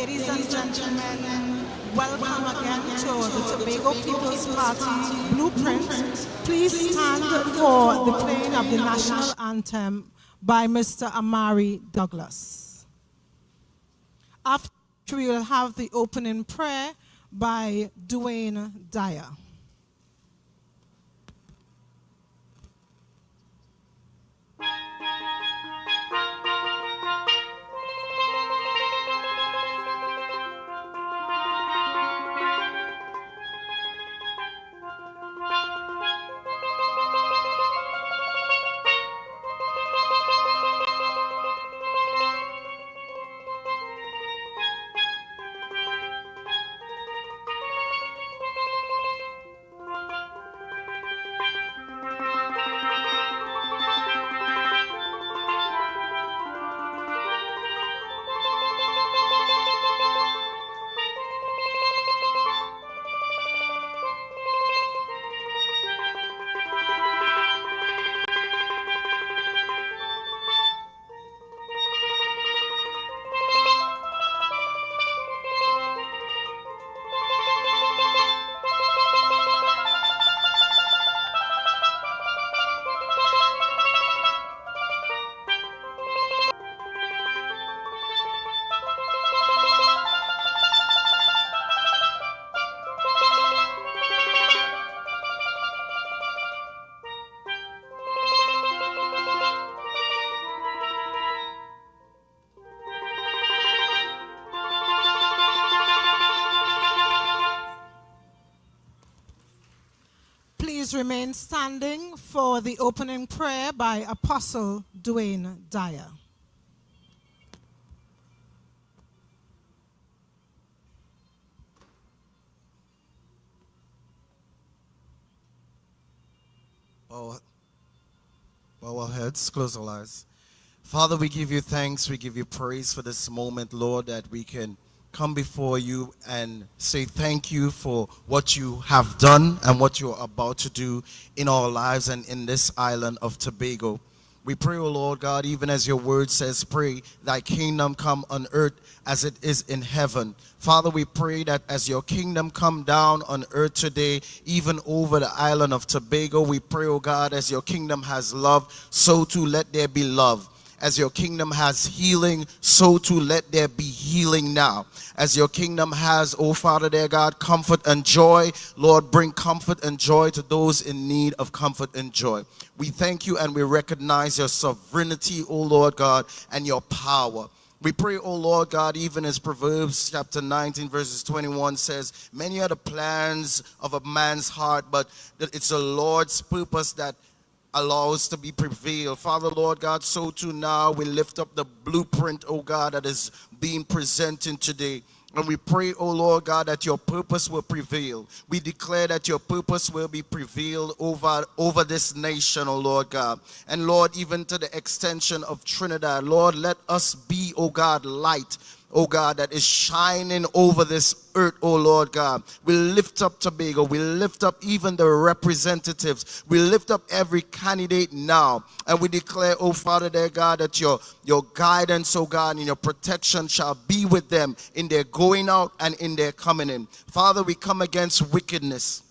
Ladies and gentlemen, welcome again to the Tobago People's Party Blueprint. Please stand for the playing of the national anthem by Mr. Amari Douglas. After, we will have the opening prayer by Dwayne Dyer. Please remain standing for the opening prayer by Apostle Dwayne Dyer. Bow our heads, close our eyes. Father, we give you thanks, we give you praise for this moment, Lord, that we can come before you and say thank you for what you have done and what you're about to do in our lives and in this island of Tobago. We pray, O Lord God, even as your word says, pray, thy kingdom come on earth as it is in heaven. Father, we pray that as your kingdom come down on earth today, even over the island of Tobago, we pray, O God, as your kingdom has love, so too let there be love. As your kingdom has healing, so too let there be healing now. As your kingdom has, oh Father, dear God, comfort and joy, Lord, bring comfort and joy to those in need of comfort and joy. We thank you and we recognize your sovereignty, oh Lord God, and your power. We pray, oh Lord God, even as Proverbs chapter 19 verses 21 says, many are the plans of a man's heart, but that it's the Lord's purpose that allows to be prevailed. Father, Lord God, so too now we lift up the blueprint, oh God, that is being presented today. And we pray, oh Lord God, that your purpose will prevail. We declare that your purpose will be prevailed over this nation, oh Lord God. And Lord, even to the extension of Trinidad, Lord, let us be, oh God, light, oh God, that is shining over this earth, oh Lord God. We lift up Tobago. We lift up even the representatives. We lift up every candidate now. And we declare, oh Father, dear God, that your guidance, oh God, and your protection shall be with them in their going out and in their coming in. Father, we come against wickedness.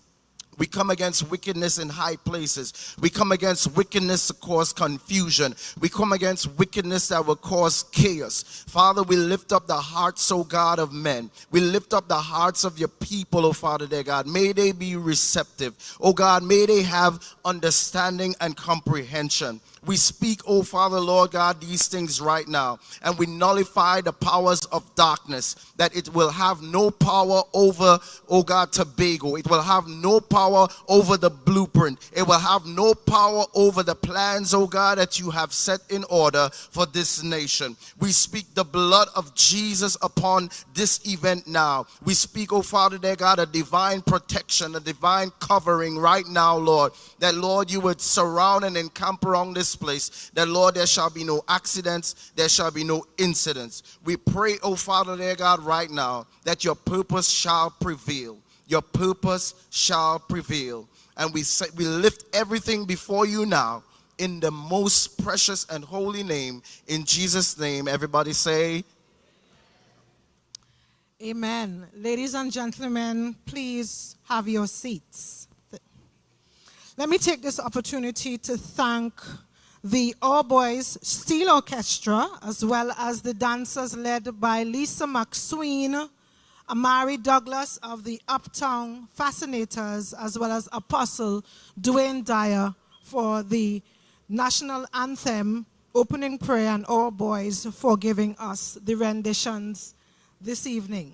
We come against wickedness in high places. We come against wickedness to cause confusion. We come against wickedness that will cause chaos. Father, we lift up the hearts, O God, of men. We lift up the hearts of your people, O Father, dear God. May they be receptive. O God, may they have understanding and comprehension. We speak, oh Father, Lord God, these things right now. And we nullify the powers of darkness, that it will have no power over, oh God, Tobago. It will have no power over the blueprint. It will have no power over the plans, oh God, that you have set in order for this nation. We speak the blood of Jesus upon this event now. We speak, oh Father, dear God, a divine protection, a divine covering right now, Lord, that, Lord, you would surround and encamp around this place, that, Lord, there shall be no accidents, there shall be no incidents. We pray, oh Father, dear God, right now, that your purpose shall prevail. Your purpose shall prevail. And we lift everything before you now in the most precious and holy name, in Jesus' name. Everybody say, Amen. Ladies and gentlemen, please have your seats. Let me take this opportunity to thank the All Boys Steel Orchestra, as well as the dancers led by Lisa McSween, Amari Douglas of the Uptown Fascinators, as well as Apostle Dwayne Dyer for the national anthem, opening prayer, and All Boys for giving us the renditions this evening.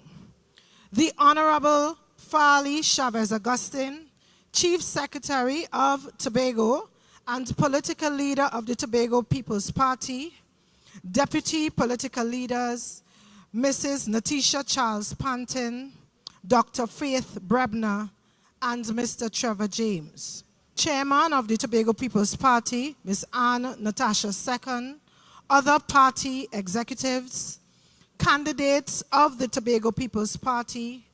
The Honorable Farley Chavez Augustine, Chief Secretary of Tobago and political leader of the Tobago People's Party, Deputy political leaders, Mrs. Natisha Charles Panton, Dr. Faith Brebner, and Mr. Trevor James. Chairman of the Tobago People's Party, Ms. Anne Natasha II, other party executives, candidates of the Tobago People's Party,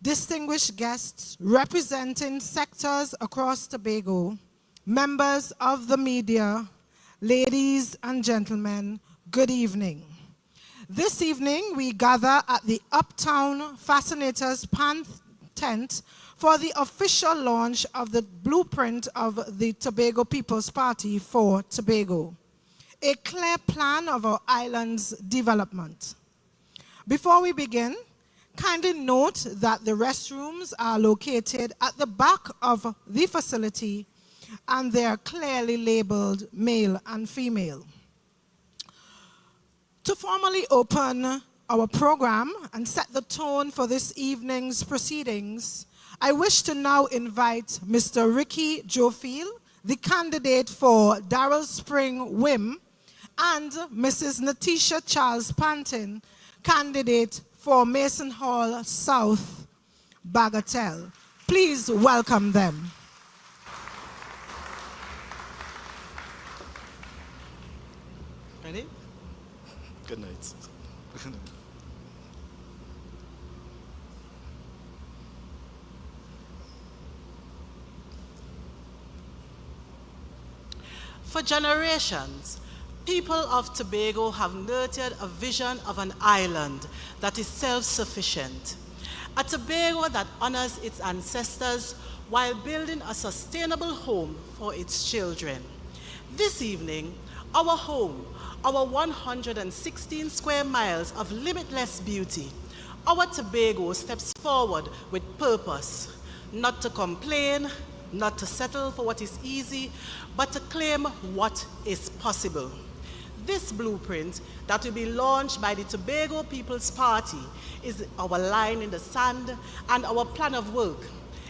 distinguished guests representing sectors across Tobago, members of the media, ladies and gentlemen, good evening. This evening, we gather at the Uptown Fascinators tent for the official launch of the blueprint of the Tobago People's Party for Tobago, a clear plan of our island's development. Before we begin, kindly note that the restrooms are located at the back of the facility and they are clearly labeled male and female. To formally open our program and set the tone for this evening's proceedings, I wish to now invite Mr. Ricky Jofield, the candidate for Darrell Spring WIM, and Mrs. Natisha Charles Panton, candidate for Mason Hall South, Bagatelle. Please welcome them. Ready? Good night. For generations, people of Tobago have nurtured a vision of an island that is self-sufficient, a Tobago that honors its ancestors while building a sustainable home for its children. This evening, our home, our 116 square miles of limitless beauty, our Tobago steps forward with purpose, not to complain, not to settle for what is easy, but to claim what is possible. This blueprint that will be launched by the Tobago People's Party is our line in the sand and our plan of work.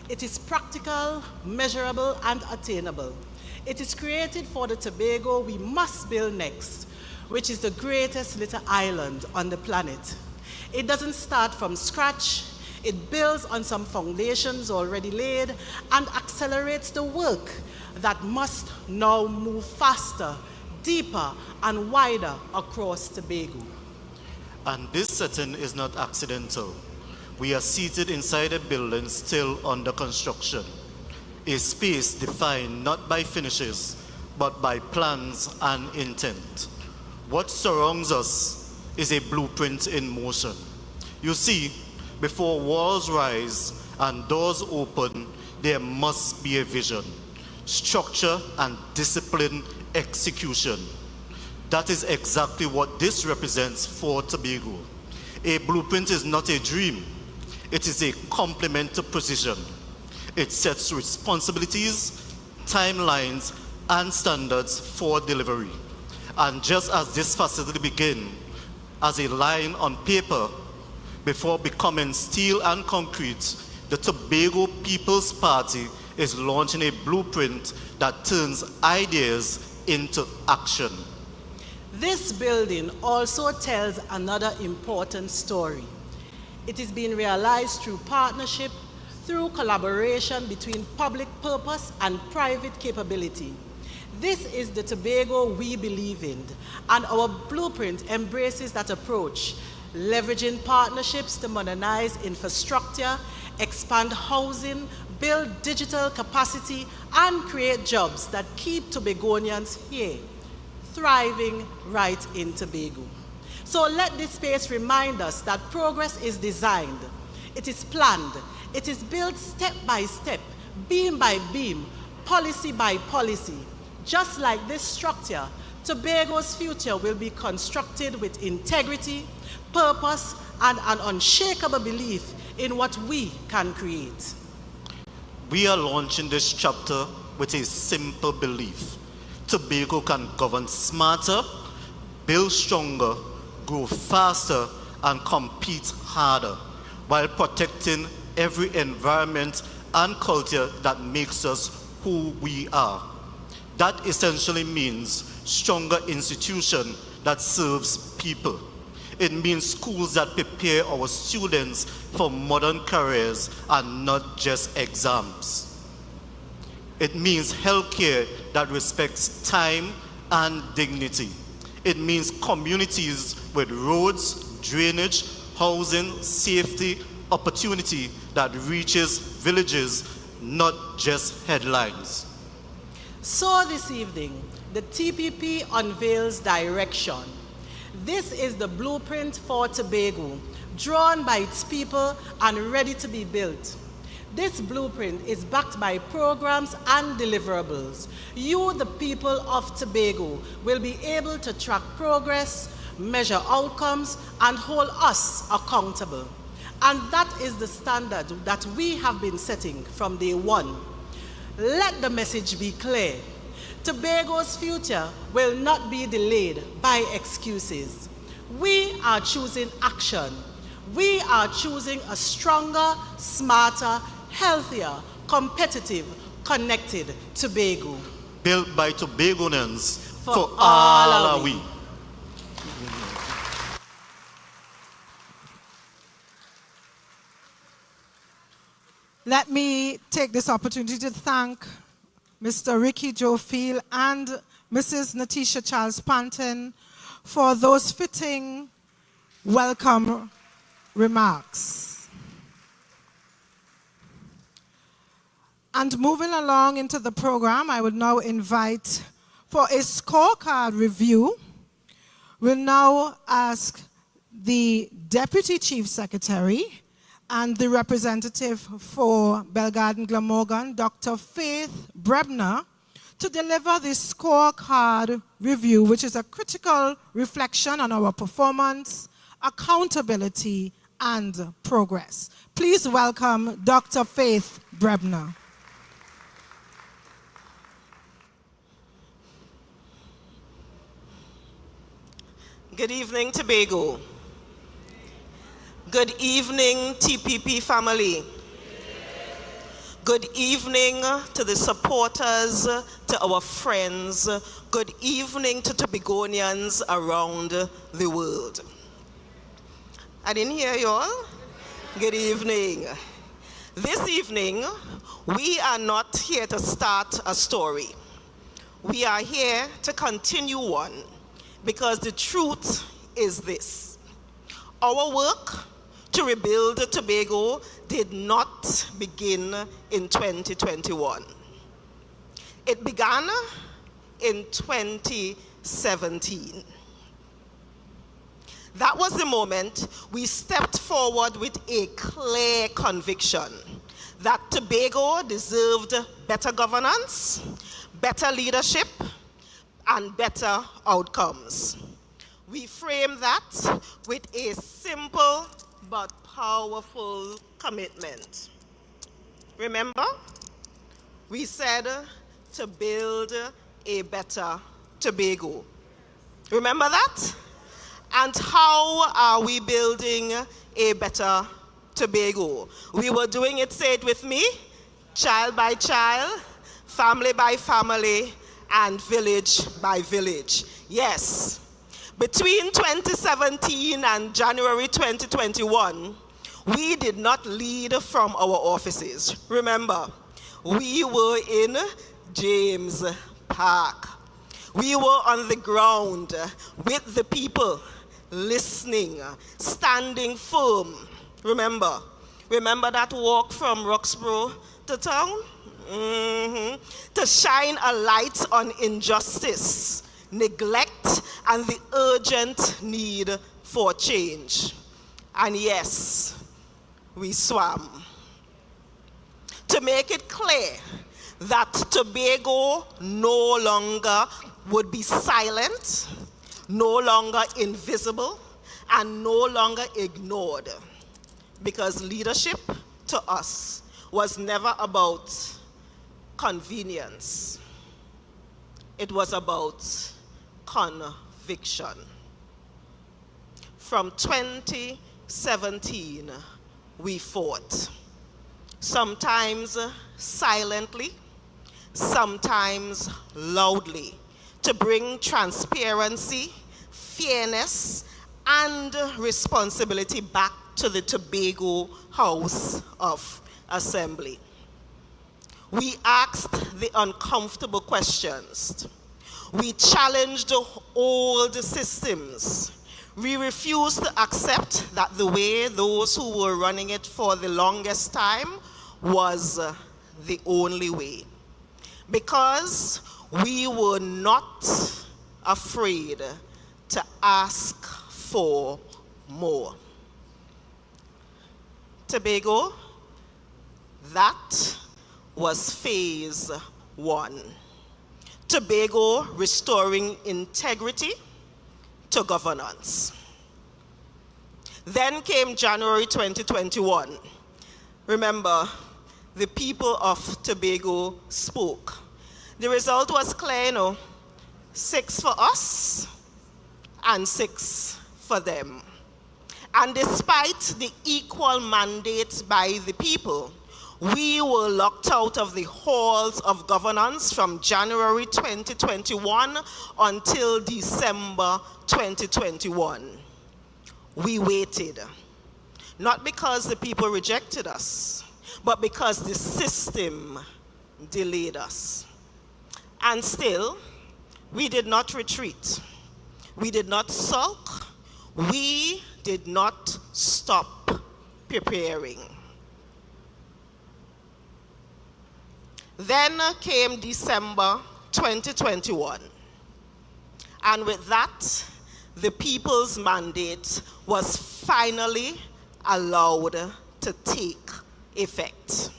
It is practical, measurable, and attainable. It is created for the Tobago we must build next, which is the greatest little island on the planet. It doesn't start from scratch. It builds on some foundations already laid and accelerates the work that must now move faster, deeper, and wider across Tobago. And this setting is not accidental. We are seated inside a building still under construction, a space defined not by finishes, but by plans and intent. What surrounds us is a blueprint in motion. You see, before walls rise and doors open, there must be a vision, structure, and disciplined execution. That is exactly what this represents for Tobago. A blueprint is not a dream. It is a complement to precision. It sets responsibilities, timelines, and standards for delivery. And just as this facility began as a line on paper before becoming steel and concrete, the Tobago People's Party is launching a blueprint that turns ideas into action. This building also tells another important story. It is being realized through partnership, through collaboration between public purpose and private capability. This is the Tobago we believe in, and our blueprint embraces that approach, leveraging partnerships to modernize infrastructure, expand housing, build digital capacity, and create jobs that keep Tobagonians here, thriving right in Tobago. So let this space remind us that progress is designed, it is planned, it is built step by step, beam by beam, policy by policy. Just like this structure, Tobago's future will be constructed with integrity, purpose, and an unshakable belief in what we can create. We are launching this chapter with a simple belief. Tobago can govern smarter, build stronger, grow faster, and compete harder, while protecting every environment and culture that makes us who we are. That essentially means stronger institution that serves people. It means schools that prepare our students for modern careers and not just exams. It means healthcare that respects time and dignity. It means communities with roads, drainage, housing, safety, opportunity that reaches villages, not just headlines. So this evening, the TPP unveils direction. This is the blueprint for Tobago, drawn by its people and ready to be built. This blueprint is backed by programs and deliverables. You, the people of Tobago, will be able to track progress, measure outcomes, and hold us accountable. And that is the standard that we have been setting from day one. Let the message be clear. Tobago's future will not be delayed by excuses. We are choosing action. We are choosing a stronger, smarter, healthier, competitive, connected Tobago. Built by Tobagonians For all are we. Let me take this opportunity to thank Mr. Ricky Joe Field and Mrs. Natisha Charles Panton for those fitting welcome remarks. And moving along into the program, I would now invite for a scorecard review. We'll now ask the Deputy Chief Secretary and the representative for Belgarden Glamorgan, Dr. Faith Brebner, to deliver the scorecard review, which is a critical reflection on our performance, accountability, and progress. Please welcome Dr. Faith Brebner. Good evening, Tobago. Good evening, TPP family. Good evening to the supporters, to our friends. Good evening to Tobagonians around the world. I didn't hear you all. Good evening. This evening, we are not here to start a story. We are here to continue one, because the truth is this. Our work to rebuild Tobago did not begin in 2021. It began in 2017. That was the moment we stepped forward with a clear conviction that Tobago deserved better governance, better leadership, and better outcomes. We framed that with a simple but powerful commitment. Remember, we said to build a better Tobago. Remember that? And how are we building a better Tobago? We were doing it, say it with me, child by child, family by family, and village by village. Yes. Between 2017 and January 2021, we did not lead from our offices. Remember, we were in James Park. We were on the ground with the people, listening, standing firm. Remember that walk from Roxborough to town? To shine a light on injustice, neglect, and the urgent need for change. And yes, we swam. To make it clear that Tobago no longer would be silent, no longer invisible, and no longer ignored, because leadership to us was never about convenience. It was about conviction. From 2017, we fought. Sometimes silently, sometimes loudly, to bring transparency, fairness, and responsibility back to the Tobago House of Assembly. We asked the uncomfortable questions. We challenged old systems. We refused to accept that the way those who were running it for the longest time was the only way. Because we were not afraid to ask for more. Tobago, that was phase 1. Tobago restoring integrity to governance. Then came January 2021. Remember, the people of Tobago spoke. The result was clear, 6 for us and 6 for them. And despite the equal mandate by the people, we were locked out of the halls of governance from January 2021 until December 2021. We waited, not because the people rejected us, but because the system delayed us. And still, we did not retreat. We did not sulk. We did not stop preparing. Then came December 2021. And with that, the people's mandate was finally allowed to take effect.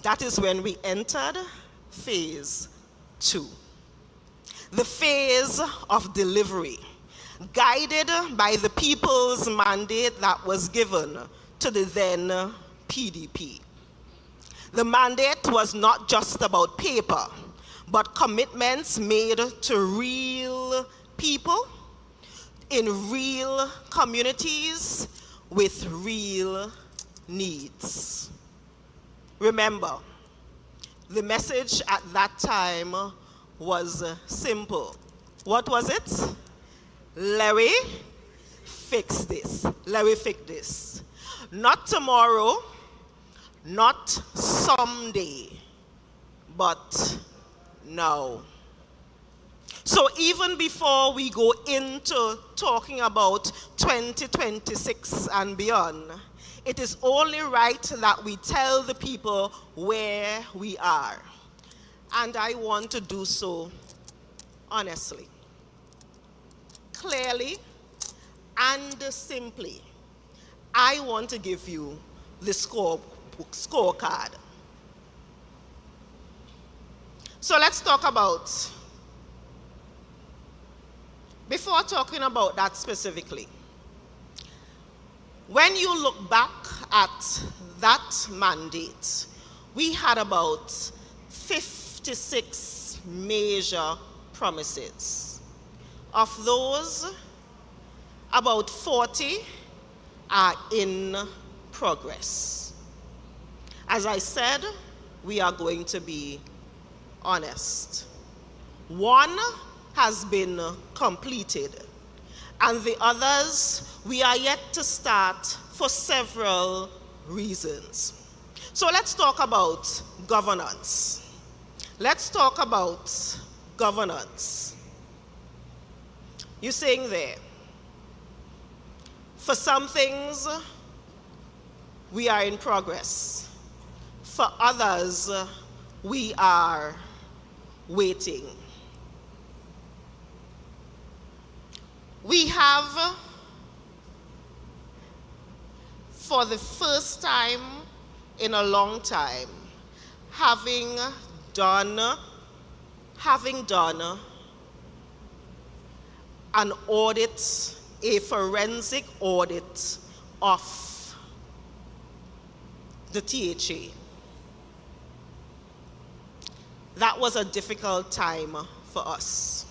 That is when we entered phase 2. The phase of delivery, guided by the people's mandate that was given to the then PDP. The mandate was not just about paper, but commitments made to real people in real communities with real needs. Remember, the message at that time was simple. What was it? Larry, fix this. Larry, fix this. Not tomorrow, not someday, but now. So even before we go into talking about 2026 and beyond, it is only right that we tell the people where we are. And I want to do so honestly, clearly, and simply. I want to give you the scorecard. So let's talk about, before talking about that specifically, when you look back at that mandate, we had about 56 major promises. Of those, about 40 are in progress. As I said, we are going to be honest. One has been completed, and the others we are yet to start for several reasons. So let's talk about governance. Let's talk about governance. You're saying there, for some things, we are in progress. For others, we are waiting. We have, for the first time in a long time, having done an audit, a forensic audit of the THA. That was a difficult time for us.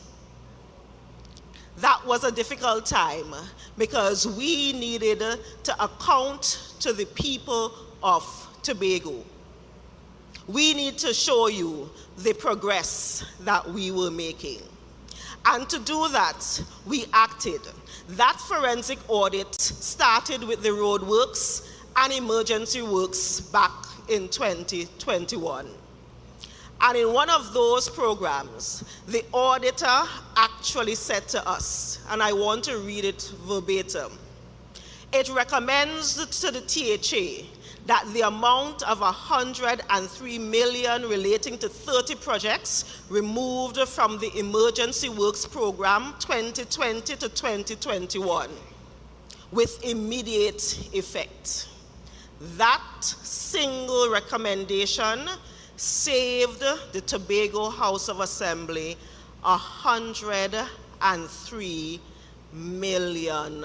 That was a difficult time because we needed to account to the people of Tobago. We need to show you the progress that we were making. And to do that, we acted. That forensic audit started with the roadworks and emergency works back in 2021. And in one of those programs, the auditor actually said to us, and I want to read it verbatim, it recommends to the THA that the amount of 103 million relating to 30 projects removed from the Emergency Works Program 2020 to 2021 with immediate effect. That single recommendation saved the Tobago House of Assembly $103 million.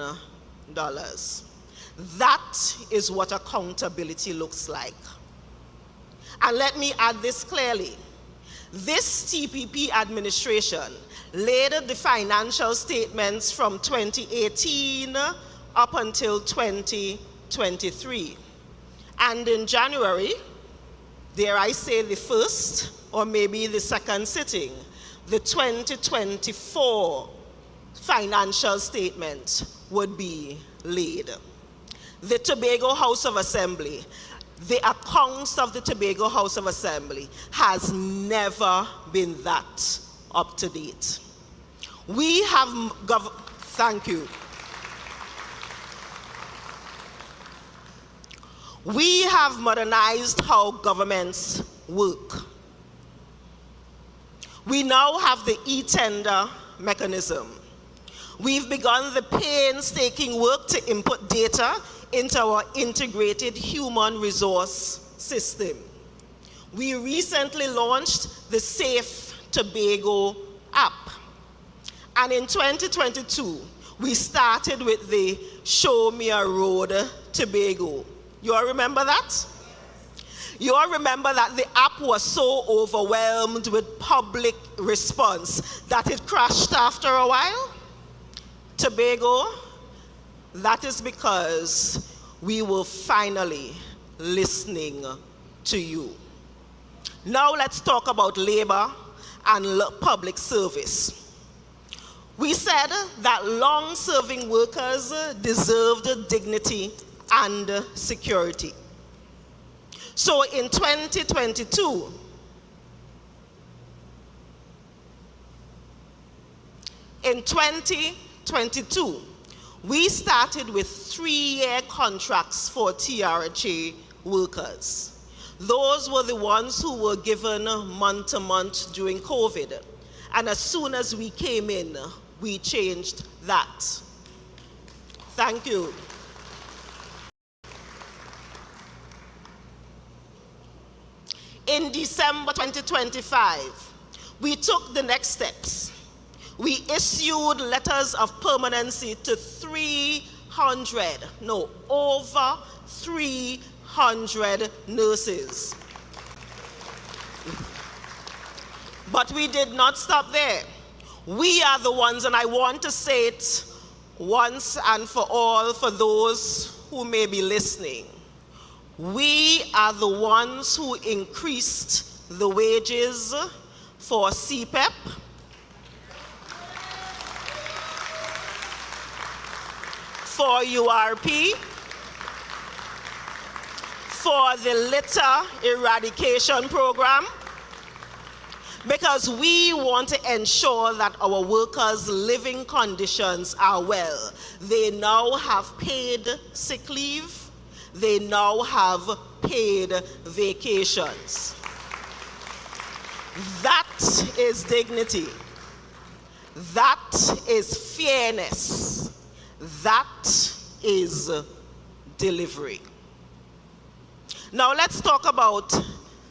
That is what accountability looks like. And let me add this clearly. This TPP administration laid the financial statements from 2018 up until 2023. And in January, dare I say the first or maybe the second sitting, the 2024 financial statement would be laid. The Tobago House of Assembly, the accounts of the Tobago House of Assembly has never been that up to date. We have, thank you. We have modernized how governments work. We now have the e-tender mechanism. We've begun the painstaking work to input data into our integrated human resource system. We recently launched the Safe Tobago app. And in 2022, we started with the Show Me a Road Tobago. You all remember that? You all remember that the app was so overwhelmed with public response that it crashed after a while? Tobago, that is because we were finally listening to you. Now let's talk about labor and public service. We said that long-serving workers deserved dignity and security. So in 2022, we started with 3-year contracts for TRHA workers. Those were the ones who were given month to month during COVID. And as soon as we came in, we changed that. Thank you. In December 2025, we took the next steps. We issued letters of permanency to over 300 nurses. But we did not stop there. We are the ones, and I want to say it once and for all for those who may be listening. We are the ones who increased the wages for CPEP, for URP, for the litter eradication program, because we want to ensure that our workers' living conditions are well. They now have paid sick leave. They now have paid vacations. That is dignity. That is fairness. That is delivery. Now let's talk about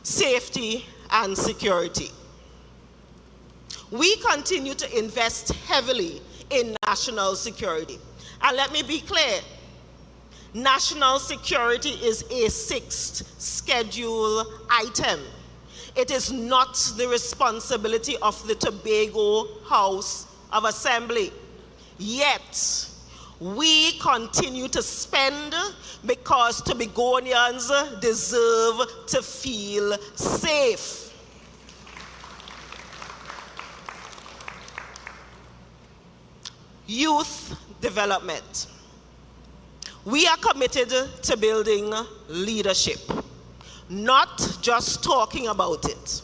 safety and security. We continue to invest heavily in national security. And let me be clear, national security is a sixth schedule item. It is not the responsibility of the Tobago House of Assembly. Yet, we continue to spend because Tobagonians deserve to feel safe. Youth development. We are committed to building leadership, not just talking about it.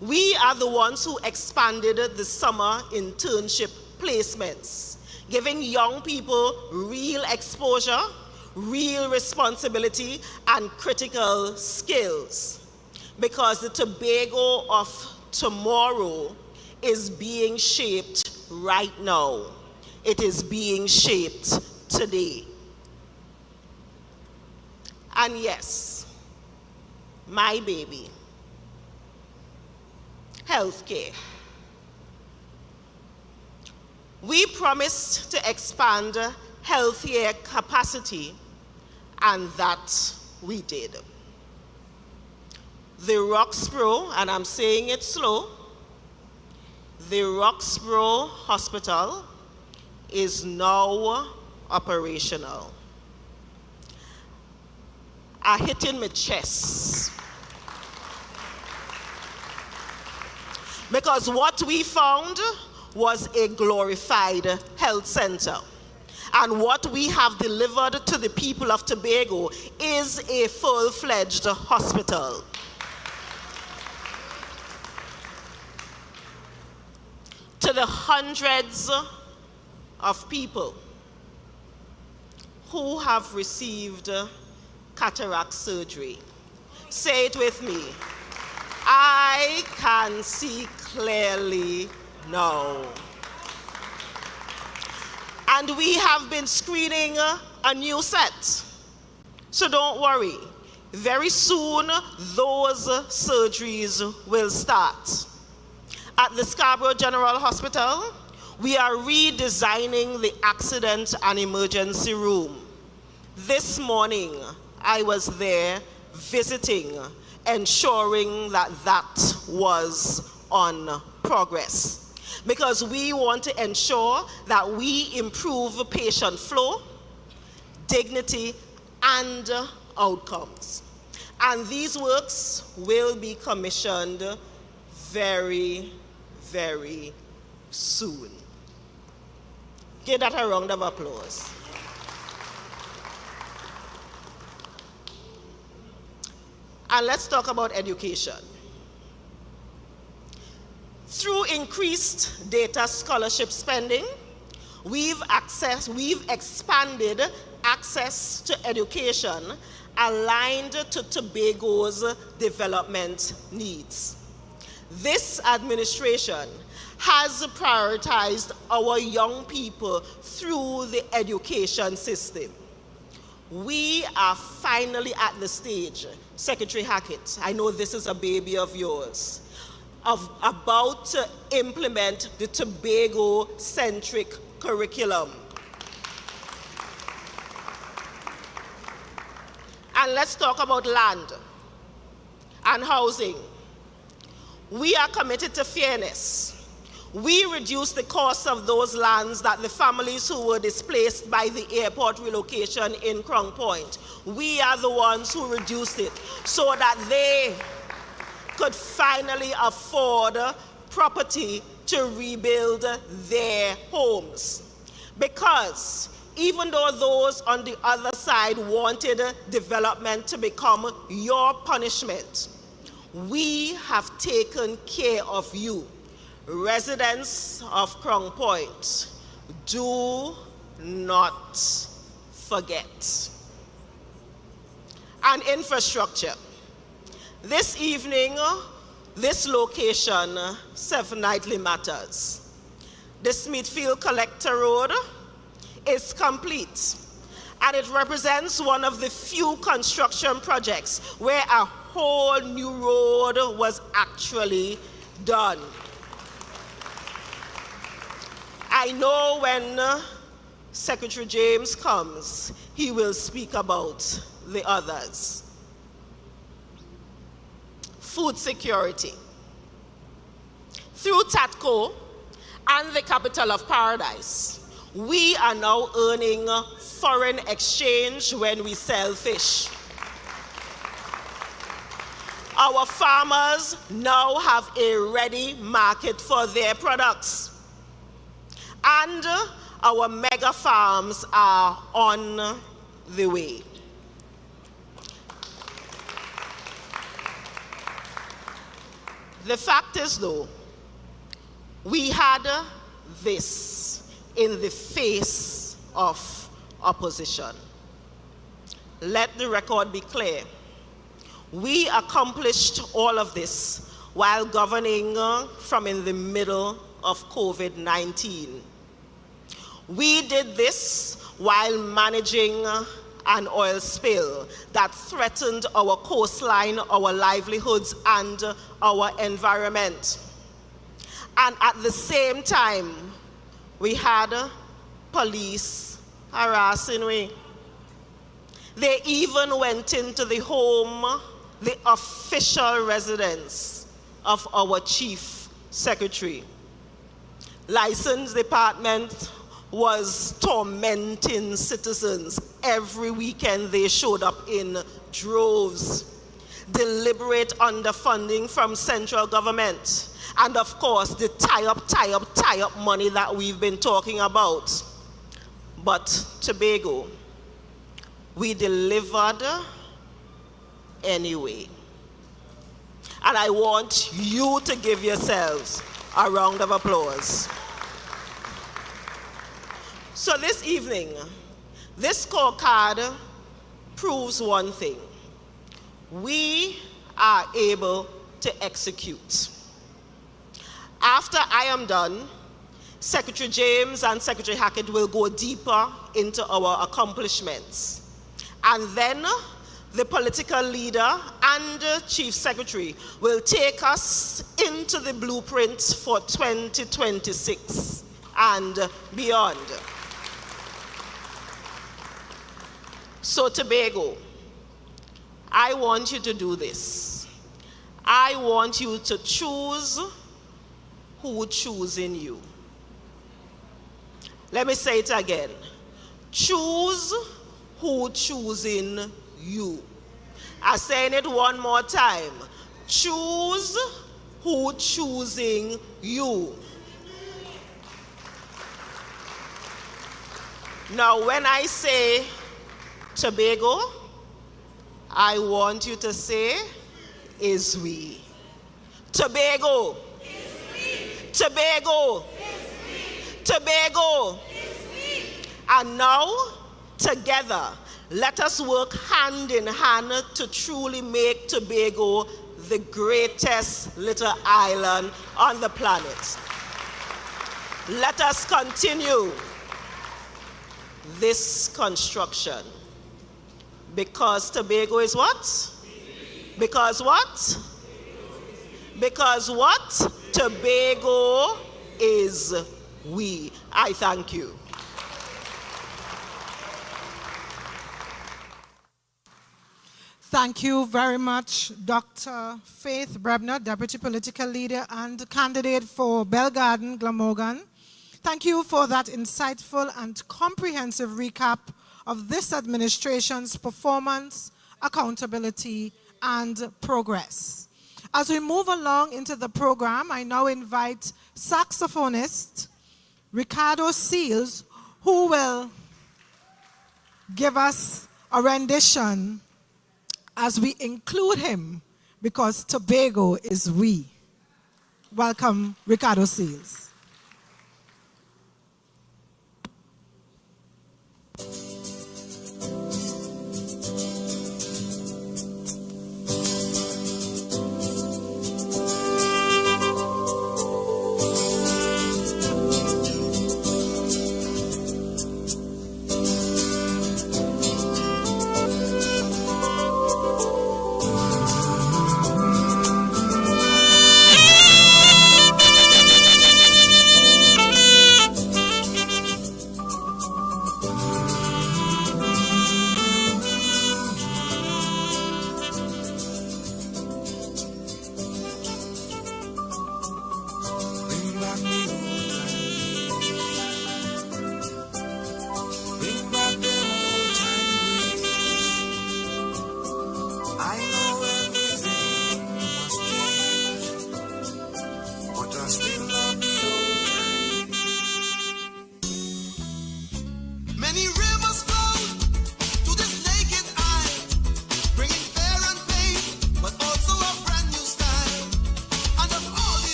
We are the ones who expanded the summer internship placements, giving young people real exposure, real responsibility, and critical skills. Because the Tobago of tomorrow is being shaped right now. It is being shaped today. And yes, my baby, healthcare. We promised to expand healthcare capacity, and that we did. The Roxborough, and I'm saying it slow, the Roxborough Hospital is now operational. I hit in my chest. Because what we found was a glorified health center. And what we have delivered to the people of Tobago is a full-fledged hospital. To the hundreds of people who have received cataract surgery, say it with me. I can see clearly now. And we have been screening a new set. So don't worry. Very soon, those surgeries will start. At the Scarborough General Hospital, we are redesigning the accident and emergency room. This morning, I was there visiting, ensuring that that was on progress. Because we want to ensure that we improve patient flow, dignity, and outcomes. And these works will be commissioned very, very soon. Give that a round of applause. And let's talk about education. Through increased data scholarship spending, we've expanded access to education aligned to Tobago's development needs. This administration has prioritized our young people through the education system. We are finally at the stage, Secretary Hackett, I know this is a baby of yours, of about to implement the Tobago-centric curriculum. And let's talk about land and housing. We are committed to fairness. We reduced the cost of those lands that the families who were displaced by the airport relocation in Crown Point, we are the ones who reduced it so that they could finally afford property to rebuild their homes. Because even though those on the other side wanted development to become your punishment, we have taken care of you. Residents of Crown Point, do not forget. And infrastructure. This evening, this location definitely matters. the Smithfield Collector Road is complete, and it represents one of the few construction projects where a whole new road was actually done. I know when Secretary James comes, he will speak about the others. Food security. Through TATCO and the Capital of Paradise, we are now earning foreign exchange when we sell fish. Our farmers now have a ready market for their products. And our mega farms are on the way. The fact is, though, we had this in the face of opposition. Let the record be clear. We accomplished all of this while governing from in the middle of COVID-19. We did this while managing an oil spill that threatened our coastline, our livelihoods, and our environment. And at the same time, we had police harassing me. They even went into the home, the official residence of our chief secretary. License department was tormenting citizens. Every weekend they showed up in droves. Deliberate underfunding from central government. And of course, the tie-up money that we've been talking about. But Tobago, we delivered anyway. And I want you to give yourselves a round of applause. So this evening, this scorecard proves one thing. We are able to execute. After I am done, Secretary James and Secretary Hackett will go deeper into our accomplishments. And then the political leader and Chief Secretary will take us into the blueprints for 2026 and beyond. So Tobago, I want you to do this. I want you to choose who choosing you. Let me say it again. Choose who choosing you. I'm saying it one more time. Choose who choosing you. Now, when I say Tobago, I want you to say, is we. Tobago. Is we. Tobago. Is we. Tobago. Is we. And now, together, let us work hand in hand to truly make Tobago the greatest little island on the planet. Let us continue this construction. Because Tobago is what? Because what? Because what? Tobago is we. I thank you. Thank you very much, Dr. Faith Brebner, Deputy Political Leader and candidate for Belgarden, Glamorgan. Thank you for that insightful and comprehensive recap of this administration's performance, accountability, and progress. As we move along into the program, I now invite saxophonist Ricardo Seals, who will give us a rendition as we include him, because Tobago is we. Welcome, Ricardo Seals.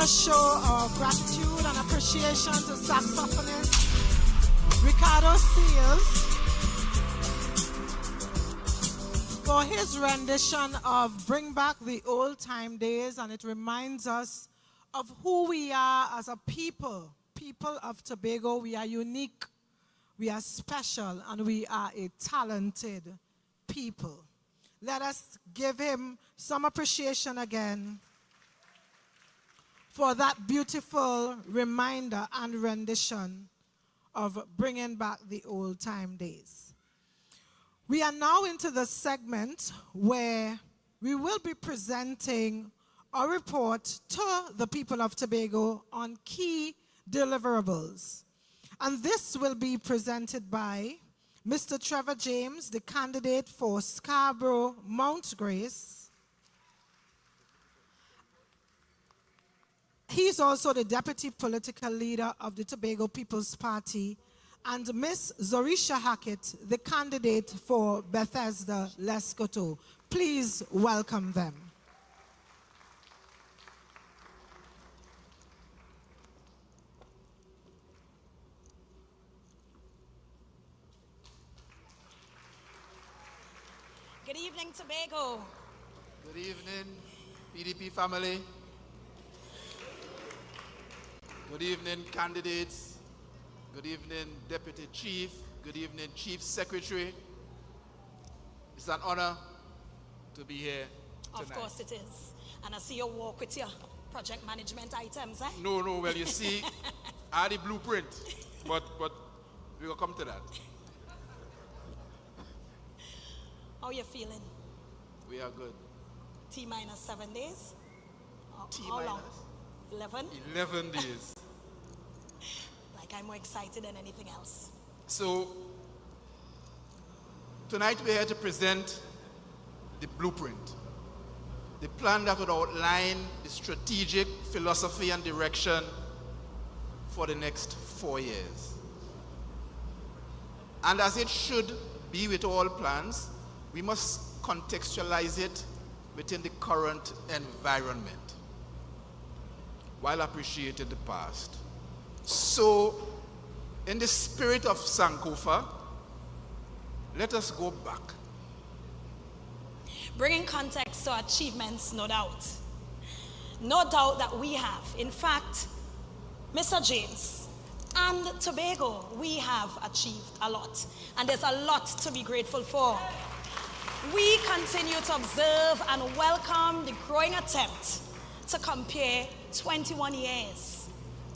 to show our gratitude and appreciation to saxophonist Ricardo Seals for his rendition of Bring Back the Old Time Days, and it reminds us of who we are as a people of Tobago. We are unique, we are special, and we are a talented people. Let us give him some appreciation again for that beautiful reminder and rendition of bringing back the old time days. We are now into the segment where we will be presenting a report to the people of Tobago on key deliverables. And this will be presented by Mr. Trevor James, the candidate for Scarborough Mount Grace. He's also the deputy political leader of the Tobago People's Party, and Miss Zorisha Hackett, the candidate for Bethesda Lescoto. Please welcome them. Good evening, Tobago. Good evening, PDP family. Good evening, candidates. Good evening, Deputy Chief. Good evening, Chief Secretary. It's an honor to be here tonight. Of course it is. And I see you walk with your project management items, eh? No, well, you see, I had a blueprint, but we will come to that. How you feeling? We are good. T-minus 7 days? T-minus? How long? 11? 11 days. Like I'm more excited than anything else. So, tonight we're here to present the blueprint. The plan that would outline the strategic philosophy and direction for the next 4 years. And as it should be with all plans, we must contextualize it within the current environment while appreciating the past. So, in the spirit of Sankofa, let us go back. Bringing context to achievements, no doubt. No doubt that we have. In fact, Mr. James and Tobago, we have achieved a lot. And there's a lot to be grateful for. We continue to observe and welcome the growing attempt to compare 21 years.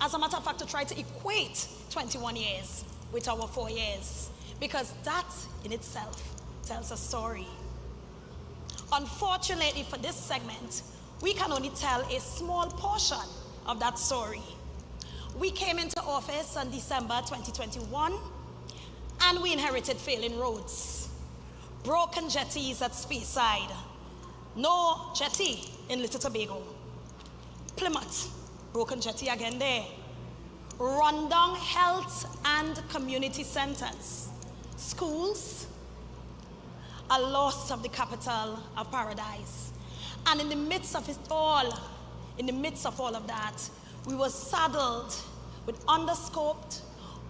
As a matter of fact, to try to equate 21 years with our 4 years, because that in itself tells a story. Unfortunately for this segment, we can only tell a small portion of that story. We came into office on December 2021, and we inherited failing roads, broken jetties at Speyside, no jetty in Little Tobago, Plymouth, broken jetty again there, rundown health and community centers, schools, a loss of the capital of paradise. And in the midst of it all, in the midst of all of that, we were saddled with underscoped,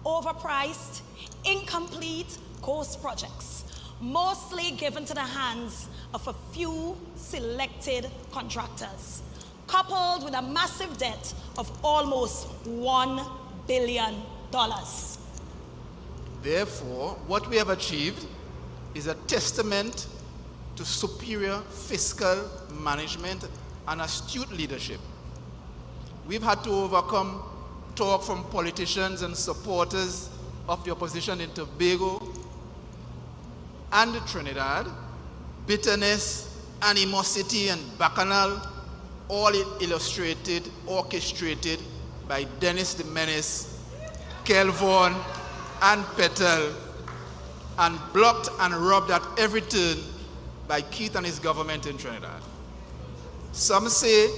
overpriced, incomplete coast projects, mostly given to the hands of a few selected contractors, coupled with a massive debt of almost $1 billion. Therefore, what we have achieved is a testament to superior fiscal management and astute leadership. We've had to overcome talk from politicians and supporters of the opposition in Tobago and Trinidad, bitterness, animosity, and bacchanal, all orchestrated by Dennis the Menace, Kelvon, and Petal, and blocked and robbed at every turn by Keith and his government in Trinidad. Some say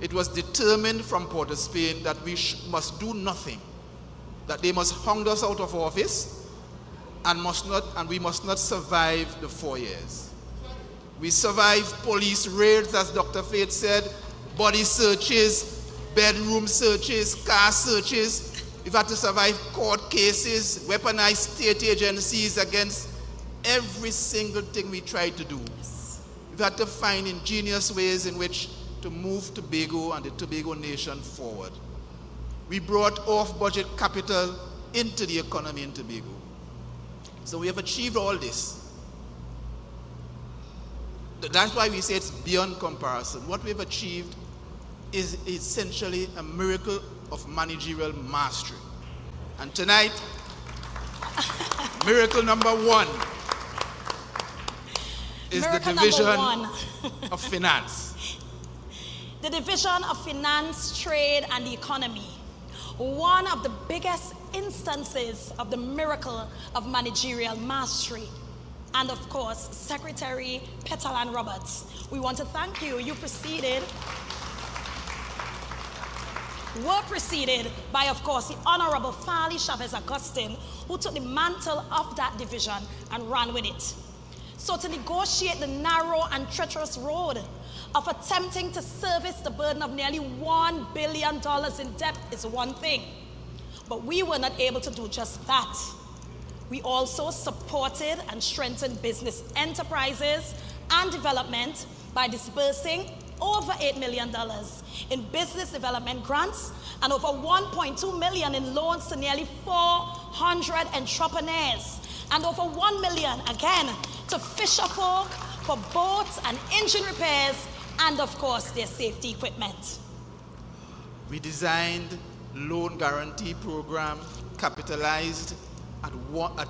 it was determined from Port of Spain that we must do nothing, that they must hound us out of office, and we must not survive the 4 years. We survived police raids, as Dr. Faith said, body searches, bedroom searches, car searches. We've had to survive court cases, weaponized state agencies against every single thing we tried to do. We've had to find ingenious ways in which to move Tobago and the Tobago nation forward. We brought off-budget capital into the economy in Tobago. So we have achieved all this. That's why we say it's beyond comparison. What we've achieved is essentially a miracle of managerial mastery. And tonight, miracle number one is Miracle the division number one. of finance. The division of finance, trade, and the economy. One of the biggest instances of the miracle of managerial mastery. And of course, Secretary Petalan Roberts. We want to thank you. You were preceded by, of course, the Honorable Farley Augustine, who took the mantle of that division and ran with it. So to negotiate the narrow and treacherous road of attempting to service the burden of nearly $1 billion in debt is one thing. But we were not able to do just that. We also supported and strengthened business enterprises and development by disbursing over $8 million in business development grants and over $1.2 million in loans to nearly 400 entrepreneurs, and over $1 million again to fisherfolk for boats and engine repairs and of course their safety equipment. We designed loan guarantee program capitalized at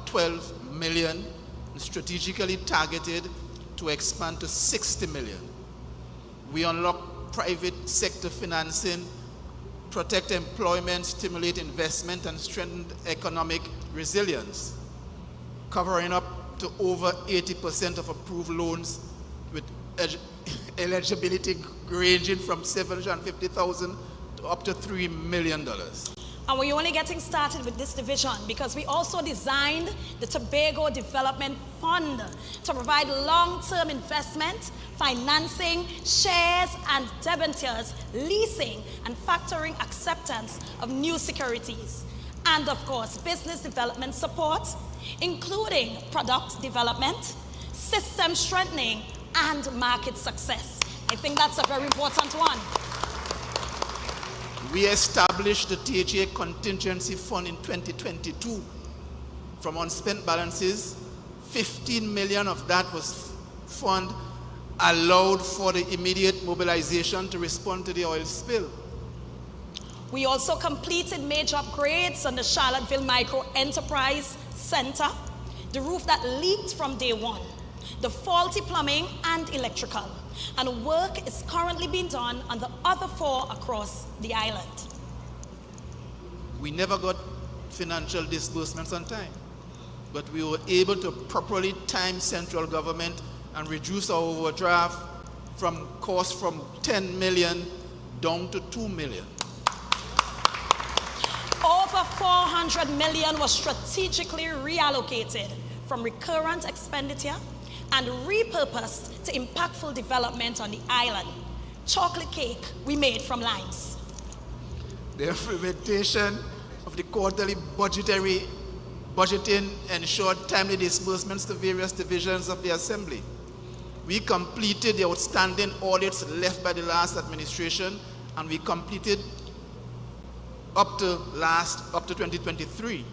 12 million and strategically targeted to expand to 60 million. We unlocked private sector financing, protect employment, stimulate investment, and strengthen economic resilience, covering up to over 80% of approved loans with eligibility ranging from $750,000 to up to $3 million. And we're only getting started with this division because we also designed the Tobago Development Fund to provide long-term investment, financing, shares and debentures, leasing and factoring acceptance of new securities. And of course, business development support, including product development, system strengthening, and market success. I think that's a very important one. We established the THA Contingency Fund in 2022. From unspent balances, 15 million of that was fund allowed for the immediate mobilization to respond to the oil spill. We also completed major upgrades on the Charlottesville Micro Enterprise Center, the roof that leaked from day one, the faulty plumbing and electrical, and work is currently being done on the other 4 across the island. We never got financial disbursements on time, but we were able to properly time central government and reduce our overdraft from 10 million down to 2 million. Over 400 million was strategically reallocated from recurrent expenditure and repurposed to impactful development on the island. Chocolate cake we made from limes. The implementation of the quarterly budgeting ensured timely disbursements to various divisions of the Assembly. We completed the outstanding audits left by the last administration, and we completed up to 2023.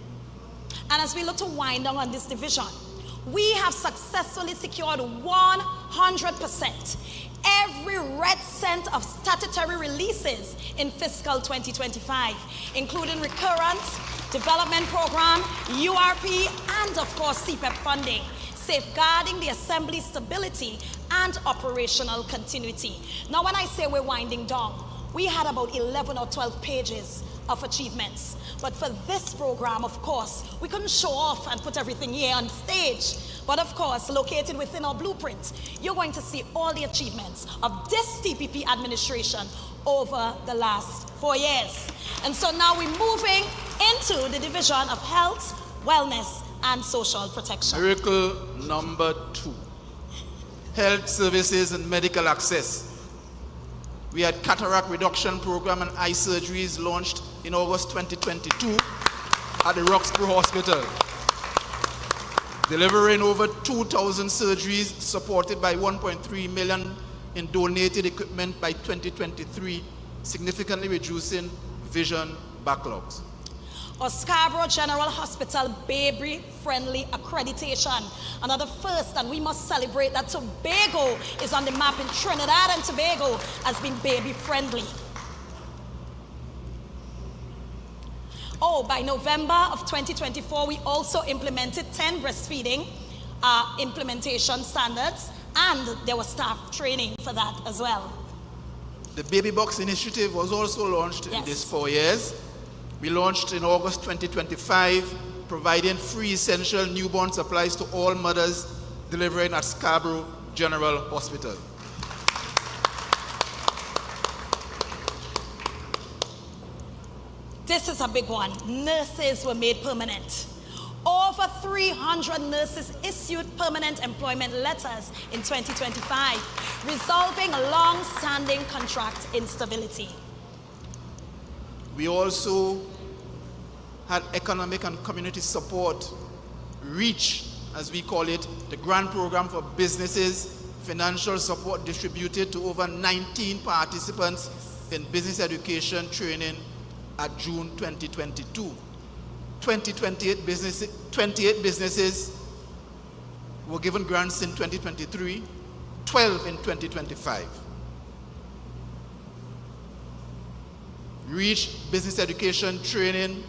And as we look to wind down on this division, we have successfully secured 100% every red cent of statutory releases in fiscal 2025, including recurrent development program, URP, and of course CPP funding, safeguarding the Assembly's stability and operational continuity. Now when I say we're winding down, we had about 11 or 12 pages of achievements. But for this program, of course, we couldn't show off and put everything here on stage. But of course, located within our blueprint, you're going to see all the achievements of this TPP administration over the last 4 years. And so now we're moving into the division of health, wellness, and social protection. Miracle number 2, health services and medical access. We had cataract reduction program and eye surgeries launched in August 2022 at the Roxborough Hospital, delivering over 2,000 surgeries supported by 1.3 million in donated equipment by 2023, significantly reducing vision backlogs. Our Scarborough General Hospital baby-friendly accreditation. Another first, and we must celebrate that Tobago is on the map in Trinidad and Tobago as being baby-friendly. Oh, by November of 2024, we also implemented 10 breastfeeding implementation standards, and there was staff training for that as well. The Baby Box initiative was also launched in these 4 years. We launched in August 2025, providing free essential newborn supplies to all mothers delivering at Scarborough General Hospital. This is a big one. Nurses were made permanent. Over 300 nurses issued permanent employment letters in 2025, resolving long-standing contract instability. We also had economic and community support, REACH, as we call it, the grant program for businesses, financial support distributed to over 19 participants in business education training at June 2022. 28 businesses were given grants in 2023, 12 in 2025. REACH business education training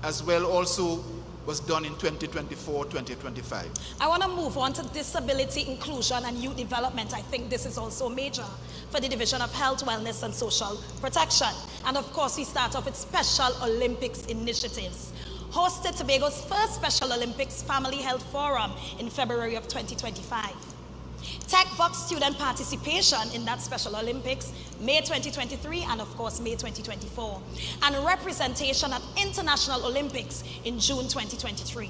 as well also was done in 2024-2025. I want to move on to disability inclusion and youth development. I think this is also major for the Division of Health, Wellness and Social Protection. And of course, we start off with Special Olympics initiatives. Hosted Tobago's first Special Olympics Family Health Forum in February of 2025. TechVox student participation in that Special Olympics, May 2023, and of course, May 2024. And representation at International Olympics in June 2023.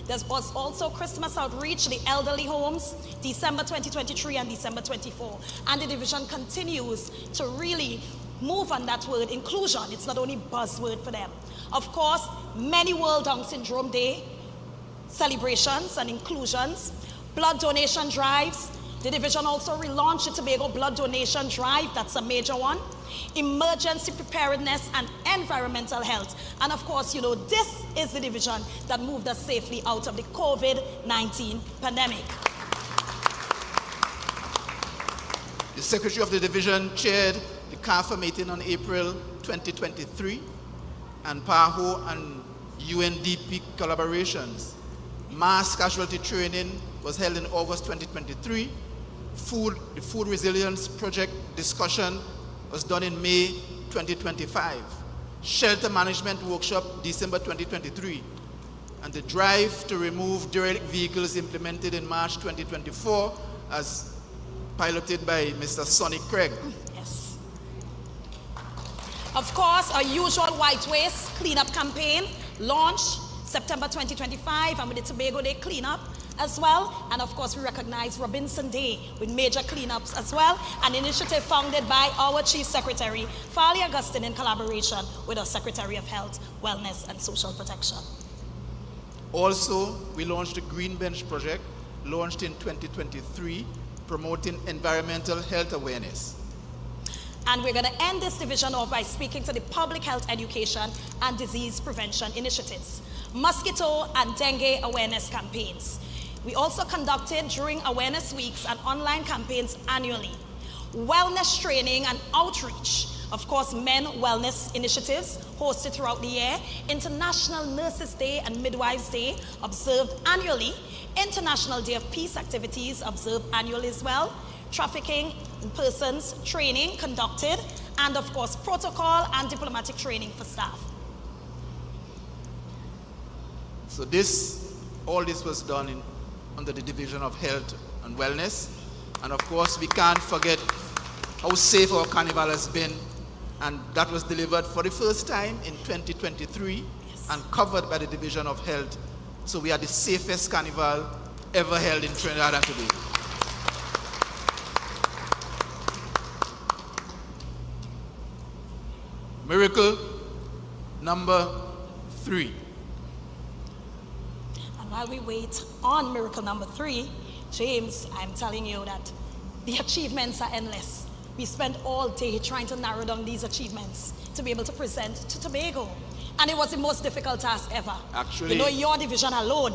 There was also Christmas outreach, the elderly homes, December 2023 and December 24. And the division continues to really move on that word, inclusion. It's not only buzzword for them. Of course, many World Down Syndrome Day celebrations and inclusions, blood donation drives. The division also relaunched the Tobago Blood Donation Drive, that's a major one. Emergency preparedness and environmental health. And of course, you know, this is the division that moved us safely out of the COVID-19 pandemic. The Secretary of the Division chaired the CAFA meeting on April 2023, and PAHO and UNDP collaborations. Mass casualty training was held in August 2023. The Food Resilience Project discussion was done in May 2025. Shelter Management Workshop, December 2023. And the drive to remove derelict vehicles implemented in March 2024 as piloted by Mr. Sonny Craig. Yes. Of course, our usual white waste cleanup campaign launched September 2025, and with the Tobago Day cleanup as well. And of course, we recognize Robinson Day with major cleanups as well, an initiative founded by our Chief Secretary, Farley Augustine, in collaboration with our Secretary of Health, Wellness and Social Protection. Also, we launched the Green Bench Project, launched in 2023, promoting environmental health awareness. And we're going to end this division off by speaking to the public health education and disease prevention initiatives, mosquito and dengue awareness campaigns. We also conducted during awareness weeks and online campaigns annually, wellness training and outreach, of course, men wellness initiatives hosted throughout the year, International Nurses Day and Midwives Day observed annually, International Day of Peace activities observed annually as well, trafficking in persons training conducted, and of course, protocol and diplomatic training for staff. So all this was done under the Division of Health and Wellness. And of course, we can't forget how safe our carnival has been. And that was delivered for the first time in 2023 and covered by the Division of Health. So we are the safest carnival ever held in Trinidad and Tobago. Miracle number 3. And while we wait on miracle number 3, James, I'm telling you that the achievements are endless. We spent all day trying to narrow down these achievements to be able to present to Tobago. And it was the most difficult task ever. Actually, you know, your division alone.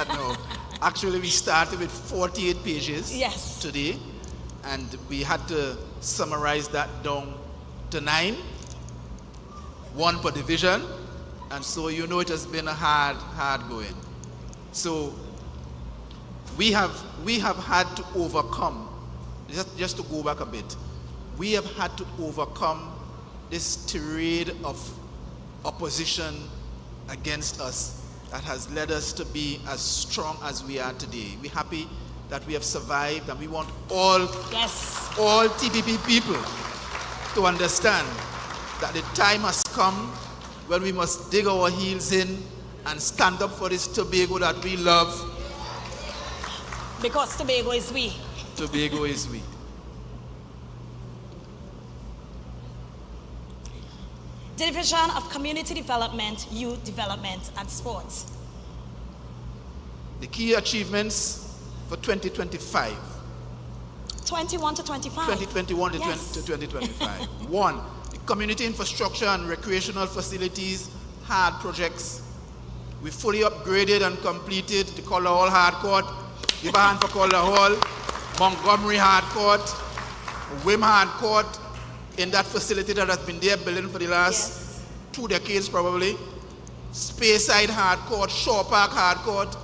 No, actually we started with 48 pages Yes. today, and we had to summarize that down to 9, 1 per division, and so you know it has been a hard going. So we have had to overcome, just to go back a bit, we have had to overcome this tirade of opposition against us that has led us to be as strong as we are today. We're happy that we have survived, and we want all TPP people to understand that the time has come when we must dig our heels in and stand up for this Tobago that we love. Because Tobago is we. Tobago is we. The Division of Community Development, Youth Development and Sports. The key achievements for 2025. 21 to 25. 2021 to Yes. 2025. 1, the community infrastructure and recreational facilities hard projects. We fully upgraded and completed the Collar Hall Hard Court, give a hand for Collar Hall, Montgomery Hard Court, Wim Hard Court, in that facility that has been there building for the last 2 decades probably. Speyside Hard Court, Shaw Park Hard Court.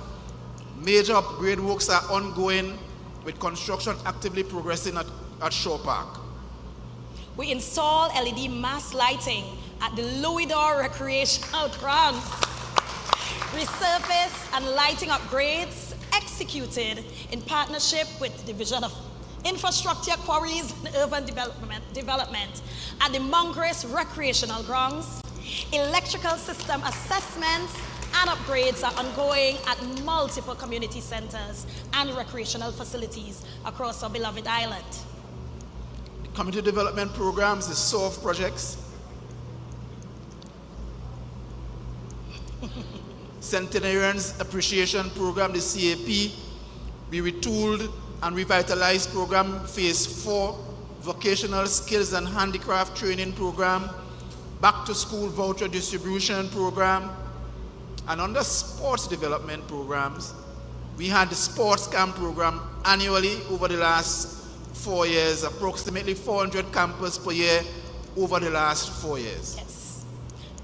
Major upgrade works are ongoing with construction actively progressing at Shaw Park. We install LED mass lighting at the Louisdor Recreational Grounds. Resurface and lighting upgrades executed in partnership with the Division of Infrastructure, Quarries and Urban Development at the Mongrace Recreational Grounds. Electrical system assessments and upgrades are ongoing at multiple community centers and recreational facilities across our beloved island. The community development programs, the SORF projects. Centenarians Appreciation Program, the CAP. We retooled and revitalized program phase 4, vocational skills and handicraft training program, back to school voucher distribution program, and under sports development programs, we had the sports camp program annually over the last 4 years, approximately 400 campers per year over the last 4 years. Yes.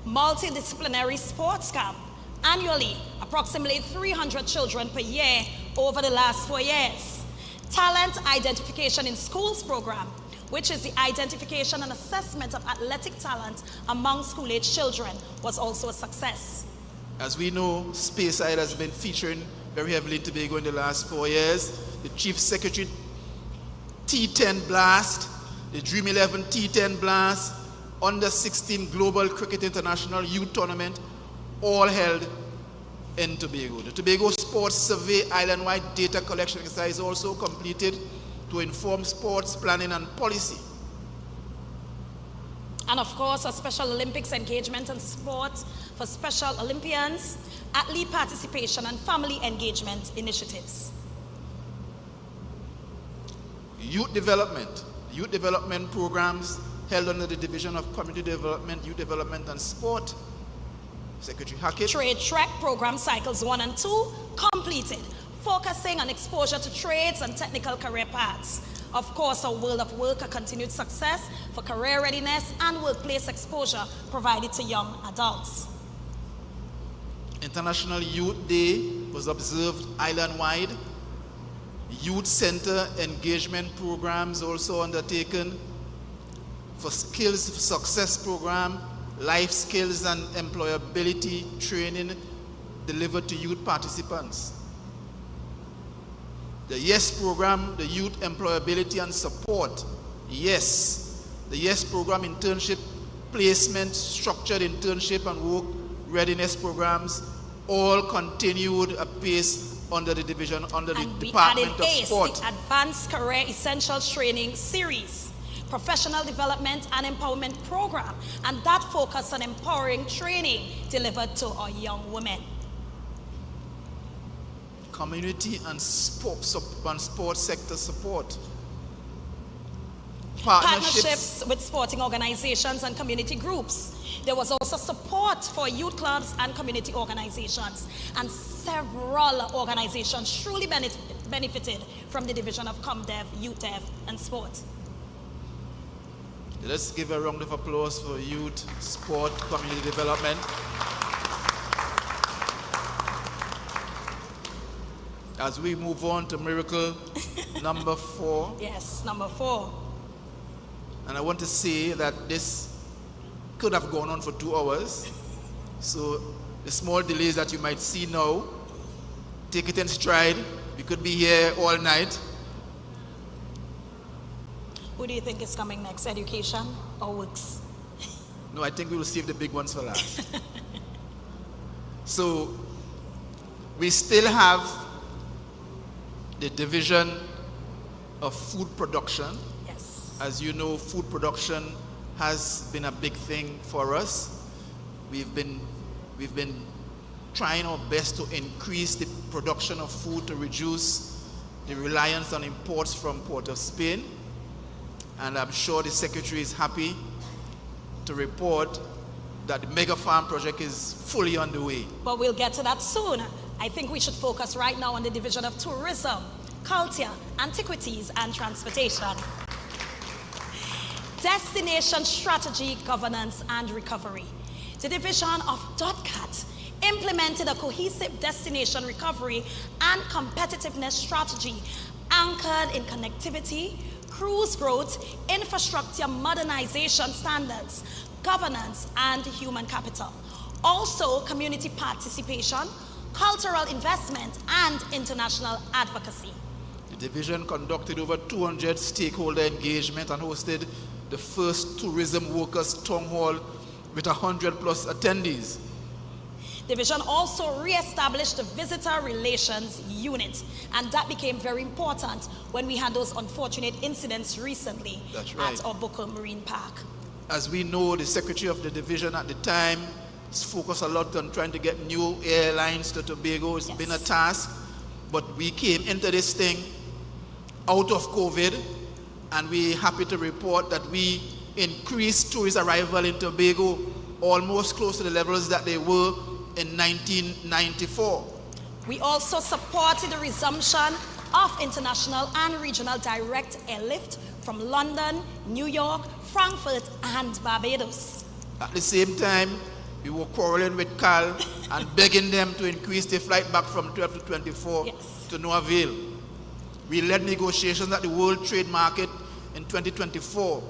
Multidisciplinary sports camp annually, approximately 300 children per year over the last 4 years. Talent Identification in Schools program, which is the identification and assessment of athletic talent among school-age children, was also a success. As we know, Speyside has been featuring very heavily in Tobago in the last 4 years. The Chief Secretary T10 Blast, the Dream 11 T10 Blast, Under 16 Global Cricket International Youth Tournament, all held in Tobago. The Tobago Sports Survey island-wide data collection exercise also completed to inform sports planning and policy. And of course, a Special Olympics engagement and support for Special Olympians, athlete participation and family engagement initiatives. Youth development programs held under the Division of Community Development, Youth Development and Sport. Secretary Hackett. Trade track program cycles 1 and 2 completed, focusing on exposure to trades and technical career paths. Of course, a World of Work, a continued success for career readiness and workplace exposure provided to young adults. International Youth Day was observed island-wide. Youth Center engagement programs also undertaken. For Skills Success program, life skills and employability training delivered to youth participants. The YES program, the Youth Employability and Support, YES. The YES program, internship, placement, structured internship and work readiness programs, all continued apace under the division, under the Department of Sport. The Advanced Career Essentials Training Series, professional development and empowerment program, and that focused on empowering training delivered to our young women. Community and sports sector support. Partnerships With sporting organizations and community groups. There was also support for youth clubs and community organizations, and several organizations truly benefited from the division of ComDev, Youth Dev, and Sport. Let's give a round of applause for youth, sport, community development. As we move on to miracle number 4. Yes, number 4. And I want to say that this could have gone on for 2 hours. So the small delays that you might see now, take it in stride. We could be here all night. Who do you think is coming next, education or works? No, I think we will save the big ones for last. So we still have the division of food production. Yes. As you know, food production has been a big thing for us. We've been trying our best to increase the production of food to reduce the reliance on imports from Port of Spain. And I'm sure the Secretary is happy to report that the mega farm project is fully underway. But we'll get to that soon. I think we should focus right now on the division of tourism, culture, antiquities, and transportation. Destination strategy, governance, and recovery. The division of DOTCAT implemented a cohesive destination recovery and competitiveness strategy anchored in connectivity, cruise growth, infrastructure modernization standards, governance, and human capital. Also, community participation, cultural investment, and international advocacy. The division conducted over 200 stakeholder engagement and hosted the first tourism workers town hall with 100+ attendees. Division also re-established the visitor relations unit, and that became very important when we had those unfortunate incidents recently That's right. at our Booker Marine Park. As we know, the secretary of the division at the time focused a lot on trying to get new airlines to Tobago. It's been a task, but we came into this thing out of COVID, and we're happy to report that we increased tourist arrival in Tobago almost close to the levels that they were in 1994. We also supported the resumption of international and regional direct airlift from London, New York, Frankfurt, and Barbados. At the same time, we were quarreling with CAL and begging them to increase the flight back from 12 to 24 to no avail. We led negotiations at the World Trade Market in 2024,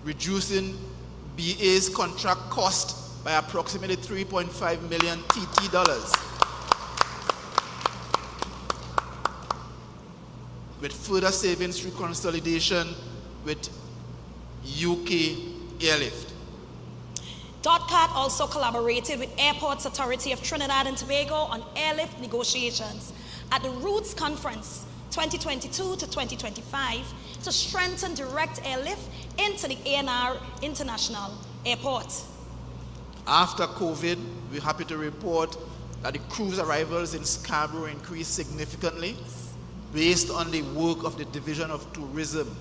reducing BA's contract cost by approximately 3.5 million TT dollars. With further savings through consolidation with UK airlift. DOTCAT also collaborated with Airports Authority of Trinidad and Tobago on airlift negotiations at the Roots Conference 2022 to 2025 to strengthen direct airlift into the ANR International Airport. After COVID, we're happy to report that the cruise arrivals in Scarborough increased significantly based on the work of the Division of Tourism.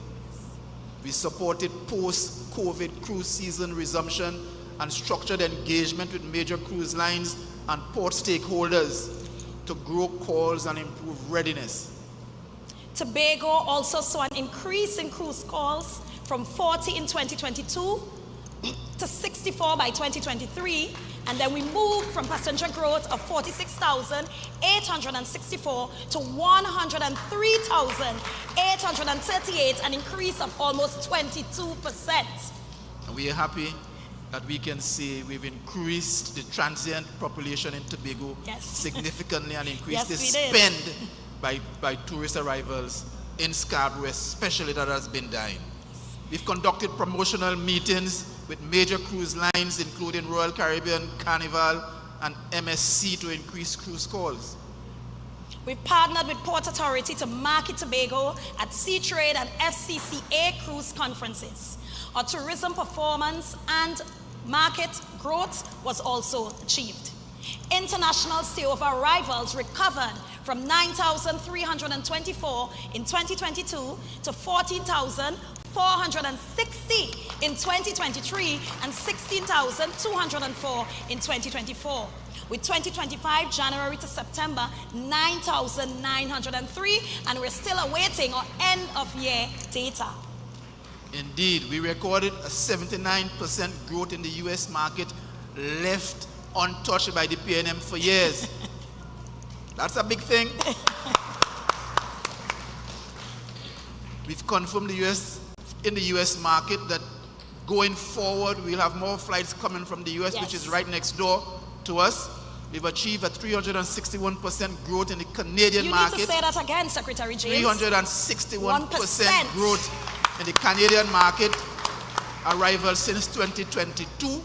We supported post-COVID cruise season resumption and structured engagement with major cruise lines and port stakeholders to grow calls and improve readiness. Tobago also saw an increase in cruise calls from 40 in 2022 to 64 by 2023, and then we moved from passenger growth of 46,864 to 103,838, an increase of almost 22%. And we are happy that we can say we've increased the transient population in Tobago significantly and increased the spend by tourist arrivals in Scarborough, especially that has been dying. We've conducted promotional meetings with major cruise lines, including Royal Caribbean, Carnival, and MSC to increase cruise calls. We've partnered with Port Authority to market Tobago at Sea Trade and FCCA cruise conferences. Our tourism performance and market growth was also achieved. International stayover arrivals recovered from 9,324 in 2022 to 14,460 in 2023 and 16,204 in 2024. With 2025 January to September, 9,903, and we're still awaiting our end of year data. Indeed, we recorded a 79% growth in the US market, left untouched by the PNM for years. That's a big thing. We've confirmed in the US market that going forward, we'll have more flights coming from the US, which is right next door to us. We've achieved a 361% growth in the Canadian market. You need to say that again, Secretary James. 361% growth in the Canadian market, arrival since 2022.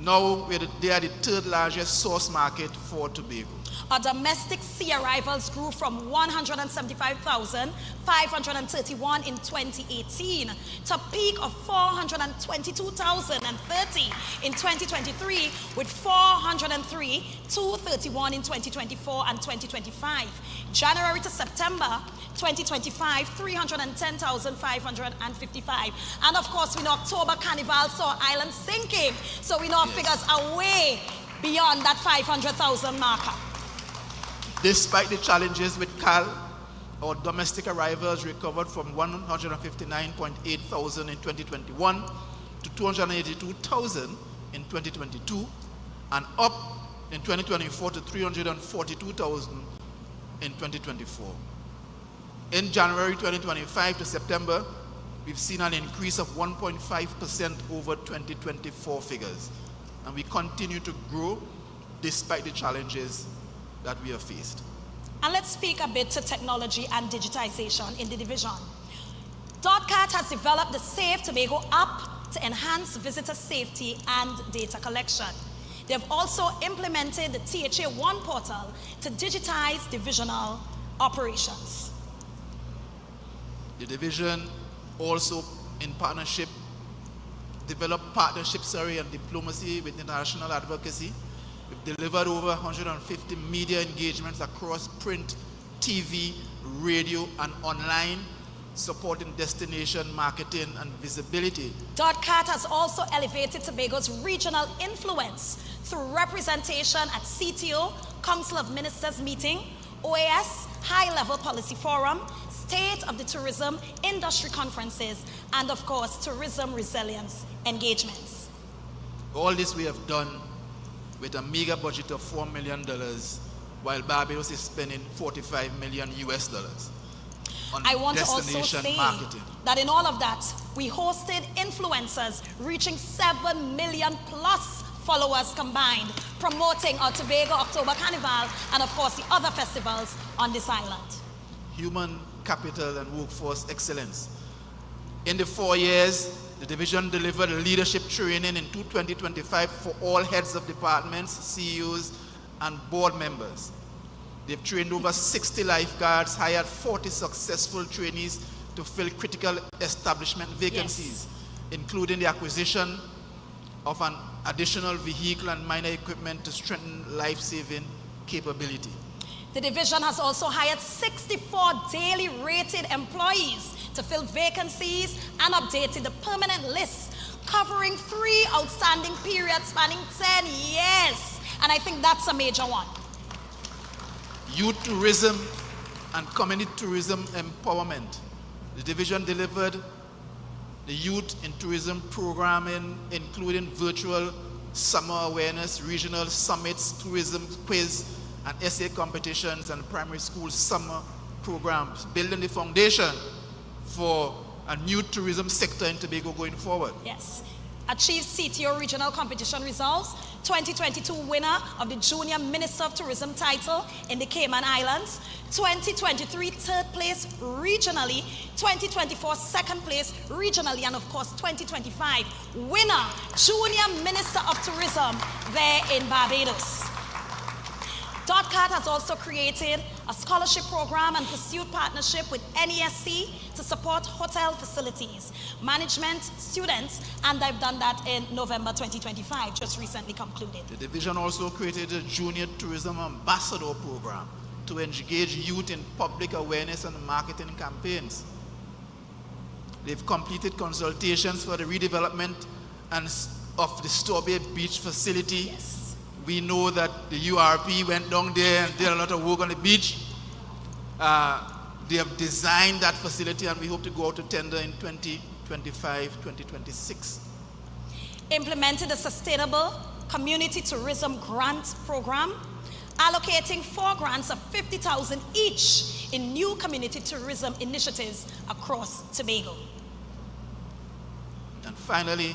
Now they are the third largest source market for Tobago. Our domestic sea arrivals grew from 175,531 in 2018 to a peak of 422,030 in 2023, with 403,231 in 2024 and 2025. January to September 2025, 310,555. And of course, we know October Carnival saw island sinking, so we know our figures are way beyond that 500,000 marker. Despite the challenges with CAL, our domestic arrivals recovered from 159.8 thousand in 2021 to 282,000 in 2022, and up in 2024 to 342,000 in 2024. In January 2025 to September, we've seen an increase of 1.5% over 2024 figures, and we continue to grow despite the challenges that we have faced. And let's speak a bit to technology and digitization in the division. DotCat has developed the Safe Tobago app to enhance visitor safety and data collection. They have also implemented the THA One portal to digitize divisional operations. The division also, in partnership, developed partnerships and diplomacy with international advocacy. We've delivered over 150 media engagements across print, TV, radio, and online, supporting destination marketing and visibility. DotCat has also elevated Tobago's regional influence through representation at CTO, Council of Ministers meeting, OAS, High-Level Policy Forum, State of the Tourism Industry Conferences, and of course, tourism resilience engagements. All this we have done with a meager budget of $4 million, while Barbados is spending $45 million on I want to also destination say marketing. that in all of that, we hosted influencers reaching 7 million plus followers combined, promoting our Tobago October Carnival and of course the other festivals on this island. Human capital and workforce excellence. In the 4 years, the division delivered leadership training in 2025 for all heads of departments, CEOs, and board members. They've trained over 60 lifeguards, hired 40 successful trainees to fill critical establishment vacancies, including the acquisition of an additional vehicle and minor equipment to strengthen life-saving capability. The division has also hired 64 daily rated employees to fill vacancies and updated the permanent list, covering 3 outstanding periods spanning 10 years. And I think that's a major one. Youth tourism and community tourism empowerment. The division delivered the youth in tourism programming, including virtual summer awareness, regional summits, tourism quiz, and essay competitions, and primary school summer programs, building the foundation for a new tourism sector in Tobago going forward. Yes. Achieved CTO regional competition results, 2022 winner of the Junior Minister of Tourism title in the Cayman Islands, 2023 third place regionally, 2024 second place regionally, and of course 2025 winner, Junior Minister of Tourism there in Barbados. DotCat DOTCAT has also created a scholarship program and pursued partnership with NESC to support hotel facilities, management, students, and they've done that in November 2025, just recently concluded. The division also created a Junior Tourism Ambassador program to engage youth in public awareness and marketing campaigns. They've completed consultations for the redevelopment of the Strawberry Beach facility. Yes. We know that the URP went down there and did a lot of work on the beach. They have designed that facility and we hope to go out to tender in 2025, 2026. Implemented a sustainable community tourism grant program, allocating 4 grants of $50,000 each in new community tourism initiatives across Tobago. And finally,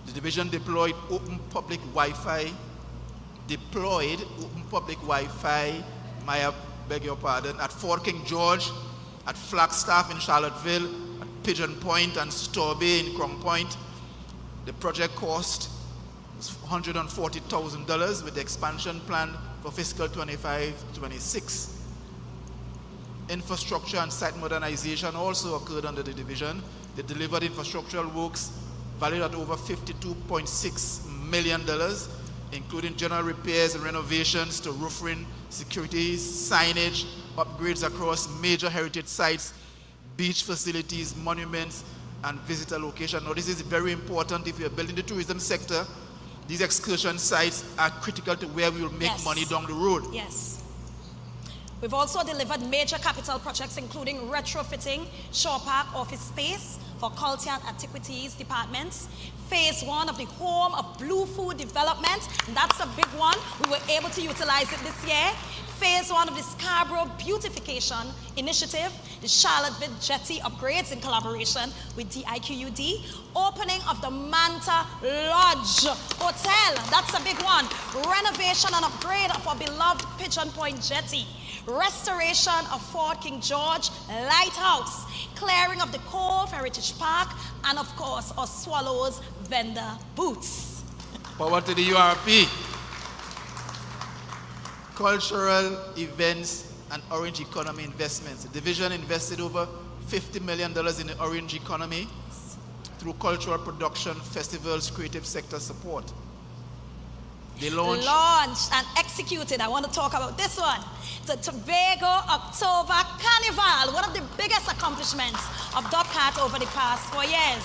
the division deployed open public Wi-Fi, at Fort King George, at Flagstaff in Charlottesville, at Pigeon Point and Store Bay in Crown Point. The project cost was $140,000 with the expansion plan for fiscal 25-26. Infrastructure and site modernization also occurred under the division. They delivered infrastructural works valued at over $52.6 million, including general repairs and renovations to roofing, security, signage, upgrades across major heritage sites, beach facilities, monuments, and visitor locations. Now, this is very important if you're building the tourism sector. These excursion sites are critical to where we will make money down the road. Yes. We've also delivered major capital projects, including retrofitting Shore Park office space for Culture and Antiquities departments, phase 1 of the Home of Blue Food Development, and that's a big one. We were able to utilize it this year. Phase 1 of the Scarborough Beautification Initiative, the Charlottesville Jetty upgrades in collaboration with DIQUD, opening of the Manta Lodge Hotel, that's a big one, renovation and upgrade of our beloved Pigeon Point Jetty, restoration of Fort King George Lighthouse, clearing of the Cove Heritage Park, and of course, our Swallows vendor booths. Power to the URP. Cultural events and orange economy investments. The division invested over $50 million in the orange economy through cultural production, festivals, creative sector support. They launched and executed, I want to talk about this one, the Tobago October Carnival, one of the biggest accomplishments of DOTCAT over the past 4 years.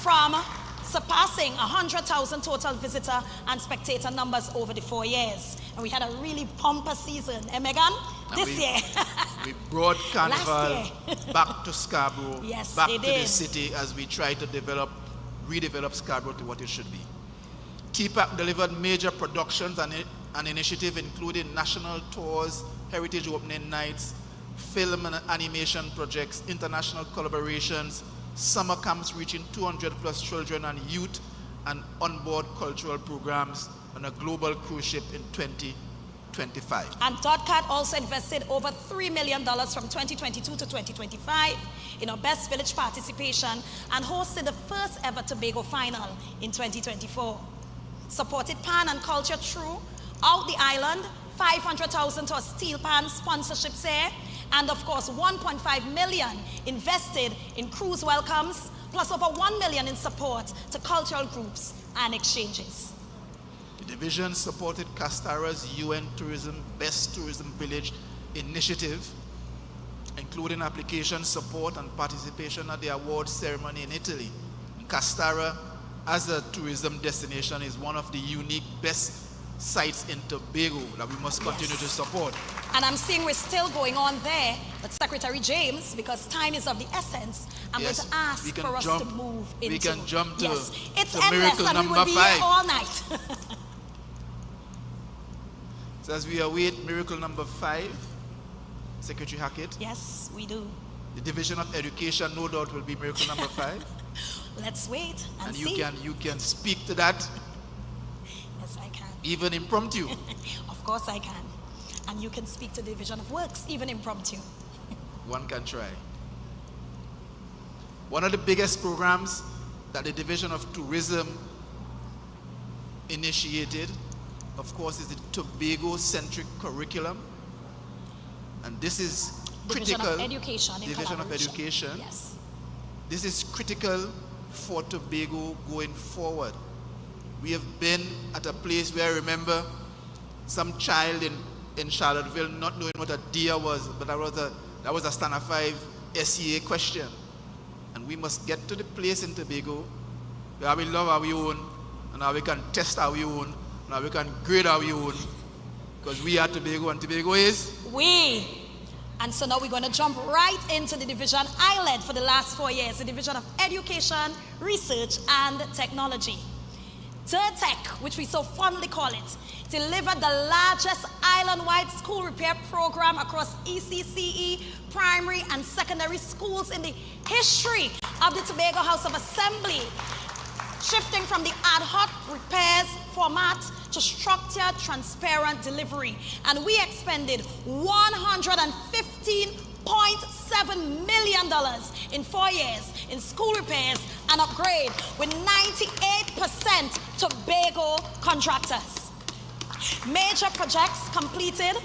From surpassing 100,000 total visitor and spectator numbers over the 4 years. And we had a really pompous season, Megan? This year. We brought Carnival back to Scarborough, back to the city as we try to redevelop Scarborough to what it should be. TPP delivered major productions and initiatives including national tours, heritage opening nights, film and animation projects, international collaborations, summer camps reaching 200 plus children and youth, and onboard cultural programs on a global cruise ship in 2025. And DOTCAT also invested over $3 million from 2022 to 2025 in our Best Village participation and hosted the first ever Tobago final in 2024. Supported pan and culture throughout the island, 500,000 to a steel pan sponsorships here, and of course 1.5 million invested in cruise welcomes, plus over 1 million in support to cultural groups and exchanges. The division supported Castara's UN Tourism Best Tourism Village initiative, including application support and participation at the awards ceremony in Italy. Castara, as a tourism destination, is one of the unique best sites in Tobago that we must continue to support. And I'm seeing we're still going on there, but Secretary James, because time is of the essence, I'm going to ask for us to move into. We can jump to, it's to endless, miracle and number we will be 5. here all night. So as we await miracle number 5, Secretary Hackett. Yes, we do. The Division of Education, no doubt, will be miracle number 5. Let's wait and you see. You can speak to that. Yes, I can. Even impromptu. Of course I can. And you can speak to the Division of Works, even impromptu. One can try. One of the biggest programs that the Division of Tourism initiated of course, is the Tobago-centric curriculum. And this is Division critical. of Education. in Division of collaboration. Education. Yes. This is critical for Tobago going forward. We have been at a place where I remember some child in Charlottesville not knowing what a deer was, but that was a standard 5 SEA question. And we must get to the place in Tobago where we love our own, and how we can test our own, and how we can grade our own, because we are Tobago, and Tobago is? We. And so now we're going to jump right into the division I led for the last 4 years, the Division of Education, Research, and Technology. TERTEC, which we so fondly call it, delivered the largest island-wide school repair program across ECCE, primary and secondary schools in the history of the Tobago House of Assembly, shifting from the ad hoc repairs format to structured, transparent delivery. And we expended $115.7 million in 4 years in school repairs and upgrade, with 98% Tobago contractors. Major projects completed.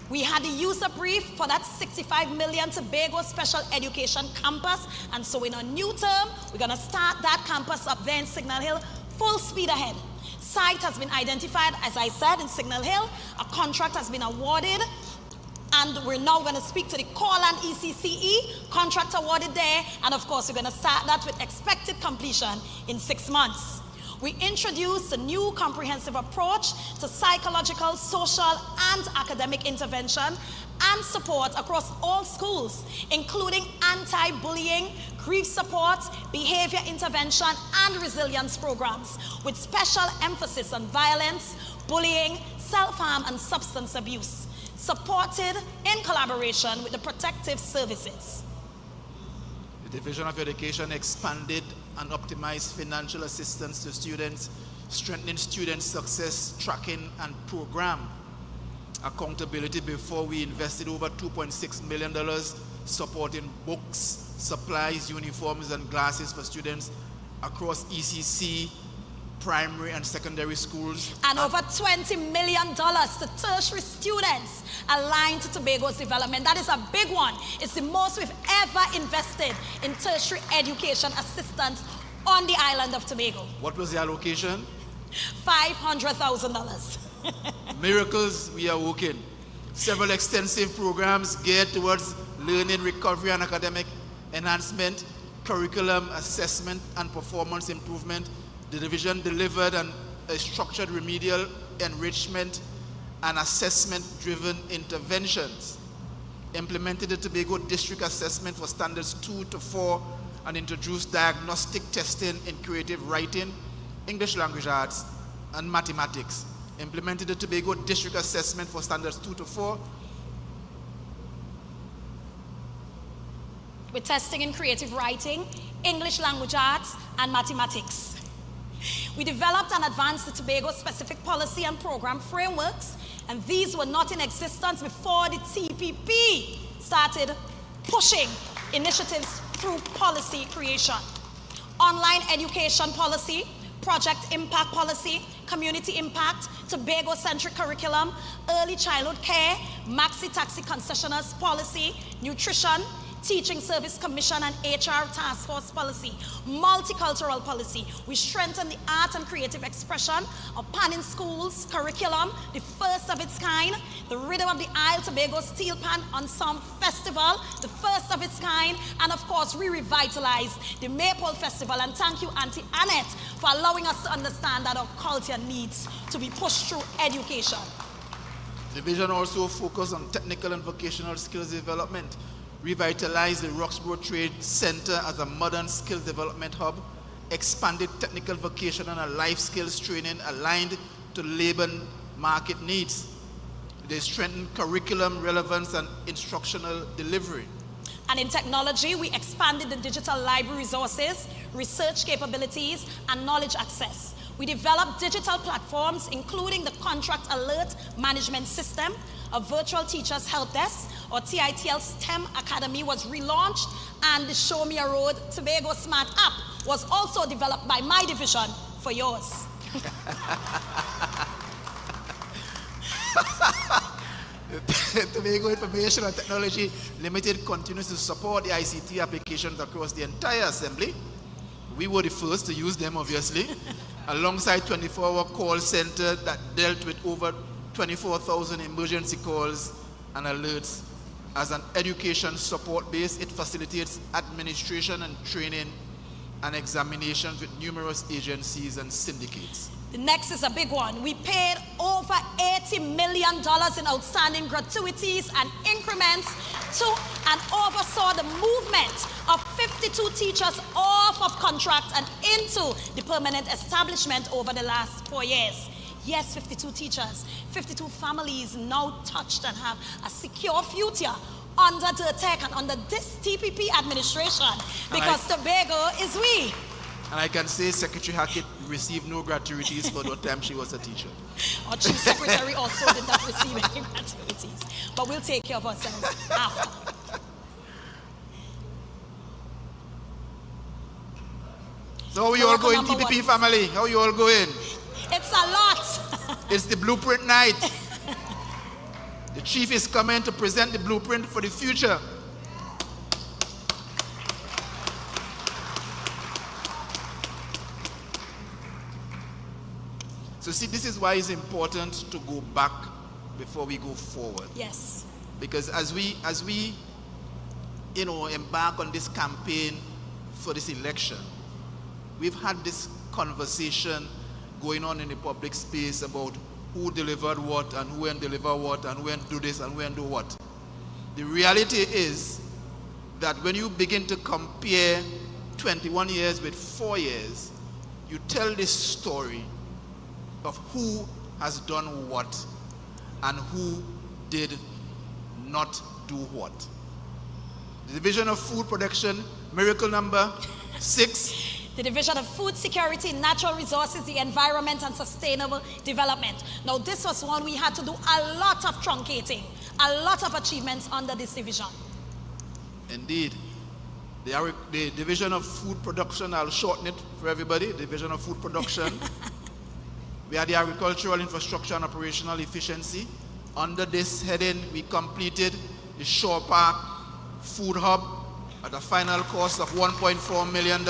We had the user brief for that $65 million Tobago Special Education Campus, and so in a new term, we're going to start that campus up there in Signal Hill, full speed ahead. Site has been identified, as I said, in Signal Hill. A contract has been awarded, and we're now going to speak to the Corland ECCE, contract awarded there, and of course, we're going to start that with expected completion in 6 months. We introduced a new comprehensive approach to psychological, social, and academic intervention and support across all schools, including anti-bullying, grief support, behavior intervention, and resilience programs, with special emphasis on violence, bullying, self-harm, and substance abuse, supported in collaboration with the protective services. The Division of Education expanded and optimized financial assistance to students, strengthening student success tracking and program accountability. Before, we invested over $2.6 million supporting books, supplies, uniforms, and glasses for students across ECC, primary and secondary schools. And over $20 million to tertiary students aligned to Tobago's development. That is a big one. It's the most we've ever invested in tertiary education assistance on the island of Tobago. What was the allocation? $500,000. Miracles we are working. Several extensive programs geared towards learning, recovery, and academic enhancement, curriculum assessment, and performance improvement. The division delivered a structured remedial enrichment and assessment-driven interventions, implemented the Tobago District Assessment for Standards 2 to 4, and introduced diagnostic testing in creative writing, English language arts, and mathematics. Implemented the Tobago District Assessment for Standards 2 to 4. With testing in creative writing, English language arts, and mathematics. We developed and advanced the Tobago-specific policy and program frameworks, and these were not in existence before the TPP started pushing initiatives through policy creation. Online education policy, project impact policy, community impact, Tobago-centric curriculum, early childhood care, maxi-taxi concessioners policy, nutrition, Teaching Service Commission and HR Task Force policy, multicultural policy. We strengthen the art and creative expression of Pan in Schools curriculum, the first of its kind, the Rhythm of the Isle Tobago Steel Pan Ensemble Festival, the first of its kind, and of course we revitalized the Maypole Festival. And thank you, Auntie Annette, for allowing us to understand that our culture needs to be pushed through education. The division also focused on technical and vocational skills development, revitalized the Roxborough Trade Center as a modern skills development hub, expanded technical vocational and life skills training aligned to labor market needs. They strengthened curriculum relevance and instructional delivery. And in technology, we expanded the digital library resources, research capabilities, and knowledge access. We developed digital platforms, including the Contract Alert Management System, a virtual teachers help desk, or TITL STEM Academy was relaunched, and the Show Me a Road Tobago Smart app was also developed by my division for yours. Tobago Information and Technology Limited continues to support the ICT applications across the entire assembly. We were the first to use them, obviously, alongside 24-hour call center that dealt with over 24,000 emergency calls and alerts. As an education support base, it facilitates administration and training and examinations with numerous agencies and syndicates. The next is a big one. We paid over $80 million in outstanding gratuities and increments to and oversaw the movement of 52 teachers off of contract and into the permanent establishment over the last 4 years. Yes, 52 teachers, 52 families now touched and have a secure future under the attack and under this TPP administration, because Tobago is we. And I can say Secretary Hackett received no gratuities for the time she was a teacher. Our Chief Secretary also did not receive any gratuities. But we'll take care of ourselves after. So how are you all going, TPP family? How are you all going? It's a lot. It's the blueprint night. The chief is coming to present the blueprint for the future. So see, this is why it's important to go back before we go forward. Yes. Because as we embark on this campaign for this election, we've had this conversation going on in the public space about who delivered what and who ain't deliver what and who ain't do this and who ain't do what. The reality is that when you begin to compare 21 years with 4 years, you tell this story of who has done what and who did not do what. The Division of Food Production, miracle number 6. The Division of Food Security, Natural Resources, the Environment and Sustainable Development. Now this was one we had to do a lot of truncating, a lot of achievements under this division. Indeed. The Division of Food Production, I'll shorten it for everybody, Division of Food Production. We had the Agricultural Infrastructure and Operational Efficiency. Under this heading, we completed the Shore Park Food Hub at a final cost of $1.4 million.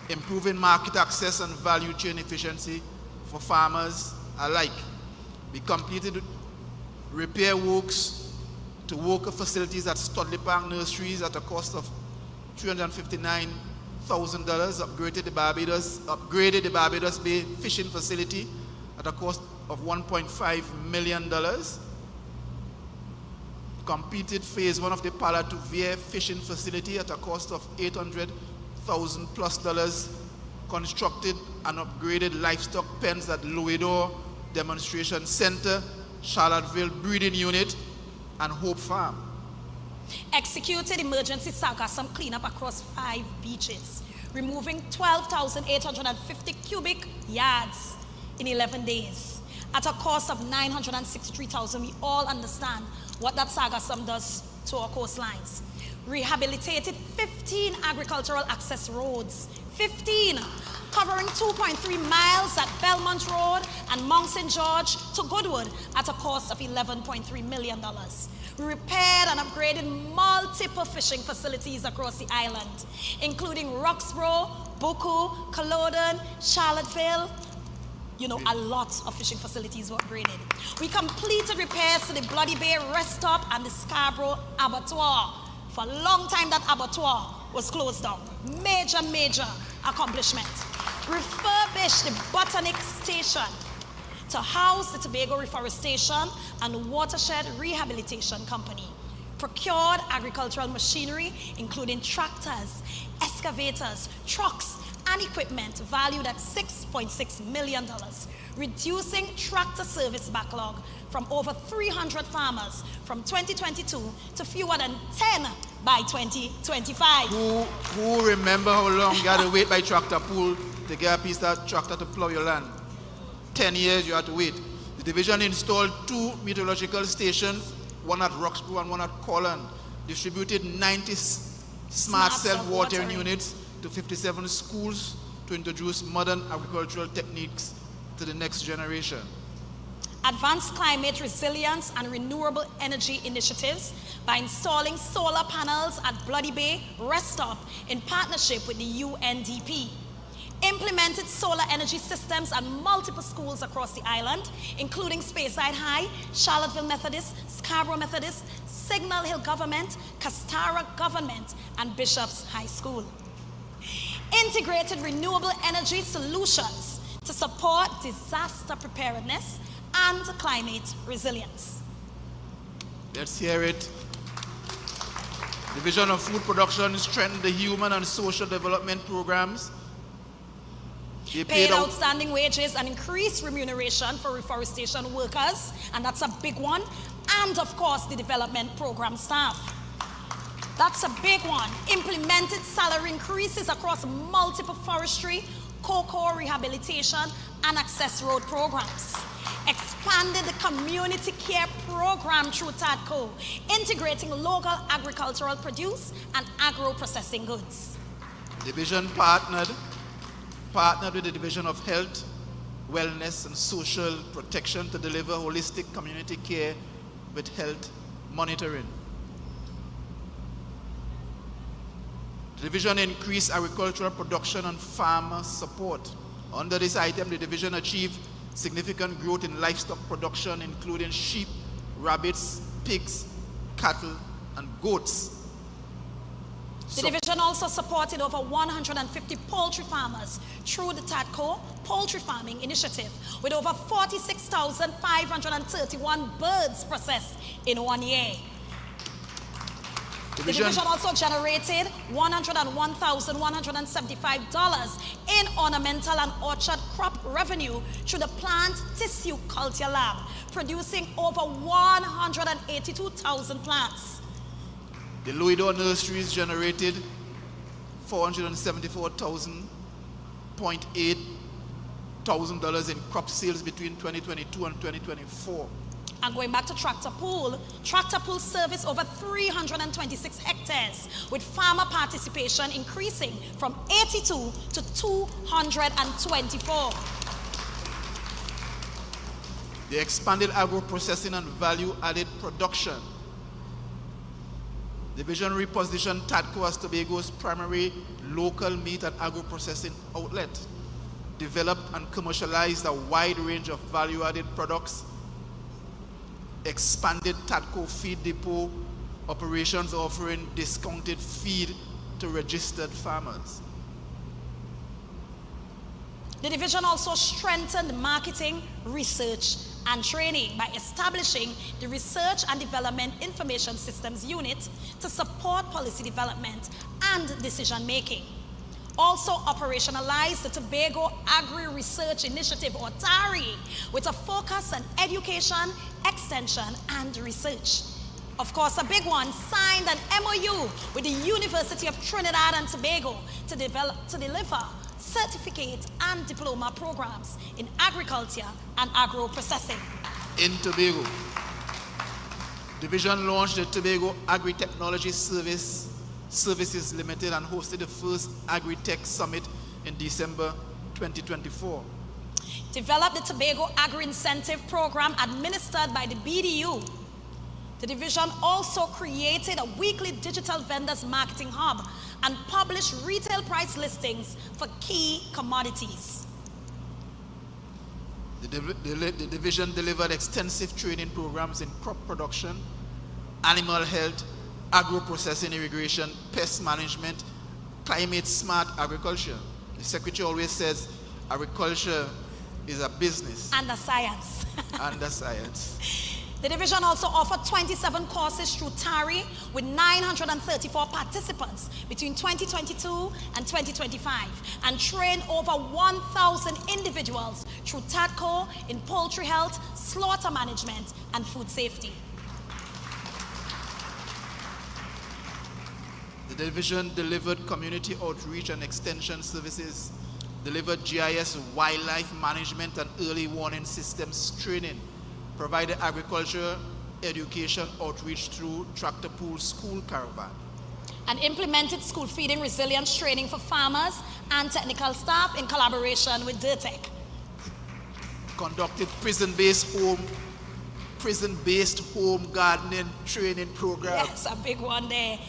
Improving market access and value chain efficiency for farmers alike. We completed repair works to worker facilities at Studley Park Nurseries at a cost of $359,000, upgraded the Barbados Bay Fishing Facility at a cost of $1.5 million. Completed phase 1 of the Parlatuvier Fishing Facility at a cost of $800,000+. Constructed and upgraded livestock pens at Louisdor Demonstration Center, Charlottesville Breeding Unit, and Hope Farm. Executed emergency sargassum cleanup across 5 beaches, removing 12,850 cubic yards in 11 days at a cost of $963,000. We all understand what that sargassum does to our coastlines. Rehabilitated 15 agricultural access roads, 15, covering 2.3 miles at Belmont Road and Mount St. George to Goodwood at a cost of $11.3 million. We repaired and upgraded multiple fishing facilities across the island, including Roxborough, Buku, Culloden, Charlottesville. A lot of fishing facilities were upgraded. We completed repairs to the Bloody Bay Rest Stop and the Scarborough Abattoir. For a long time, that abattoir was closed down. Major, major accomplishment. Refurbished the Botanic Station to house the Tobago Reforestation and Watershed Rehabilitation Company. Procured agricultural machinery, including tractors, excavators, trucks, and equipment valued at $6.6 million, reducing tractor service backlog from over 300 farmers from 2022 to fewer than 10 by 2025. Who remember how long you had to wait by tractor pool to get a piece of tractor to plow your land? 10 years you had to wait. The division installed 2 meteorological stations, one at Roxborough and one at Culloden, distributed 90 smart self-watering units to 57 schools to introduce modern agricultural techniques to the next generation. advanced climate resilience and renewable energy initiatives by installing solar panels at Bloody Bay Rest Stop in partnership with the UNDP. Implemented solar energy systems at multiple schools across the island, including Speyside High, Charlottesville Methodist, Scarborough Methodist, Signal Hill Government, Castara Government, and Bishop's High School. Integrated renewable energy solutions to support disaster preparedness and climate resilience. Let's hear it. Division of Food Production strengthened the human and social development programs. They Paid outstanding wages and increased remuneration for reforestation workers, and that's a big one. And of course, the development program staff. That's a big one. Implemented salary increases across multiple forestry, cocoa rehabilitation, and access road programs. Expanded the community care program through TADCO, integrating local agricultural produce and agro-processing goods. Division partnered with the Division of Health, Wellness and Social Protection to deliver holistic community care with health monitoring. The division increased agricultural production and farmer support. Under this item, the division achieved significant growth in livestock production, including sheep, rabbits, pigs, cattle, and goats. The division also supported over 150 poultry farmers through the TADCO Poultry Farming Initiative, with over 46,531 birds processed in 1 year. The division also generated $101,175 in ornamental and orchard crop revenue through the plant tissue culture lab, producing over 182,000 plants. The Louisdor nurseries generated $474,800 in crop sales between 2022 and 2024. And going back to Tractor Pool serviced over 326 hectares, with farmer participation increasing from 82 to 224. The expanded agro-processing and value-added production. Division repositioned TADCO as Tobago's primary local meat and agro-processing outlet, developed and commercialized a wide range of value-added products, expanded TADCO feed depot operations offering discounted feed to registered farmers. The division also strengthened marketing, research, and training by establishing the Research and Development Information Systems Unit to support policy development and decision making. Also operationalized the Tobago Agri-Research Initiative, or TARI, with a focus on education, extension, and research. Of course, a big one, signed an MOU with the University of Trinidad and Tobago to deliver certificate and diploma programs in agriculture and agro-processing. In Tobago, division launched the Tobago Agri-Technology Services Limited and hosted the first Agri-Tech Summit in December 2024. Developed the Tobago Agri-Incentive Program administered by the BDU. The division also created a weekly digital vendors marketing hub and published retail price listings for key commodities. The division delivered extensive training programs in crop production, animal health, agro-processing, irrigation, pest management, climate-smart agriculture. The secretary always says agriculture is a business. And a science. And a science. The division also offered 27 courses through TARI with 934 participants between 2022 and 2025, and trained over 1,000 individuals through TADCO in poultry health, slaughter management, and food safety. The division delivered community outreach and extension services, delivered GIS wildlife management and early warning systems training, provided agriculture, education outreach through Tractor Pool School Caravan. And implemented school feeding resilience training for farmers and technical staff in collaboration with DIRTEC. conducted prison-based home gardening training program. Yes, a big one there.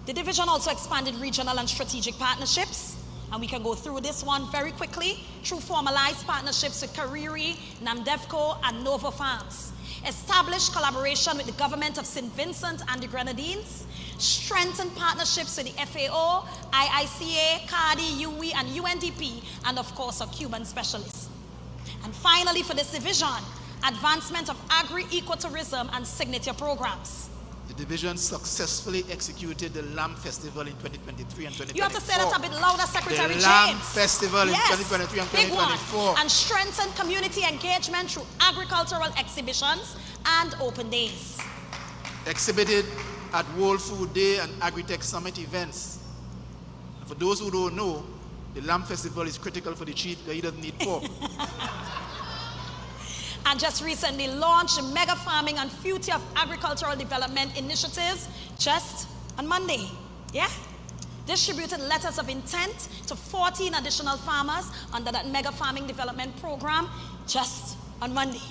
The division also expanded regional and strategic partnerships, and we can go through this one very quickly, through formalized partnerships with Kariri, Namdevco, and Nova Farms. Established collaboration with the government of St. Vincent and the Grenadines. Strengthened partnerships with the FAO, IICA, CARDI, UE, and UNDP, and of course, our Cuban specialists. And finally, for this division, advancement of agri-ecotourism and signature programs. The division successfully executed the Lamb Festival in 2023 and 2024. You have to say that a bit louder, Secretary James. The Lamb Festival in 2023 and 2024. And strengthen community engagement through agricultural exhibitions and open days. Exhibited at World Food Day and Agritech Summit events. And for those who don't know, the Lamb Festival is critical for the chief because he doesn't need pork. And just recently launched mega farming and future of agricultural development initiatives just on Monday. Yeah? Distributed letters of intent to 14 additional farmers under that mega farming development program just on Monday.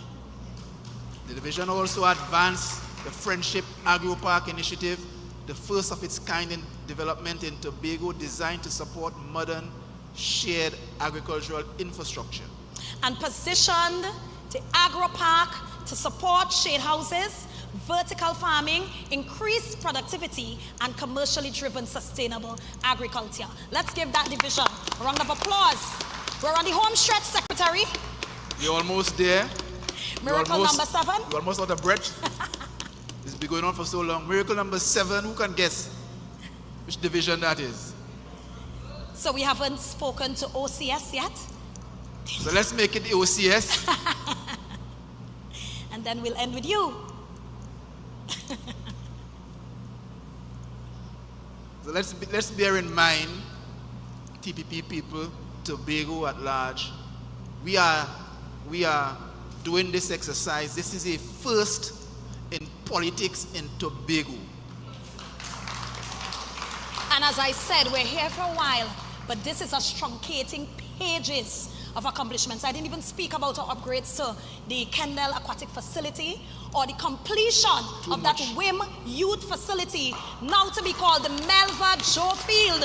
The division also advanced the Friendship Agro Park initiative, the first of its kind in development in Tobago, designed to support modern shared agricultural infrastructure. And positioned the agro park to support shade houses, vertical farming, increased productivity, and commercially driven sustainable agriculture. Let's give that division a round of applause. We're on the home stretch, Secretary. We're almost there. Miracle number 7. We're almost out of breath. This has been going on for so long. Miracle number 7, who can guess which division that is? So we haven't spoken to OCS yet. So let's make it the OCS. And then we'll end with you. So let's bear in mind, TPP people, Tobago at large, we are doing this exercise. This is a first in politics in Tobago. And as I said, we're here for a while, but this is us truncating pages of accomplishments. I didn't even speak about our upgrades to the Kendall Aquatic Facility or the completion of that WIM Youth Facility, now to be called the Melva Joe Field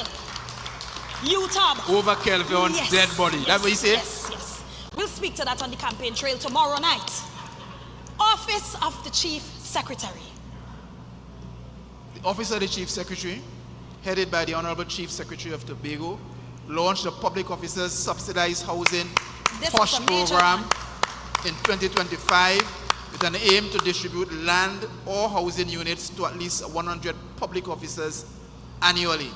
Youth Hub. Over Kelvin's dead body. Yes, That's what you say? Yes, yes. We'll speak to that on the campaign trail tomorrow night. Office of the Chief Secretary. The Office of the Chief Secretary, headed by the Honorable Chief Secretary of Tobago, launched the Public Officers Subsidized Housing POSH program in 2025 with an aim to distribute land or housing units to at least 100 public officers annually.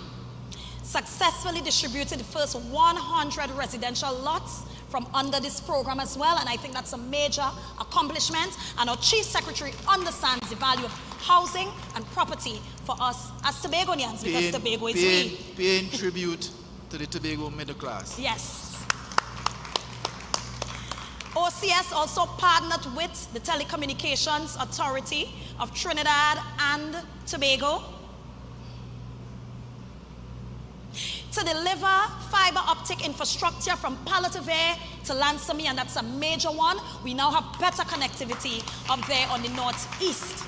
Successfully distributed the first 100 residential lots from under this program as well, and I think that's a major accomplishment, and our Chief Secretary understands the value of housing and property for us as Tobagonians, because Tobago is we. Paying tribute to the Tobago middle class. Yes. OCS also partnered with the Telecommunications Authority of Trinidad and Tobago to deliver fiber optic infrastructure from Parlatuvier to Lansamy, and that's a major one. We now have better connectivity up there on the northeast.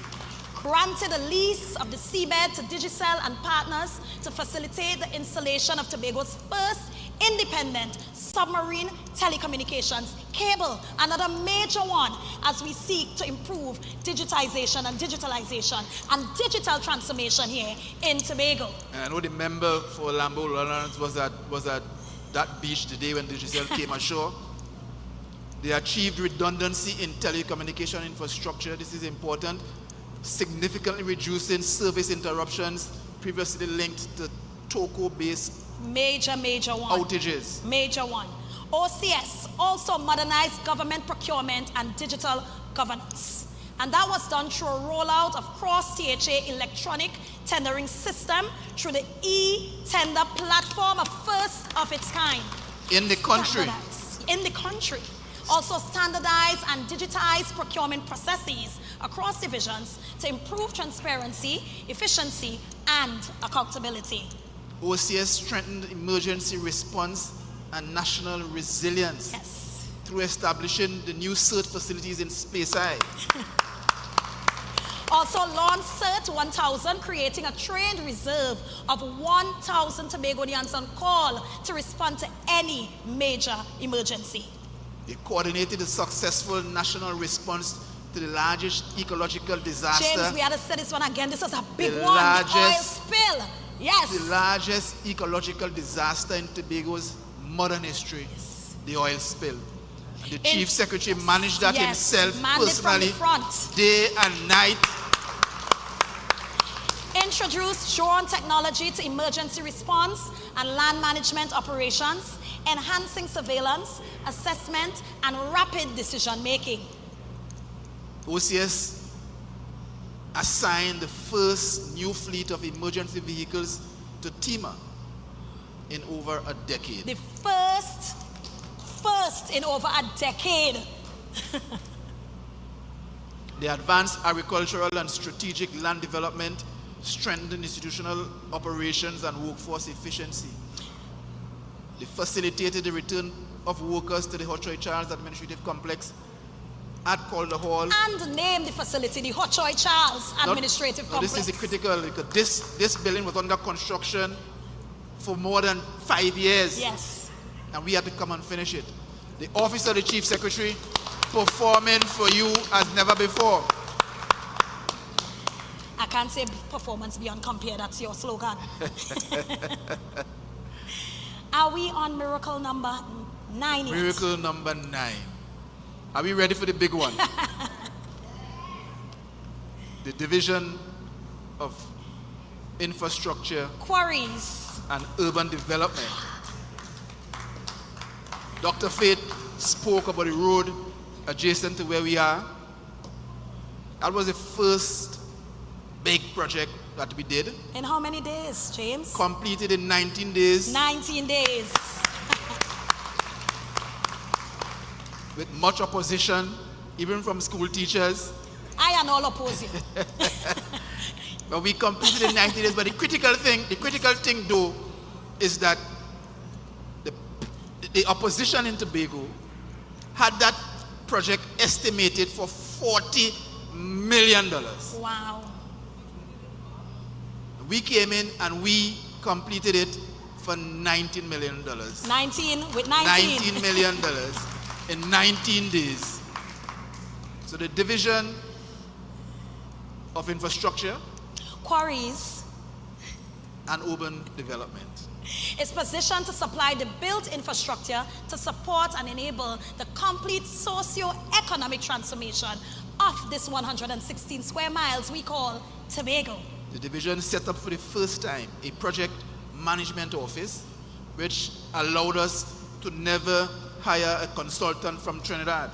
Granted a lease of the seabed to Digicel and partners to facilitate the installation of Tobago's first independent submarine telecommunications cable, another major one as we seek to improve digitization and digitalization and digital transformation here in Tobago. And I know the member for Lambo Lawrence was at that beach the day when Digicel came ashore. They achieved redundancy in telecommunication infrastructure. This is important. Significantly reducing service interruptions previously linked to Toco-based major one. Outages. Major one. OCS also modernized government procurement and digital governance. And that was done through a rollout of cross-THA electronic tendering system through the e-tender platform, a first of its kind. In the country. In the country. Also standardized and digitized procurement processes across divisions to improve transparency, efficiency, and accountability. OCS strengthened emergency response and national resilience. Yes. through establishing the new CERT facilities in Speyside. Also launched CERT 1000, creating a trained reserve of 1,000 Tobagonians on call to respond to any major emergency. They coordinated a successful national response to the largest ecological disaster. James, we had to say this one again. This was a big one. The oil spill. Yes. The largest ecological disaster in Tobago's modern history. Yes. The oil spill. And the Chief Secretary managed that himself personally, from the front. day and night. Introduced drone technology to emergency response and land management operations, enhancing surveillance, assessment, and rapid decision making. OCS assigned the first new fleet of emergency vehicles to TEMA in over a decade. The first in over a decade. The advanced agricultural and strategic land development strengthened institutional operations and workforce efficiency. They facilitated the return of workers to the Hochoy Charles Administrative Complex at Calder Hall. And named the facility the Hochoy Charles Administrative Complex. This is critical because this building was under construction for more than 5 years. Yes. And we had to come and finish it. The Office of the Chief Secretary performing for you as never before. I can't say performance beyond compare, that's your slogan. Are we on miracle number 9 yet? Miracle number 9. Are we ready for the big one? The Division of Infrastructure, Quarries, and Urban Development. Dr. Faith spoke about the road adjacent to where we are. That was the first big project that we did. In how many days, James? Completed in 19 days. 19 days. With much opposition, even from school teachers. I and all oppose you. But we completed in 90 days. But the critical thing though, is that the opposition in Tobago had that project estimated for $40 million. Wow. We came in and we completed it for $19 million. 19 with 19. $19 million in 19 days. So the Division of Infrastructure, Quarries, and Urban Development is positioned to supply the built infrastructure to support and enable the complete socio-economic transformation of this 116 square miles we call Tobago. The division set up for the first time a project management office which allowed us to never hire a consultant from Trinidad.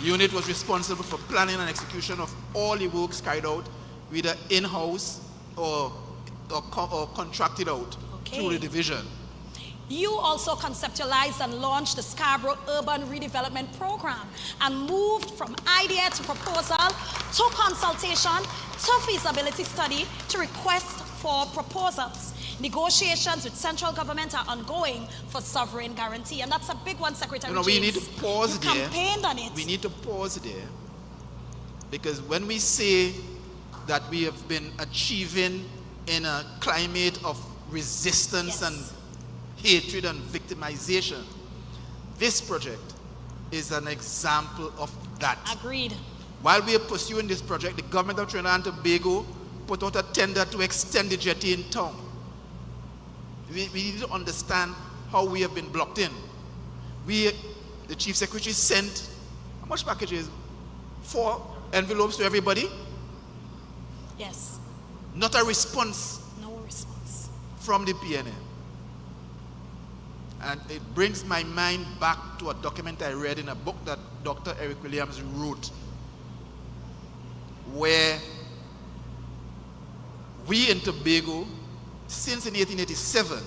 The unit was responsible for planning and execution of all the works carried out, whether in-house or contracted out through the division. You also conceptualized and launched the Scarborough Urban Redevelopment Program and moved from idea to proposal to consultation to feasibility study to request for proposals. Negotiations with central government are ongoing for sovereign guarantee, and that's a big one, Secretary James. We need to pause there. You campaigned on it. We need to pause there because when we say that we have been achieving in a climate of resistance and hatred and victimization, this project is an example of that. Agreed. While we are pursuing this project, the government of Trinidad and Tobago put out a tender to extend the jetty in town. We need to understand how we have been blocked in. The Chief Secretary sent, how much packages? 4 envelopes to everybody? Yes. Not a response. No response. From the PNM. And it brings my mind back to a document I read in a book that Dr. Eric Williams wrote, where we in Tobago, since in 1887,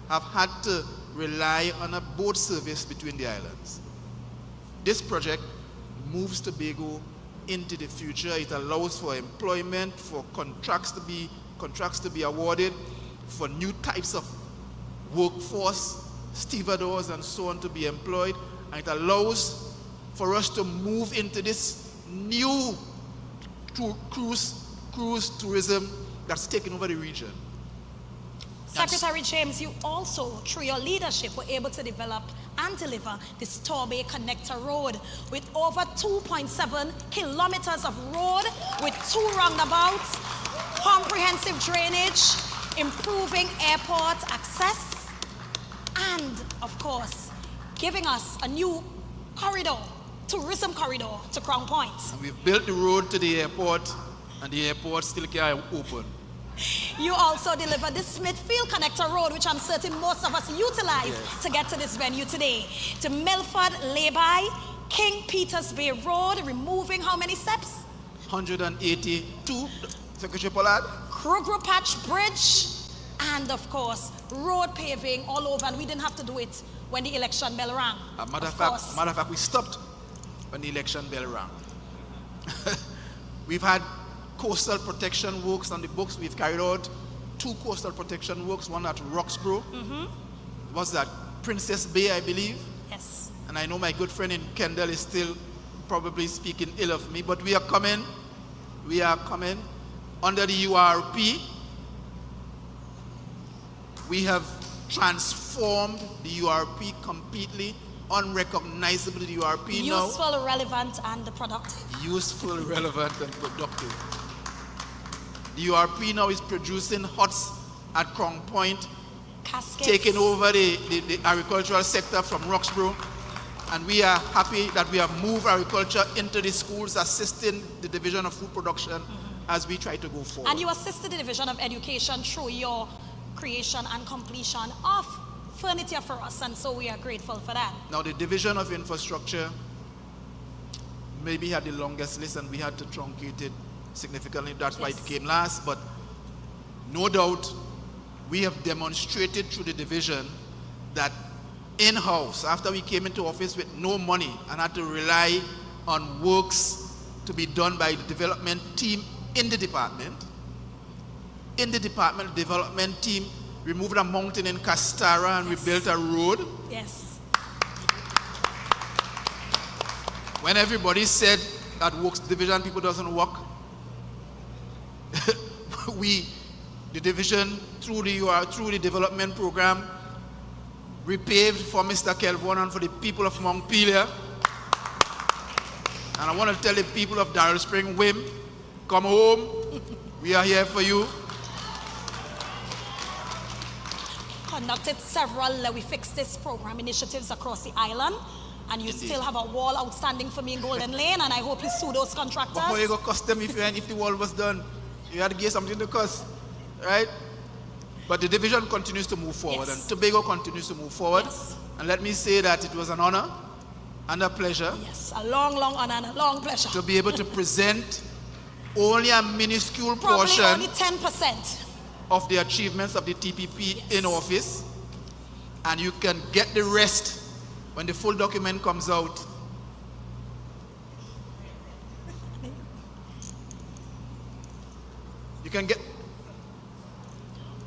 have had to rely on a boat service between the islands. This project moves Tobago into the future. It allows for employment, for contracts to be awarded, for new types of workforce stevedores and so on to be employed, and it allows for us to move into this new cruise tourism that's taking over the region. Secretary James, you also, through your leadership, were able to develop and deliver this Torbay Connector Road with over 2.7 kilometers of road with 2 roundabouts, comprehensive drainage, improving airport access, and, of course, giving us a new corridor, tourism corridor to Crown Point. And we've built the road to the airport, and the airport still can't open. You also delivered the Smithfield Connector Road, which I'm certain most of us utilize to get to this venue today. To Milford, Lay-by, King Peters Bay Road, removing how many steps? 182, Secretary Pollard. Kruger Patch Bridge, and of course, road paving all over, and we didn't have to do it when the election bell rang. Matter of fact, we stopped when the election bell rang. We've had coastal protection works on the books. We've carried out 2 coastal protection works, one at Roxborough. Was that Princess Bay, I believe? Yes. And I know my good friend in Kendall is still probably speaking ill of me, but we are coming under the URP. We have transformed the URP completely, unrecognizable URP now. Useful, relevant, and productive. Useful, relevant, and productive. The URP now is producing huts at Crown Point, Caskets. taking over the agricultural sector from Roxborough. And we are happy that we have moved agriculture into the schools, assisting the Division of Food Production as we try to go forward. And you assisted the Division of Education through your creation and completion of furniture for us, and so we are grateful for that. Now the Division of Infrastructure maybe had the longest list, and we had to truncate it significantly. That's why it came last, but no doubt we have demonstrated through the division that in-house, after we came into office with no money and had to rely on works to be done by the development team in the department. In the department, the development team removed a mountain in Castara and we built a road. Yes. When everybody said that works division people doesn't work, the division through the development program, repaved for Mr. Kelvon and for the people of Montpelier. And I want to tell the people of Darrell Spring, Wim, come home. We are here for you. Conducted several We Fix This program initiatives across the island, and you still have a wall outstanding for me in Golden Lane, and I hope you sue those contractors. But how you go cost them if the wall was done? You had to give something to cost, right? But the division continues to move forward, and Tobago continues to move forward. And let me say that it was an honor and a pleasure. Yes, a long, long honor and a long pleasure. To be able to present only a minuscule Probably portion only 10%. of the achievements of the TPP in office, and you can get the rest when the full document comes out. You can get.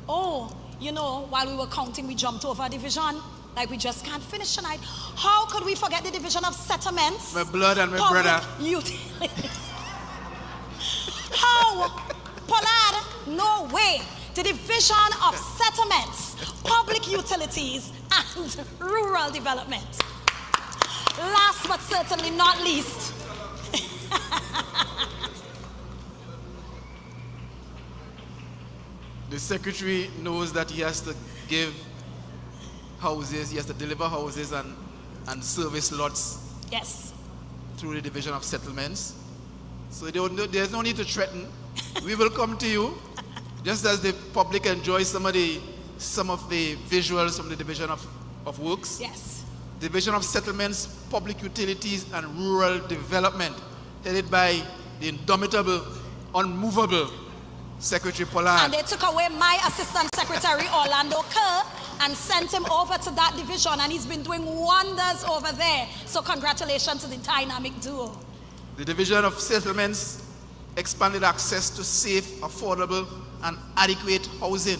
Oh, you know, while we were counting, we jumped over a division. Like, we just can't finish tonight. How could we forget the Division of Settlements? My blood and my Public brother. Utilities. How? Pollard, no way. The Division of Settlements, Public Utilities, and Rural Development. Last but certainly not least, the secretary knows that he has to give houses, he has to deliver houses and service lots. Yes. Through the Division of Settlements. So there's no need to threaten. We will come to you, just as the public enjoys some of the visuals from the Division of Works. Yes. Division of Settlements, Public Utilities, and Rural Development, headed by the indomitable, unmovable Secretary Pollard. And they took away my Assistant Secretary, Orlando Kerr, and sent him over to that division, and he's been doing wonders over there. So congratulations to the dynamic duo. The Division of Settlements expanded access to safe, affordable, and adequate housing.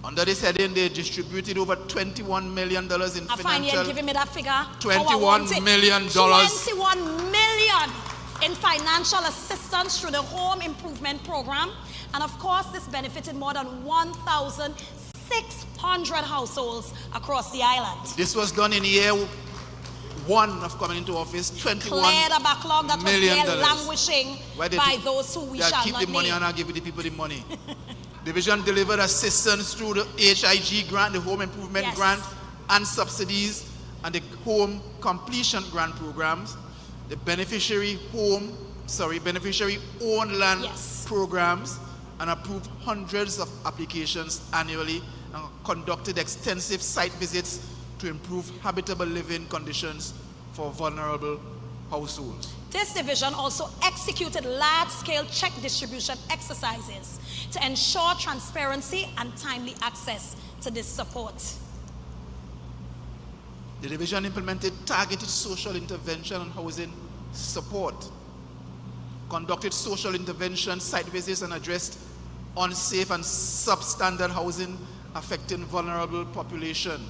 Under this heading, they distributed over $21 million in I find you financial. giving me that figure. $21 million. $21 million in financial assistance through the Home Improvement Program. And of course, this benefited more than 1,600 households across the island. This was done in year one of coming into office. Clear the backlog that was there languishing by those who we shall keep not the money name. and I'll give the people the money. Division delivered assistance through the HIG grant, the Home Improvement Grant, and subsidies, and the Home Completion Grant programs, the beneficiary owned land programs, and approved hundreds of applications annually, and conducted extensive site visits to improve habitable living conditions for vulnerable households. This division also executed large-scale check distribution exercises to ensure transparency and timely access to this support. The division implemented targeted social intervention and housing support, conducted social intervention site visits, and addressed unsafe and substandard housing affecting vulnerable population.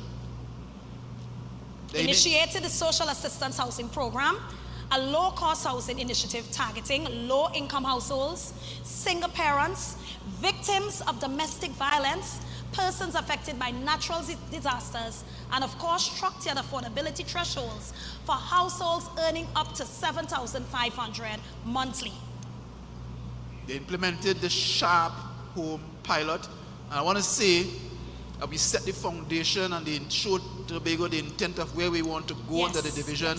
They initiated the Social Assistance Housing Program, a low-cost housing initiative targeting low-income households, single parents, victims of domestic violence, persons affected by natural disasters, and of course structured affordability thresholds for households earning up to $7,500 monthly. They implemented the Sharp Home Pilot, and I want to say we set the foundation and they showed Tobago the intent of where we want to go under the division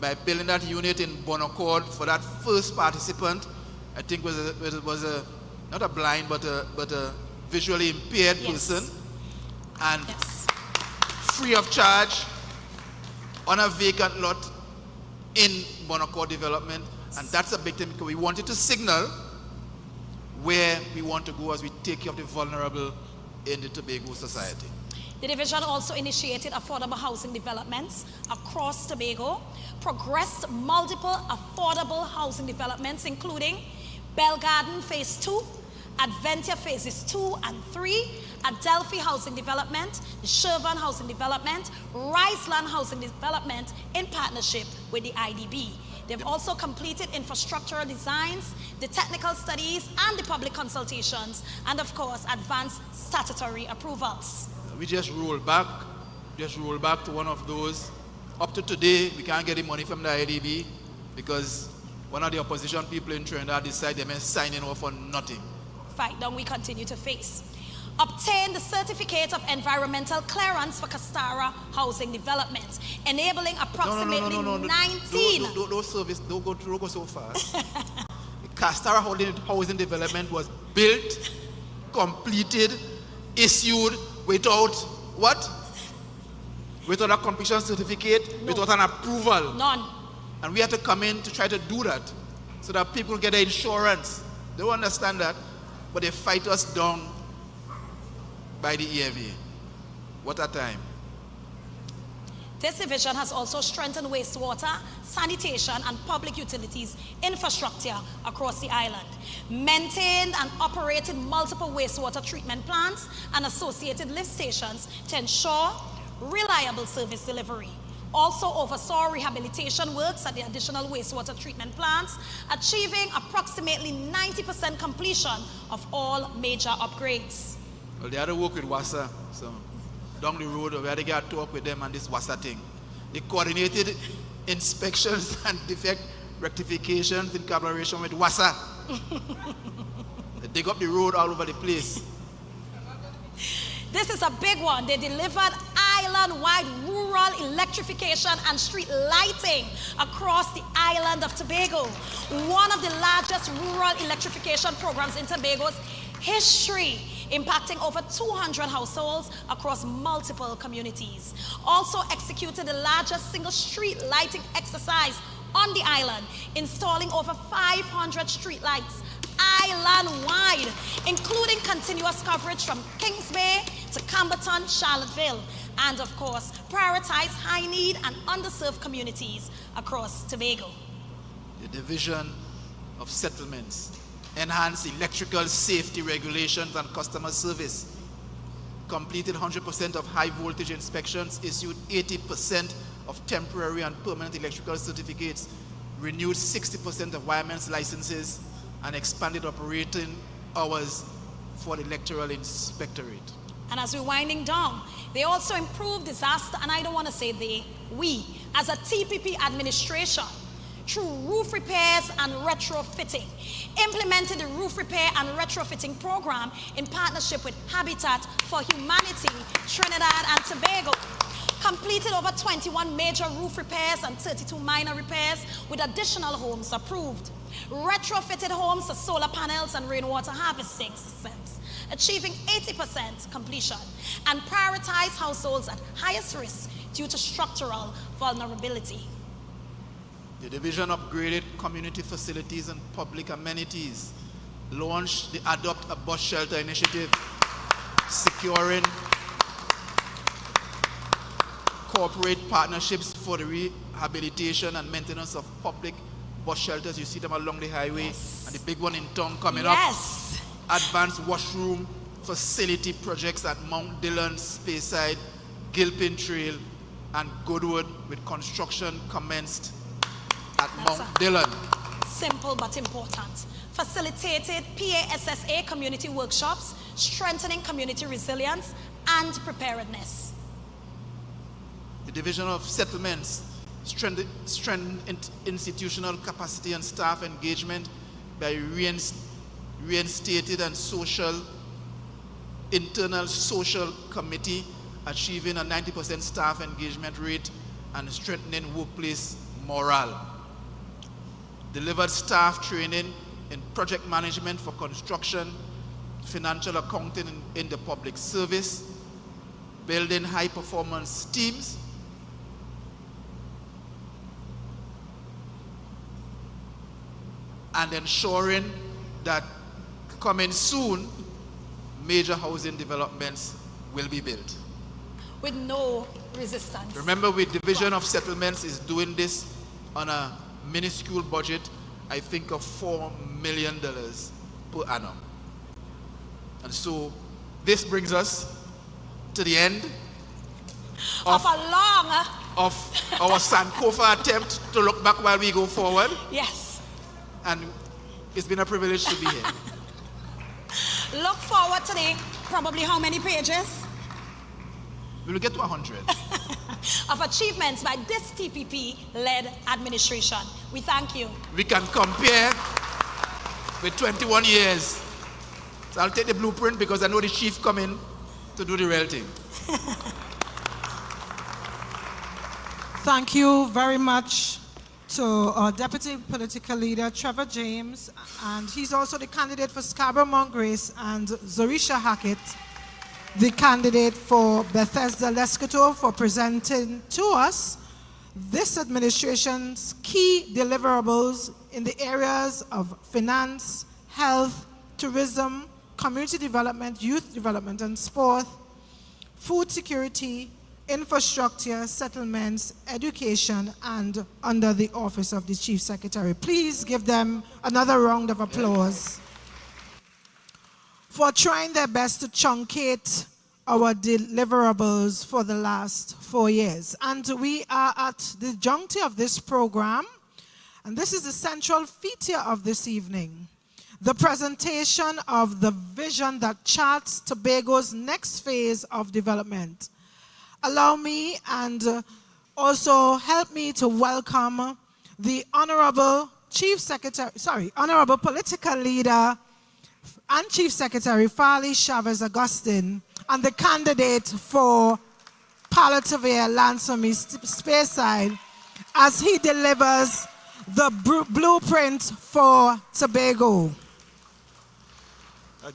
by building that unit in Bonaccord for that first participant. I think was a not a blind but a visually impaired person, and free of charge on a vacant lot in Bonaccord development. And that's a big thing because we wanted to signal where we want to go as we take care of the vulnerable in the Tobago society. The division also initiated affordable housing developments across Tobago, progressed multiple affordable housing developments, including Bell Garden Phase 2, Adventia Phases 2 and 3, Adelphi Housing Development, the Shervan Housing Development, Riceland Housing Development in partnership with the IDB. They've also completed infrastructural designs, the technical studies, and the public consultations, and of course, advanced statutory approvals. We just roll back to one of those. Up to today, we can't get the money from the IDB because one of the opposition people in Trinidad decided they were signing off on nothing. Fight down we continue to face. Obtain the certificate of environmental clearance for Castara housing development, enabling approximately 19. Don't go so fast. The Castara housing development was built, completed, issued without what? Without a completion certificate, without an approval. None. And we had to come in to try to do that so that people get their insurance. They don't understand that, but they fight us down by the EMA. What a time. This division has also strengthened wastewater, sanitation, and public utilities infrastructure across the island, maintained and operated multiple wastewater treatment plants and associated lift stations to ensure reliable service delivery. Also oversaw rehabilitation works at the additional wastewater treatment plants, achieving approximately 90% completion of all major upgrades. Well, they had to work with WASA, so down the road we had to get to talk with them on this WASA thing. They coordinated inspections and defect rectifications in collaboration with WASA. They dig up the road all over the place. This is a big one. They delivered island-wide rural electrification and street lighting across the island of Tobago. One of the largest rural electrification programs in Tobago's history, impacting over 200 households across multiple communities. Also executed the largest single street lighting exercise on the island, installing over 500 street lights island-wide, including continuous coverage from Kings Bay to Camberton, Charlottesville, and of course, prioritize high-need and underserved communities across Tobago. The Division of Settlements enhance electrical safety regulations and customer service, completed 100% of high voltage inspections, issued 80% of temporary and permanent electrical certificates, renewed 60% of wiremen's licenses, and expanded operating hours for the electoral inspectorate. And as we're winding down, they also improved disaster, and I don't want to say they, we, as a TPP administration, through roof repairs and retrofitting, implemented the roof repair and retrofitting program in partnership with Habitat for Humanity, Trinidad and Tobago, completed over 21 major roof repairs and 32 minor repairs with additional homes approved, retrofitted homes to solar panels and rainwater harvesting systems, achieving 80% completion, and prioritized households at highest risk due to structural vulnerability. The division upgraded community facilities and public amenities, launched the Adopt a Bus Shelter initiative, securing corporate partnerships for the rehabilitation and maintenance of public bus shelters. You see them along the highway, yes. And the big one in town coming yes. up. Advanced washroom facility projects at Mount Dillon, Speyside, Gilpin Trail, and Goodwood, with construction commenced at Mount Dillon. Simple but important. Facilitated PASSA community workshops, strengthening community resilience and preparedness. The Division of Settlements strengthened institutional capacity and staff engagement by reinstated and internal social committee, achieving a 90% staff engagement rate and strengthening workplace morale. Delivered staff training in project management for construction, financial accounting in the public service, building high performance teams, and ensuring that coming soon, major housing developments will be built. With no resistance. Remember, with Division of Settlements is doing this on a minuscule budget, I think of $4 million per annum. And so this brings us to the end of our Sankofa attempt to look back while we go forward. Yes. And it's been a privilege to be here. Look forward to the, probably how many pages? We will get to 100. Of achievements by this TPP-led administration. We thank you. We can compare with 21 years. So I'll take the blueprint because I know the chief coming to do the real thing. Thank you very much to our Deputy Political Leader, Trevor James, and he's also the candidate for Scarborough Mount Grace, and Zorisha Hackett, the candidate for Bethesda Lescoto, for presenting to us this administration's key deliverables in the areas of finance, health, tourism, community development, youth development and sport, food security, infrastructure, settlements, education, and under the office of the Chief Secretary. Please give them another round of applause for trying their best to truncate our deliverables for the last 4 years. And we are at the juncture of this program, and this is the central feature of this evening, the presentation of the vision that charts Tobago's next phase of development. Allow me and also help me to welcome the Honorable Honorable Political Leader and Chief Secretary Farley Chavez Augustine, and the candidate for Parlatuvier, Speyside, as he delivers the blueprint for Tobago.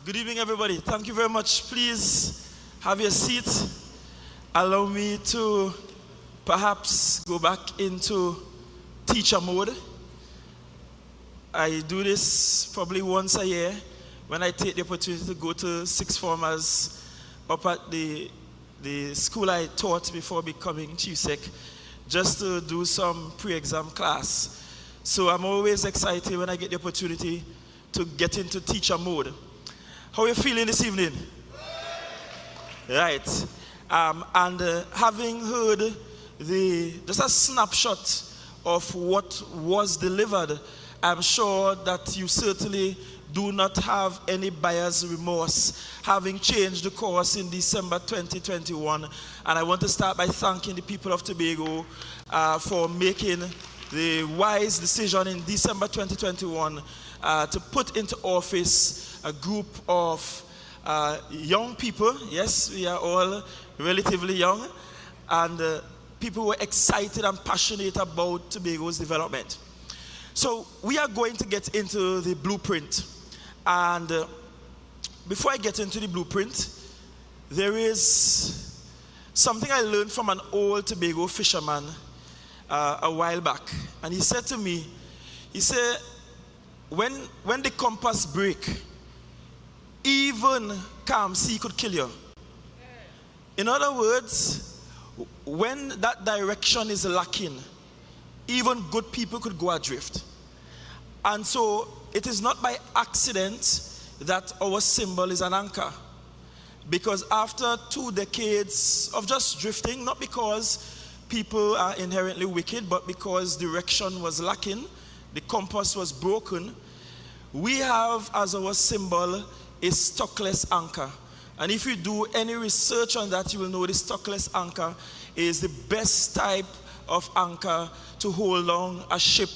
Good evening, everybody. Thank you very much. Please have your seat. Allow me to perhaps go back into teacher mode. I do this probably once a year when I take the opportunity to go to sixth formers up at the school I taught before becoming chief sec, just to do some pre-exam class. So I'm always excited when I get the opportunity to get into teacher mode. How are you feeling this evening? Right. Having heard just a snapshot of what was delivered, I'm sure that you certainly do not have any buyer's remorse, having changed the course in December 2021. And I want to start by thanking the people of Tobago for making the wise decision in December 2021 to put into office a group of young people. Yes, we are all relatively young, and people were excited and passionate about Tobago's development. So we are going to get into the blueprint. And before I get into the blueprint, there is something I learned from an old Tobago fisherman a while back. And he said to me, he said, when the compass break, even calm sea could kill you. In other words, when that direction is lacking, even good people could go adrift. And so it is not by accident that our symbol is an anchor. Because after 2 decades of just drifting, not because people are inherently wicked, but because direction was lacking, the compass was broken, we have as our symbol a stockless anchor. And if you do any research on that, you will know the stockless anchor is the best type of anchor to hold on a ship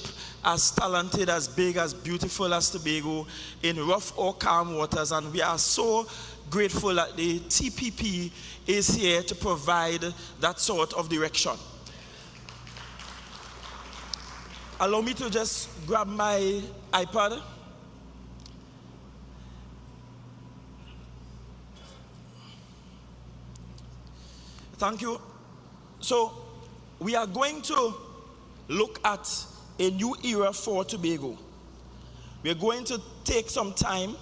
as talented, as big, as beautiful as Tobago in rough or calm waters. And we are so grateful that the TPP is here to provide that sort of direction. Allow me to just grab my iPad. Thank you. So we are going to look at a new era for Tobago. We are going to take some time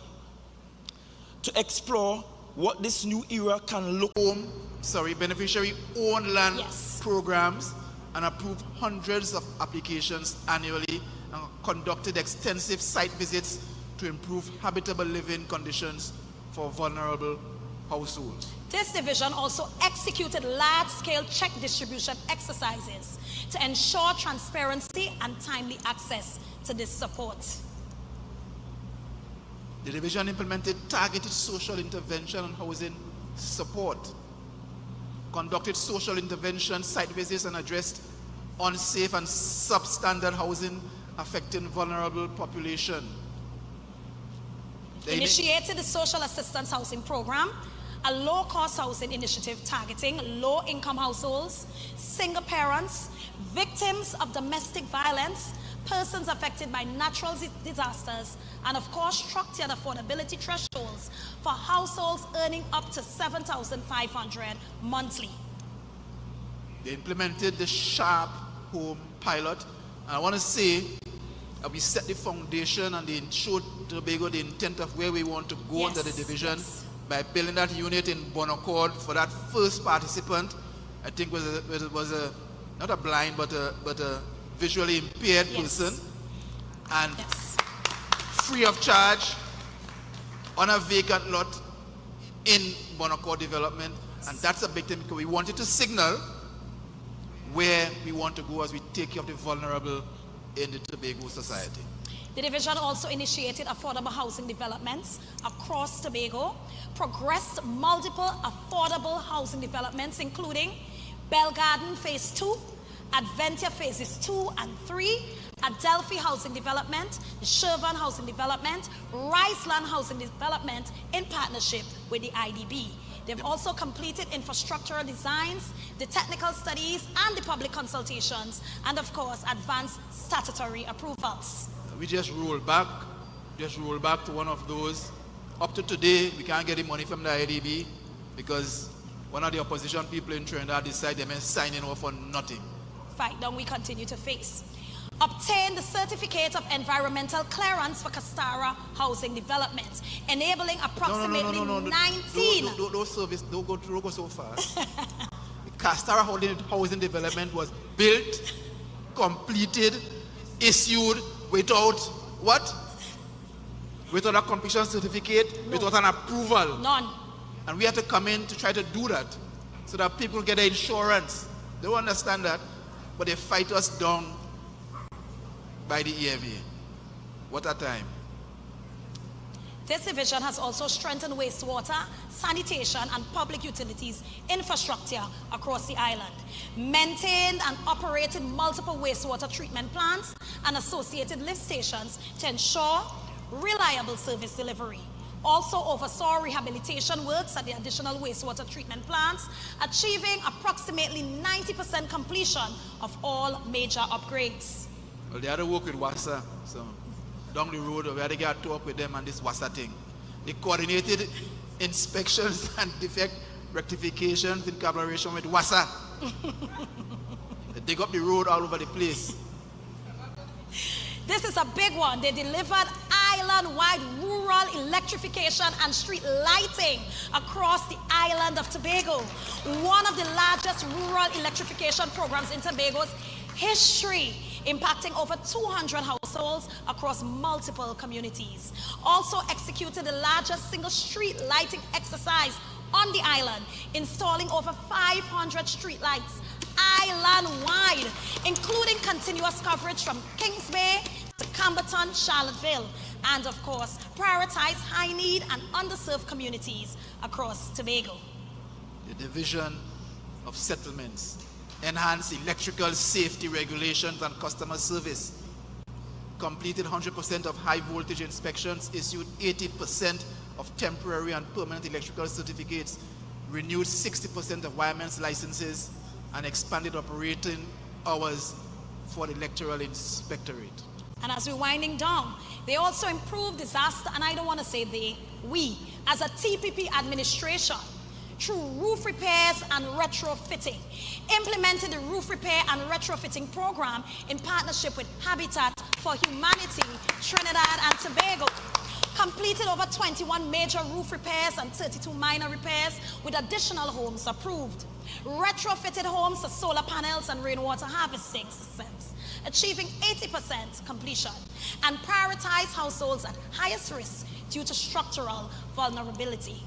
to explore what this new era can look like. Beneficiary owned land Yes. programs, and approved hundreds of applications annually, and conducted extensive site visits to improve habitable living conditions for vulnerable households. This division also executed large-scale check distribution exercises to ensure transparency and timely access to this support. The division implemented targeted social intervention and housing support, conducted social intervention site visits, and addressed unsafe and substandard housing affecting vulnerable population. They Initiated the Social Assistance Housing Program, a low-cost housing initiative targeting low-income households, single parents, victims of domestic violence, persons affected by natural disasters, and of course structured affordability thresholds for households earning up to $7,500 monthly. They implemented the Sharp Home Pilot. And I want to say we set the foundation and they showed Tobago the intent of where we want to go under the division by building that unit in Bonaccord for that first participant. I think was a not a blind but a visually impaired person, and free of charge on a vacant lot in Bonaccord development. And that's a big thing because we wanted to signal where we want to go as we take care of the vulnerable in the Tobago society. The division also initiated affordable housing developments across Tobago, progressed multiple affordable housing developments, including Bell Garden Phase 2, Adventia Phases 2 and 3, Adelphi Housing Development, the Shervan Housing Development, Riceland Housing Development in partnership with the IDB. They've also completed infrastructural designs, the technical studies, and the public consultations, and of course, advanced statutory approvals. We just roll back to one of those. Up to today, we can't get the money from the IDB because one of the opposition people in Trinidad decided they meant signing off on nothing. Fight down we continue to face. Obtain the Certificate of Environmental Clearance for Castara Housing Development, enabling approximately 19... Don't go so fast. Castara Housing Development was built, completed, issued without what? Without a completion certificate, without an approval. None. And we have to come in to try to do that so that people get their insurance. They don't understand that, but they fight us down by the EMA. What a time. This division has also strengthened wastewater, sanitation, and public utilities infrastructure across the island, maintained and operated multiple wastewater treatment plants and associated lift stations to ensure reliable service delivery. Also oversaw rehabilitation works at the additional wastewater treatment plants, achieving approximately 90% completion of all major upgrades. Well, they had to work with WASA, so down the road, we had to get to talk with them on this WASA thing. They coordinated inspections and defect rectifications in collaboration with WASA. They dig up the road all over the place. This is a big one. They delivered island-wide rural electrification and street lighting across the island of Tobago. One of the largest rural electrification programs in Tobago's history, impacting over 200 households across multiple communities. Also executed the largest single street lighting exercise on the island, installing over 500 street lights island-wide, including continuous coverage from Kings Bay to Camberton, Charlottesville, and of course, prioritize high-need and underserved communities across Tobago. The Division of Settlements enhanced electrical safety regulations and customer service, completed 100% of high voltage inspections, issued 80% of temporary and permanent electrical certificates, renewed 60% of wireman's licenses, and expanded operating hours for the electoral inspectorate. And as we're winding down, they also improved disaster, and I don't want to say we, as a TPP administration, through roof repairs and retrofitting, implemented the roof repair and retrofitting program in partnership with Habitat for Humanity, Trinidad and Tobago, completed over 21 major roof repairs and 32 minor repairs with additional homes approved, retrofitted homes to solar panels and rainwater harvesting systems, achieving 80% completion, and prioritized households at highest risk due to structural vulnerability.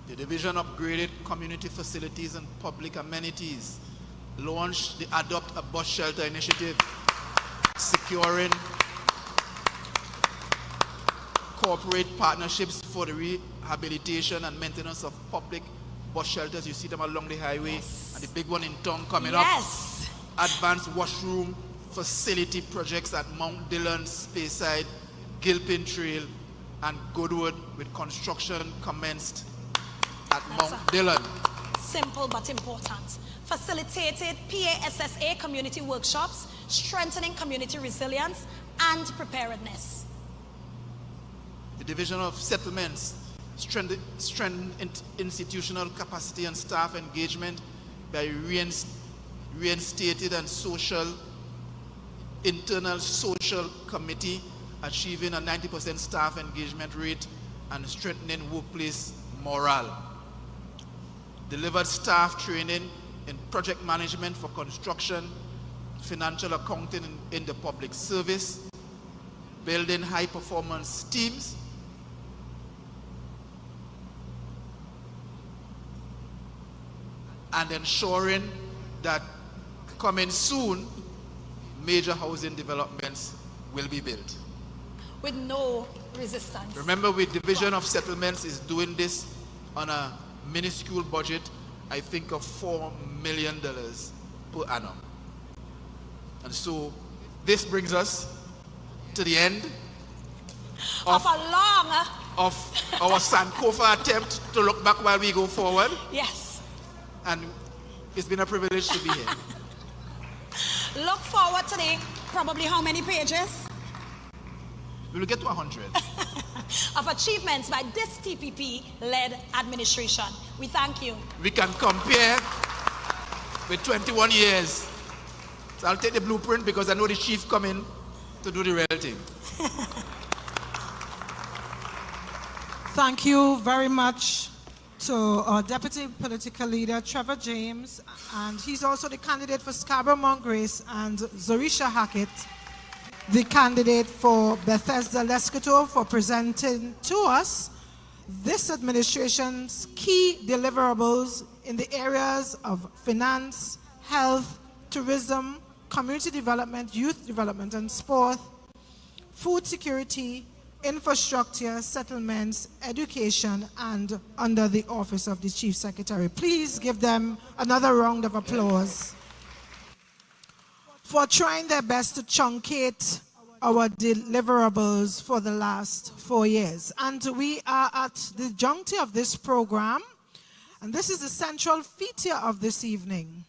The division upgraded community facilities and public amenities, launched the Adopt a Bus Shelter initiative, securing corporate partnerships for the rehabilitation and maintenance of public bus shelters. You see them along the highway, and the big one in town coming up. Advanced washroom facility projects at Mount Dillon, Speyside, Gilpin Trail, and Goodwood, with construction commenced at Mount Dillon. Simple but important. Facilitated PASSA community workshops, strengthening community resilience and preparedness. The Division of Settlements strengthened institutional capacity and staff engagement by reinstated and internal social committee, achieving a 90% staff engagement rate and strengthening workplace morale. Delivered staff training in project management for construction, financial accounting in the public service, building high performance teams, and ensuring that coming soon, major housing developments will be built. With no resistance. Remember, with Division of Settlements is doing this on a minuscule budget, I think of $4 million per annum. And so this brings us to the end of our Sankofa attempt to look back while we go forward. Yes. And it's been a privilege to be here. Look forward to the, probably how many pages? We will get to 100. Of achievements by this TPP-led administration. We thank you. We can compare with 21 years. So I'll take the blueprint because I know the chief coming to do the real thing. Thank you very much to our Deputy Political Leader, Trevor James, and he's also the candidate for Scarborough Mount Grace, and Zorisha Hackett, the candidate for Bethesda Lescoto, for presenting to us this administration's key deliverables in the areas of finance, health, tourism, community development, youth development and sport, food security, infrastructure, settlements, education, and under the office of the Chief Secretary. Please give them another round of applause for trying their best to truncate our deliverables for the last 4 years. And we are at the juncture of this program, and this is the central feature of this evening,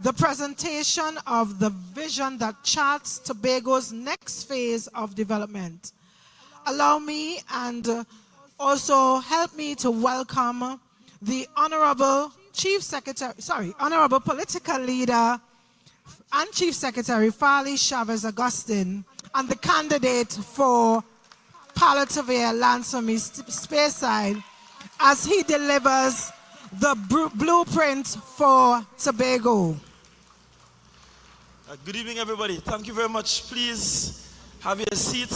the presentation of the vision that charts Tobago's next phase of development. Allow me and also help me to welcome the Honorable Honorable Political Leader and Chief Secretary Farley Augustine, and the candidate for Parlatuvier lands for me, Speyside, as he delivers the blueprint for Tobago. Good evening, everybody. Thank you very much. Please have your seat.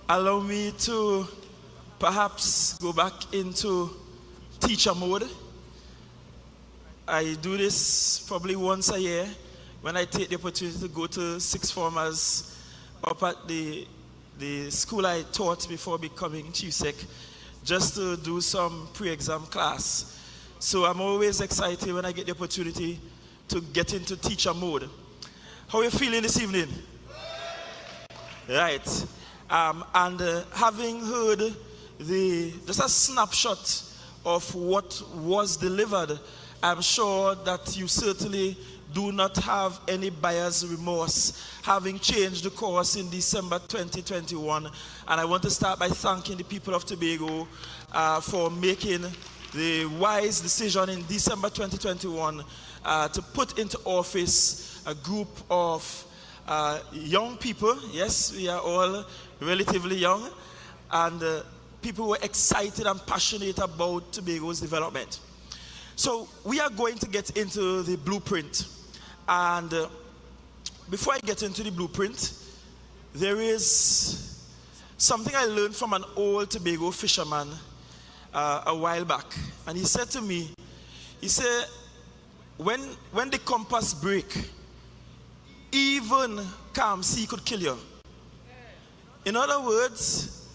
Allow me to perhaps go back into teacher mode. I do this probably once a year when I take the opportunity to go to sixth formers up at the school I taught before becoming Chief Sec, just to do some pre-exam class. So I'm always excited when I get the opportunity to get into teacher mode. How are you feeling this evening? Right. Having heard just a snapshot of what was delivered, I'm sure that you certainly do not have any buyer's remorse, having changed the course in December 2021. And I want to start by thanking the people of Tobago for making the wise decision in December 2021 to put into office a group of young people. Yes, we are all relatively young, and people were excited and passionate about Tobago's development. So we are going to get into the blueprint. And before I get into the blueprint, there is something I learned from an old Tobago fisherman a while back. And he said to me, he said, when the compass break, even calm sea could kill you. In other words,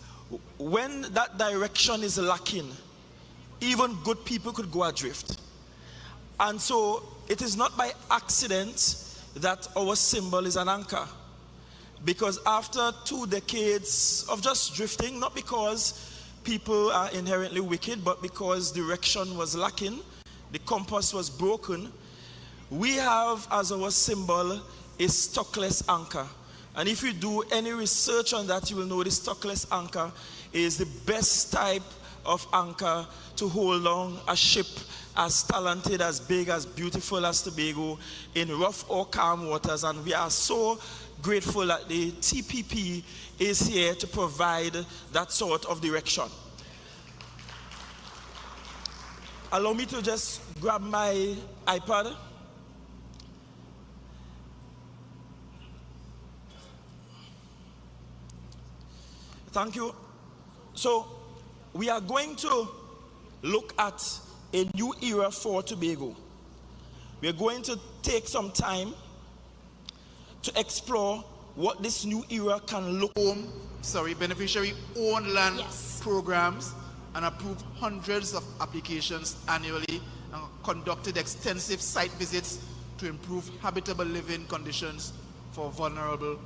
when that direction is lacking, even good people could go adrift. And so it is not by accident that our symbol is an anchor. Because after 2 decades of just drifting, not because people are inherently wicked, but because direction was lacking, the compass was broken, we have as our symbol a stockless anchor. And if you do any research on that, you will know the stockless anchor is the best type of anchor to hold on a ship as talented, as big, as beautiful as Tobago in rough or calm waters. And we are so grateful that the TPP is here to provide that sort of direction. Allow me to just grab my iPad. Thank you. So we are going to look at a new era for Tobago. We are going to take some time to explore what this new era can look like. Beneficiary-owned land programs, and approved hundreds of applications annually, and conducted extensive site visits to improve habitable living conditions for vulnerable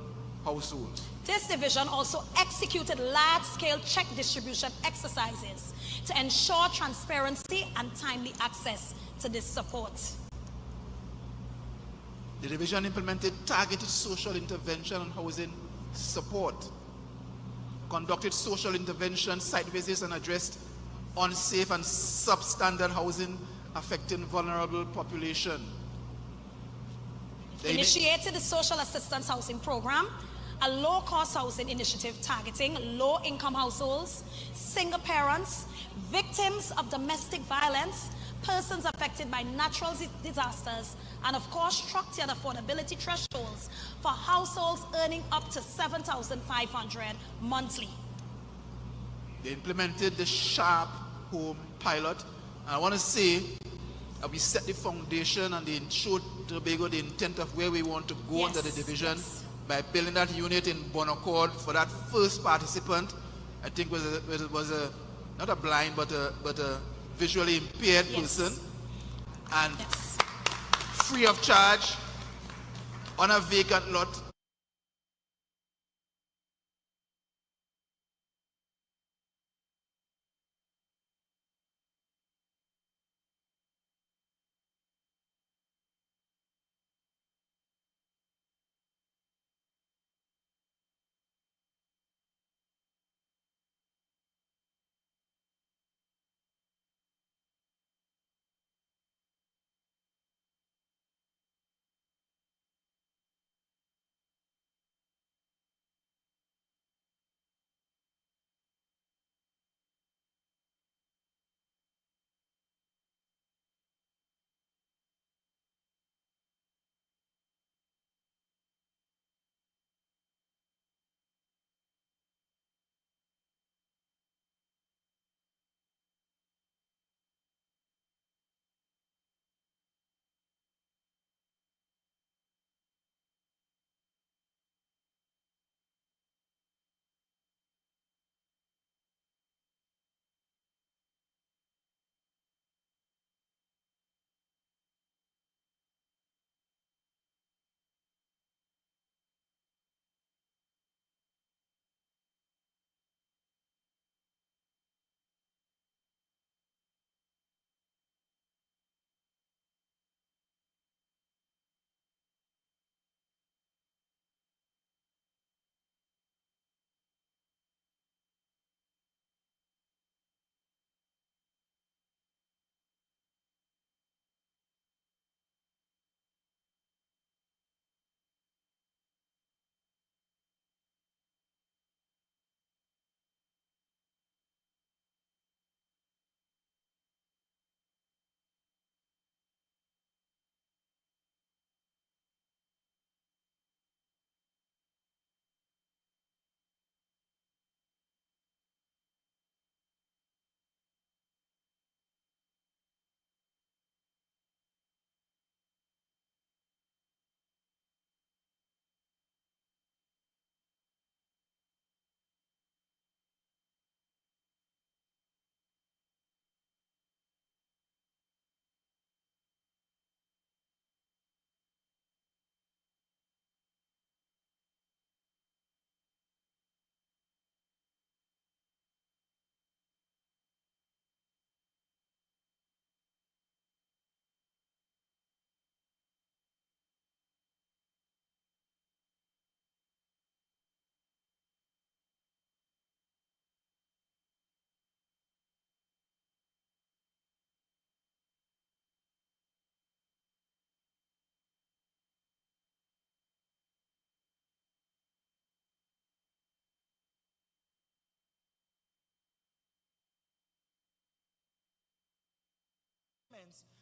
households. This division also executed large-scale check distribution exercises to ensure transparency and timely access to this support. The division implemented targeted social intervention on housing support, conducted social intervention site visits, and addressed unsafe and substandard housing affecting vulnerable population. They initiated the Social Assistance Housing Program, a low-cost housing initiative targeting low-income households, single parents, victims of domestic violence, persons affected by natural disasters, and of course structured affordability thresholds for households earning up to $7,500 monthly. They implemented the Sharp Home pilot. And I want to say that we set the foundation and they showed Tobago the intent of where we want to go under the division by building that unit in Bon Accord for that first participant. I think was a not a blind but a visually impaired person, and free of charge on a vacant lot.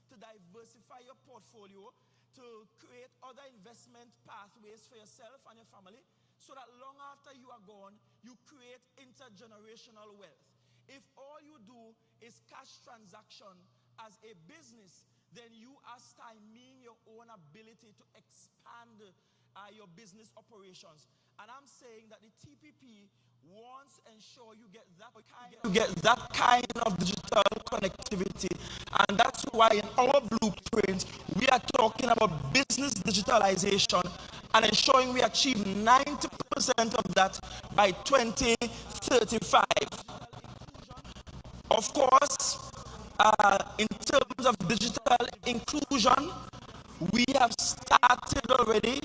To diversify your portfolio, to create other investment pathways for yourself and your family, so that long after you are gone, you create intergenerational wealth. If all you do is cash transaction as a business, then you are stymieing your own ability to expand your business operations. And I'm saying that the TPP wants to ensure you get that kind of digital connectivity. And that's why in our blueprint, we are talking about business digitalization and ensuring we achieve 90% of that by 2035. Of course, in terms of digital inclusion, we have started already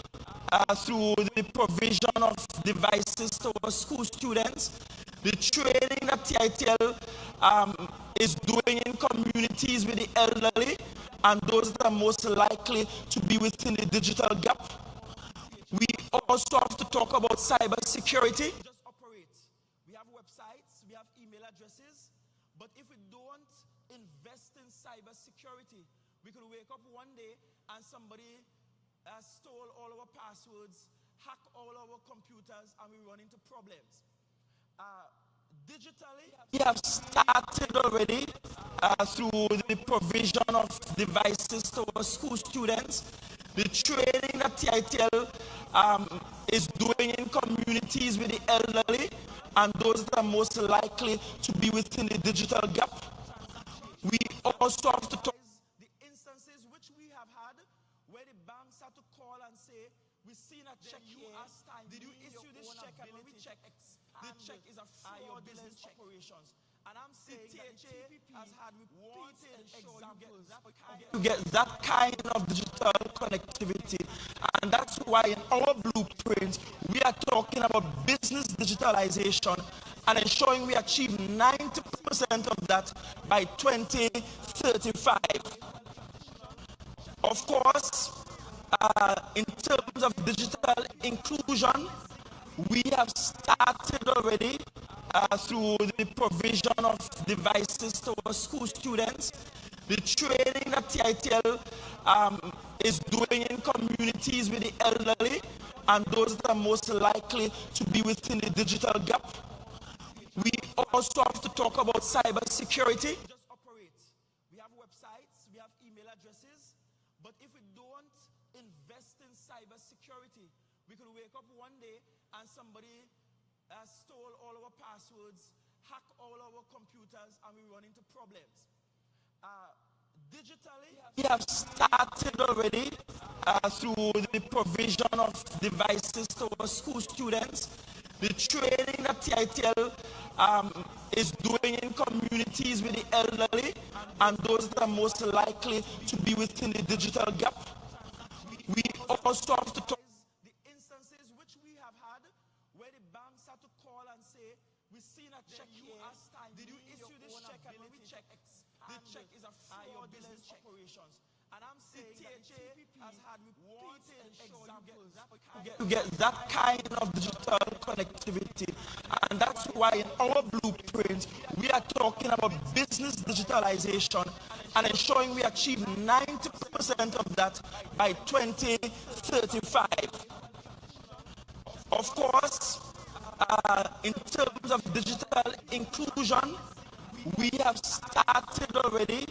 through the provision of devices to our school students, the training that TITL is doing in communities with the elderly and those that are most likely to be within the digital gap. We also have to talk about cyber security. Just operate. We have websites, we have email addresses, but if we don't invest in cyber security, we could wake up one day and somebody stole all our passwords, hack all our computers, and we run into problems. Digitally, we have started already through the provision of devices to our school students, the training that TITL is doing in communities with the elderly and those that are most likely to be within the digital gap. We also have to talk the instances which we have had where the banks had to call and say, we've seen a check here. Did you issue this check? And when we check, the check is a fraudulent operations. And I'm saying that the TPP has had repeated examples to get that kind of digital connectivity. And that's why in our blueprint, we are talking about business digitalization and ensuring we achieve 90% of that by 2035. Of course, in terms of digital inclusion, we have started already through the provision of devices to our school students, the training that TITL is doing in communities with the elderly and those that are most likely to be within the digital gap. We also have to talk about cyber security. Just operate. We have websites, we have email addresses, but if we don't invest in cyber security, we could wake up one day and somebody stole all our passwords, hack all our computers, and we run into problems. Digitally, we have started already through the provision of devices to our school students, the training that TITL is doing in communities with the elderly and those that are most likely to be within the digital gap. We also have to talk the instances which we have had where the banks had to call and say, we've seen a check here. Did you issue this check? And when we check, the check is a fraudulent operations. And I'm saying that the TPP has had repeated examples to get that kind of digital connectivity. And that's why in our blueprint, we are talking about business digitalization and ensuring we achieve 90% of that by 2035. Of course, in terms of digital inclusion, we have started already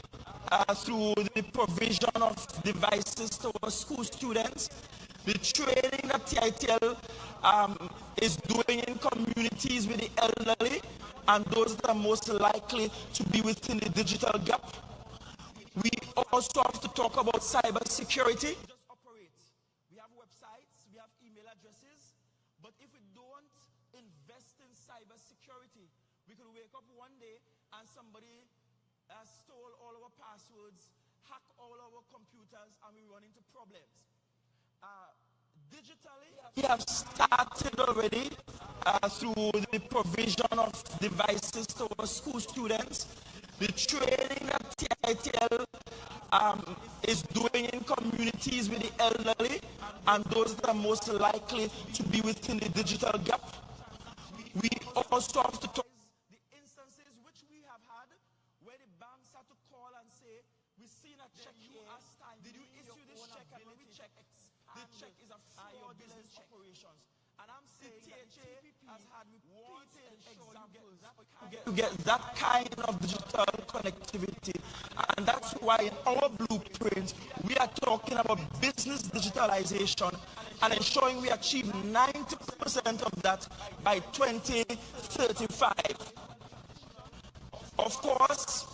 through the provision of devices to our school students, the training that TITL is doing in communities with the elderly and those that are most likely to be within the digital gap. We also have to talk about cyber security. Just operate. We have websites, we have email addresses, but if we don't invest in cyber security, we could wake up one day and somebody stole all our passwords, hack all our computers, and we run into problems. Digitally, we have started already through the provision of devices to our school students, the training that TITL is doing in communities with the elderly and those that are most likely to be within the digital gap. We also have to talk the instances which we have had where the banks had to call and say, we've seen a check here. Did you issue this check? And when we check, the check is a fraudulent operations. And I'm saying that the TPP has had repeated examples to get that kind of digital connectivity. And that's why in our blueprint, we are talking about business digitalization and ensuring we achieve 90% of that by 2035. Of course,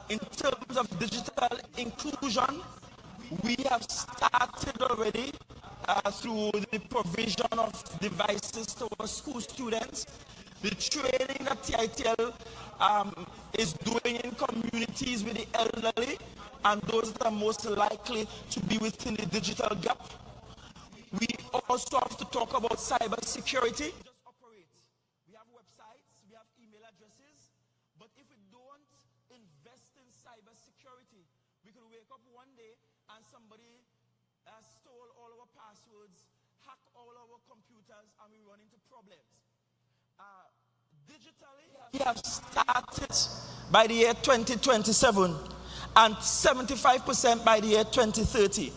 in terms of digital inclusion, we have started already through the provision of devices to our school students, the training that TITL is doing in communities with the elderly and those that are most likely to be within the digital gap. We also have to talk about cyber security. Just operate. We have websites, we have email addresses, but if we don't invest in cyber security, we could wake up one day and somebody stole all our passwords, hack all our computers, and we run into problems. Digitally, we have started by the year 2027 and 75% by the year 2030,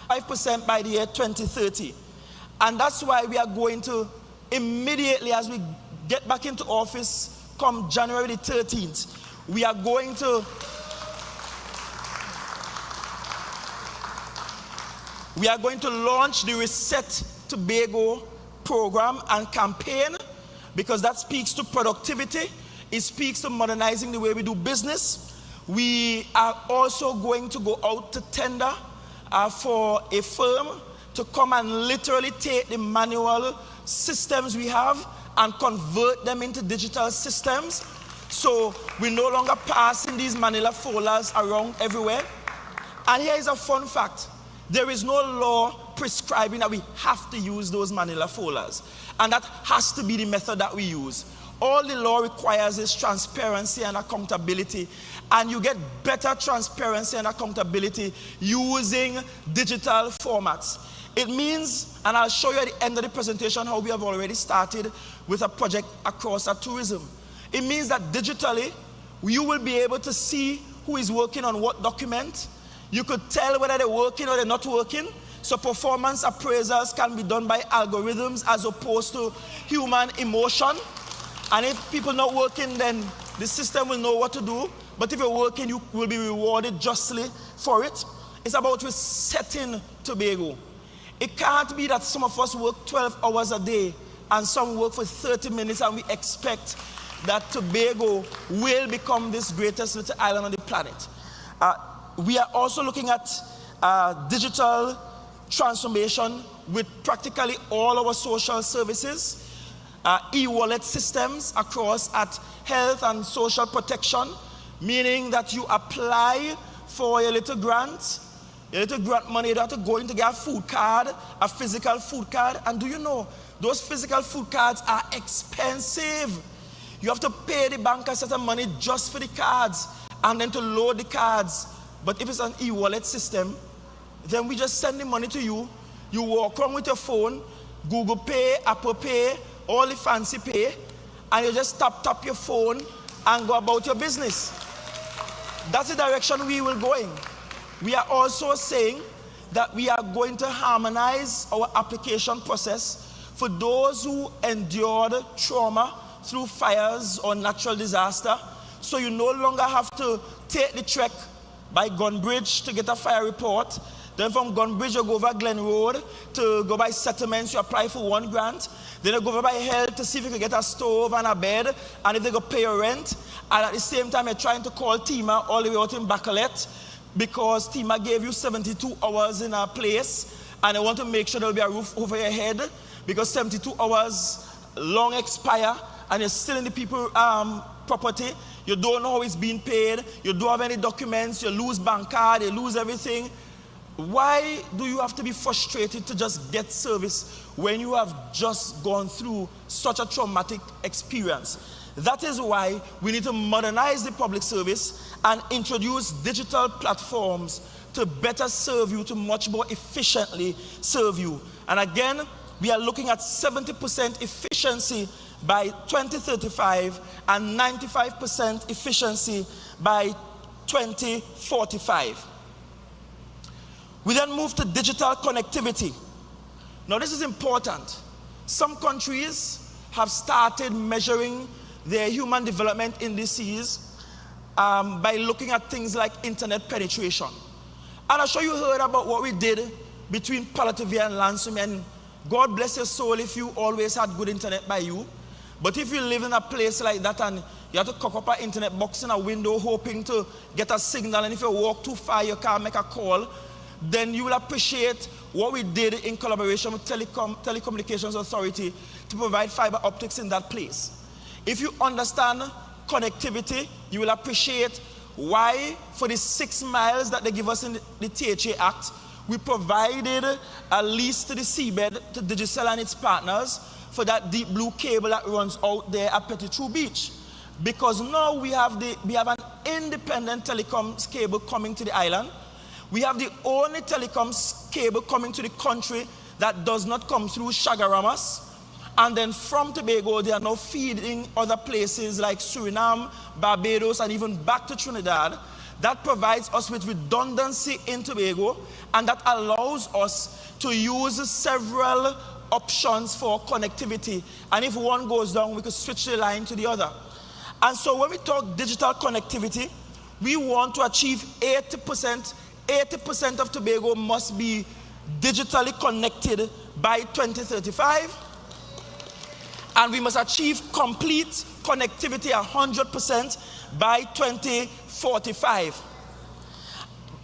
5% by the year 2030. And that's why we are going to immediately, as we get back into office come January the 13th, we are going to launch the Reset Tobago program and campaign, because that speaks to productivity. It speaks to modernizing the way we do business. We are also going to go out to tender for a firm to come and literally take the manual systems we have and convert them into digital systems. So we're no longer passing these manila folders around everywhere. And here is a fun fact. There is no law prescribing that we have to use those manila folders. And that has to be the method that we use. All the law requires is transparency and accountability. And you get better transparency and accountability using digital formats. It means, and I'll show you at the end of the presentation how we have already started with a project across our tourism. It means that digitally, you will be able to see who is working on what document. You could tell whether they're working or they're not working. So performance appraisals can be done by algorithms as opposed to human emotion. And if people not working, then the system will know what to do. But if you're working, you will be rewarded justly for it. It's about resetting Tobago. It can't be that some of us work 12 hours a day and some work for 30 minutes and we expect that Tobago will become this greatest little island on the planet. We are also looking at digital transformation with practically all our social services, e-wallet systems across at health and social protection, meaning that you apply for your little grant money, you don't have to go in to get a food card, a physical food card. And do you know, those physical food cards are expensive. You have to pay the bank a certain money just for the cards and then to load the cards. But if it's an e-wallet system, then we just send the money to you. You walk around with your phone, Google Pay, Apple Pay, all the fancy pay, and you just tap your phone and go about your business. That's the direction we will go in. We are also saying that we are going to harmonize our application process for those who endured trauma through fires or natural disaster. So you no longer have to take the trek by Gunbridge to get a fire report. Then from Gunbridge, you go over Glen Road to go by settlements, you apply for one grant. Then you go over by health to see if you can get a stove and a bed, and if they go pay your rent. And at the same time, you're trying to call TIMA all the way out in Bacalet because TIMA gave you 72 hours in a place, and they want to make sure there'll be a roof over your head because 72 hours long expire, and you're still in the people's property. You don't know how it's being paid. You don't have any documents. You lose bank card. You lose everything. Why do you have to be frustrated to just get service when you have just gone through such a traumatic experience? That is why we need to modernize the public service and introduce digital platforms to better serve you, to much more efficiently serve you. And again, we are looking at 70% efficiency by 2035 and 95% efficiency by 2045. We then move to digital connectivity. Now this is important. Some countries have started measuring their human development indices by looking at things like internet penetration. And I'm sure you heard about what we did between Parlatuvier and Lansum, and God bless your soul if you always had good internet by you. But if you live in a place like that and you have to cock up an internet box in a window hoping to get a signal, and if you walk too far you can't make a call, then you will appreciate what we did in collaboration with Telecommunications Authority to provide fiber optics in that place. If you understand connectivity, you will appreciate why for the 6 miles that they give us in the THA Act, we provided a lease to the seabed to Digicel and its partners for that deep blue cable that runs out there at Petitrew Beach. Because now we have an independent telecoms cable coming to the island. We have the only telecoms cable coming to the country that does not come through Chagaramas. And then from Tobago, they are now feeding other places like Suriname, Barbados, and even back to Trinidad. That provides us with redundancy in Tobago, and that allows us to use several options for connectivity. And if one goes down, we could switch the line to the other. And so when we talk digital connectivity, we want to achieve 80%. 80% of Tobago must be digitally connected by 2035. And we must achieve complete connectivity 100% by 2045.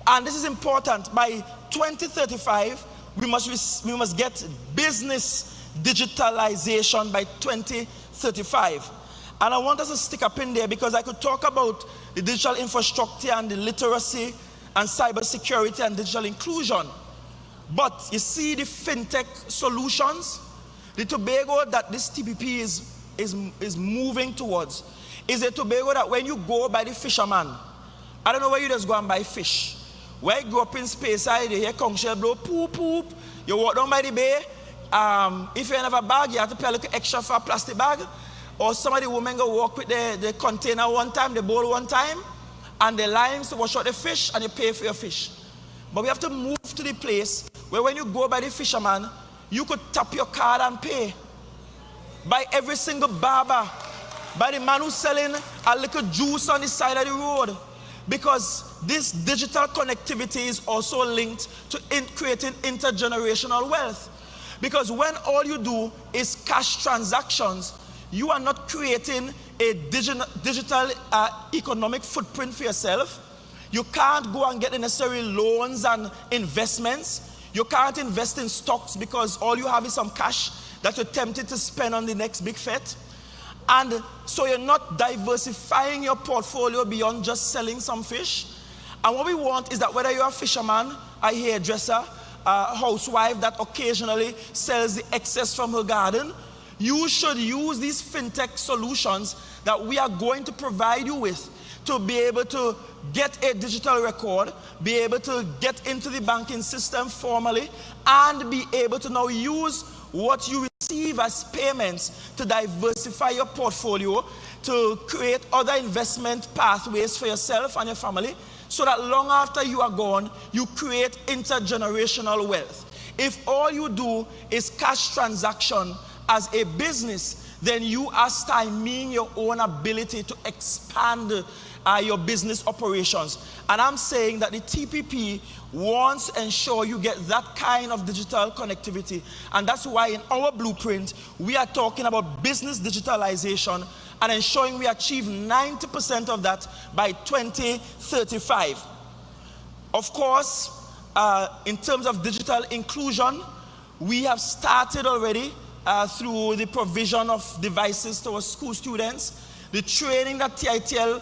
And this is important. By 2035, we must get business digitalization by 2035. And I want us to stick up in there because I could talk about the digital infrastructure and the literacy and cybersecurity and digital inclusion. But you see the fintech solutions, the Tobago that this TPP is moving towards is a Tobago that when you go by the fisherman, I don't know where you just go and buy fish. Where you go up in Speyside, you hear conch shell blow, poop, poop. You walk down by the bay. If you don't have a bag, you have to pay a little extra for a plastic bag. Or some of the women go walk with the container one time, the bowl one time, and the limes to wash out the fish, and you pay for your fish. But we have to move to the place where when you go by the fisherman, you could tap your card and pay. By every single barber, by the man who's selling a little juice on the side of the road. Because this digital connectivity is also linked to creating intergenerational wealth. Because when all you do is cash transactions, you are not creating a digital economic footprint for yourself. You can't go and get the necessary loans and investments. You can't invest in stocks because all you have is some cash that you're tempted to spend on the next big fet. And so you're not diversifying your portfolio beyond just selling some fish. And what we want is that whether you're a fisherman, a hairdresser, a housewife that occasionally sells the excess from her garden, you should use these fintech solutions that we are going to provide you with to be able to get a digital record, be able to get into the banking system formally, and be able to now use what you receive as payments to diversify your portfolio, to create other investment pathways for yourself and your family, so that long after you are gone, you create intergenerational wealth. If all you do is cash transaction as a business, then you are stymieing your own ability to expand your business operations. And I'm saying that the TPP wants to ensure you get that kind of digital connectivity. And that's why in our blueprint, we are talking about business digitalization and ensuring we achieve 90% of that by 2035. Of course, in terms of digital inclusion, we have started already through the provision of devices to our school students, the training that TITL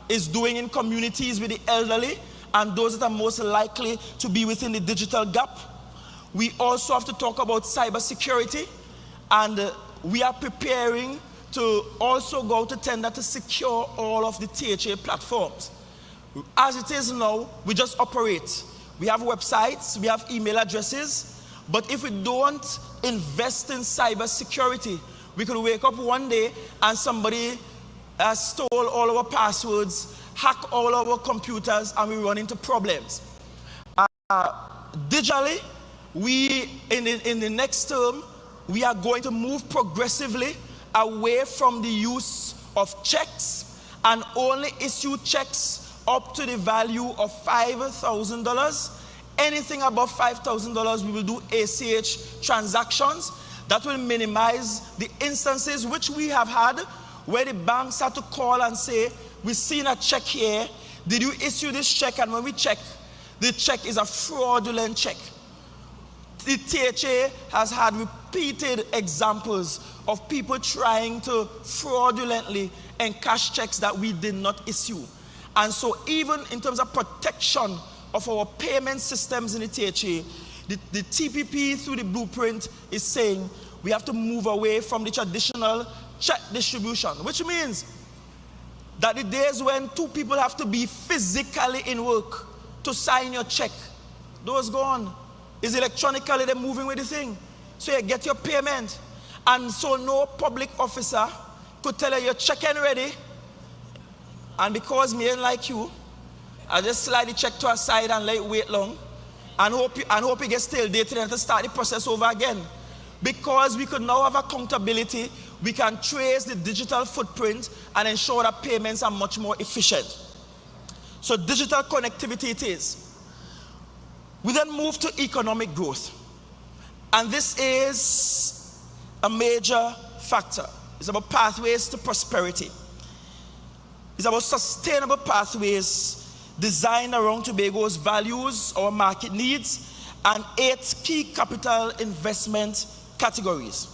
is doing in communities with the elderly and those that are most likely to be within the digital gap. We also have to talk about cybersecurity, and we are preparing to also go to tender to secure all of the THA platforms. As it is now, we just operate. We have websites, we have email addresses, but if we don't invest in cybersecurity, we could wake up one day and somebody stole all our passwords, hack all our computers, and we run into problems. Digitally, in the next term, we are going to move progressively away from the use of checks and only issue checks up to the value of $5,000. Anything above $5,000, we will do ACH transactions. That will minimize the instances which we have had where the banks had to call and say, we've seen a check here. Did you issue this check? And when we check, the check is a fraudulent check. The THA has had repeated examples of people trying to fraudulently encash checks that we did not issue. And so even in terms of protection of our payment systems in the THA, the TPP through the blueprint is saying we have to move away from the traditional check distribution, which means that the days when two people have to be physically in work to sign your check, those gone. Is electronically they're moving with the thing. So you get your payment. And so no public officer could tell you your check ain't ready. And because me ain't like you, I just slide the check to a side and let it wait long and hope it gets stale dated and to start the process over again. Because we could now have accountability, we can trace the digital footprint and ensure that payments are much more efficient. So digital connectivity it is. We then move to economic growth. And this is a major factor. It's about pathways to prosperity. It's about sustainable pathways designed around Tobago's values, our market needs, and 8 key capital investment categories.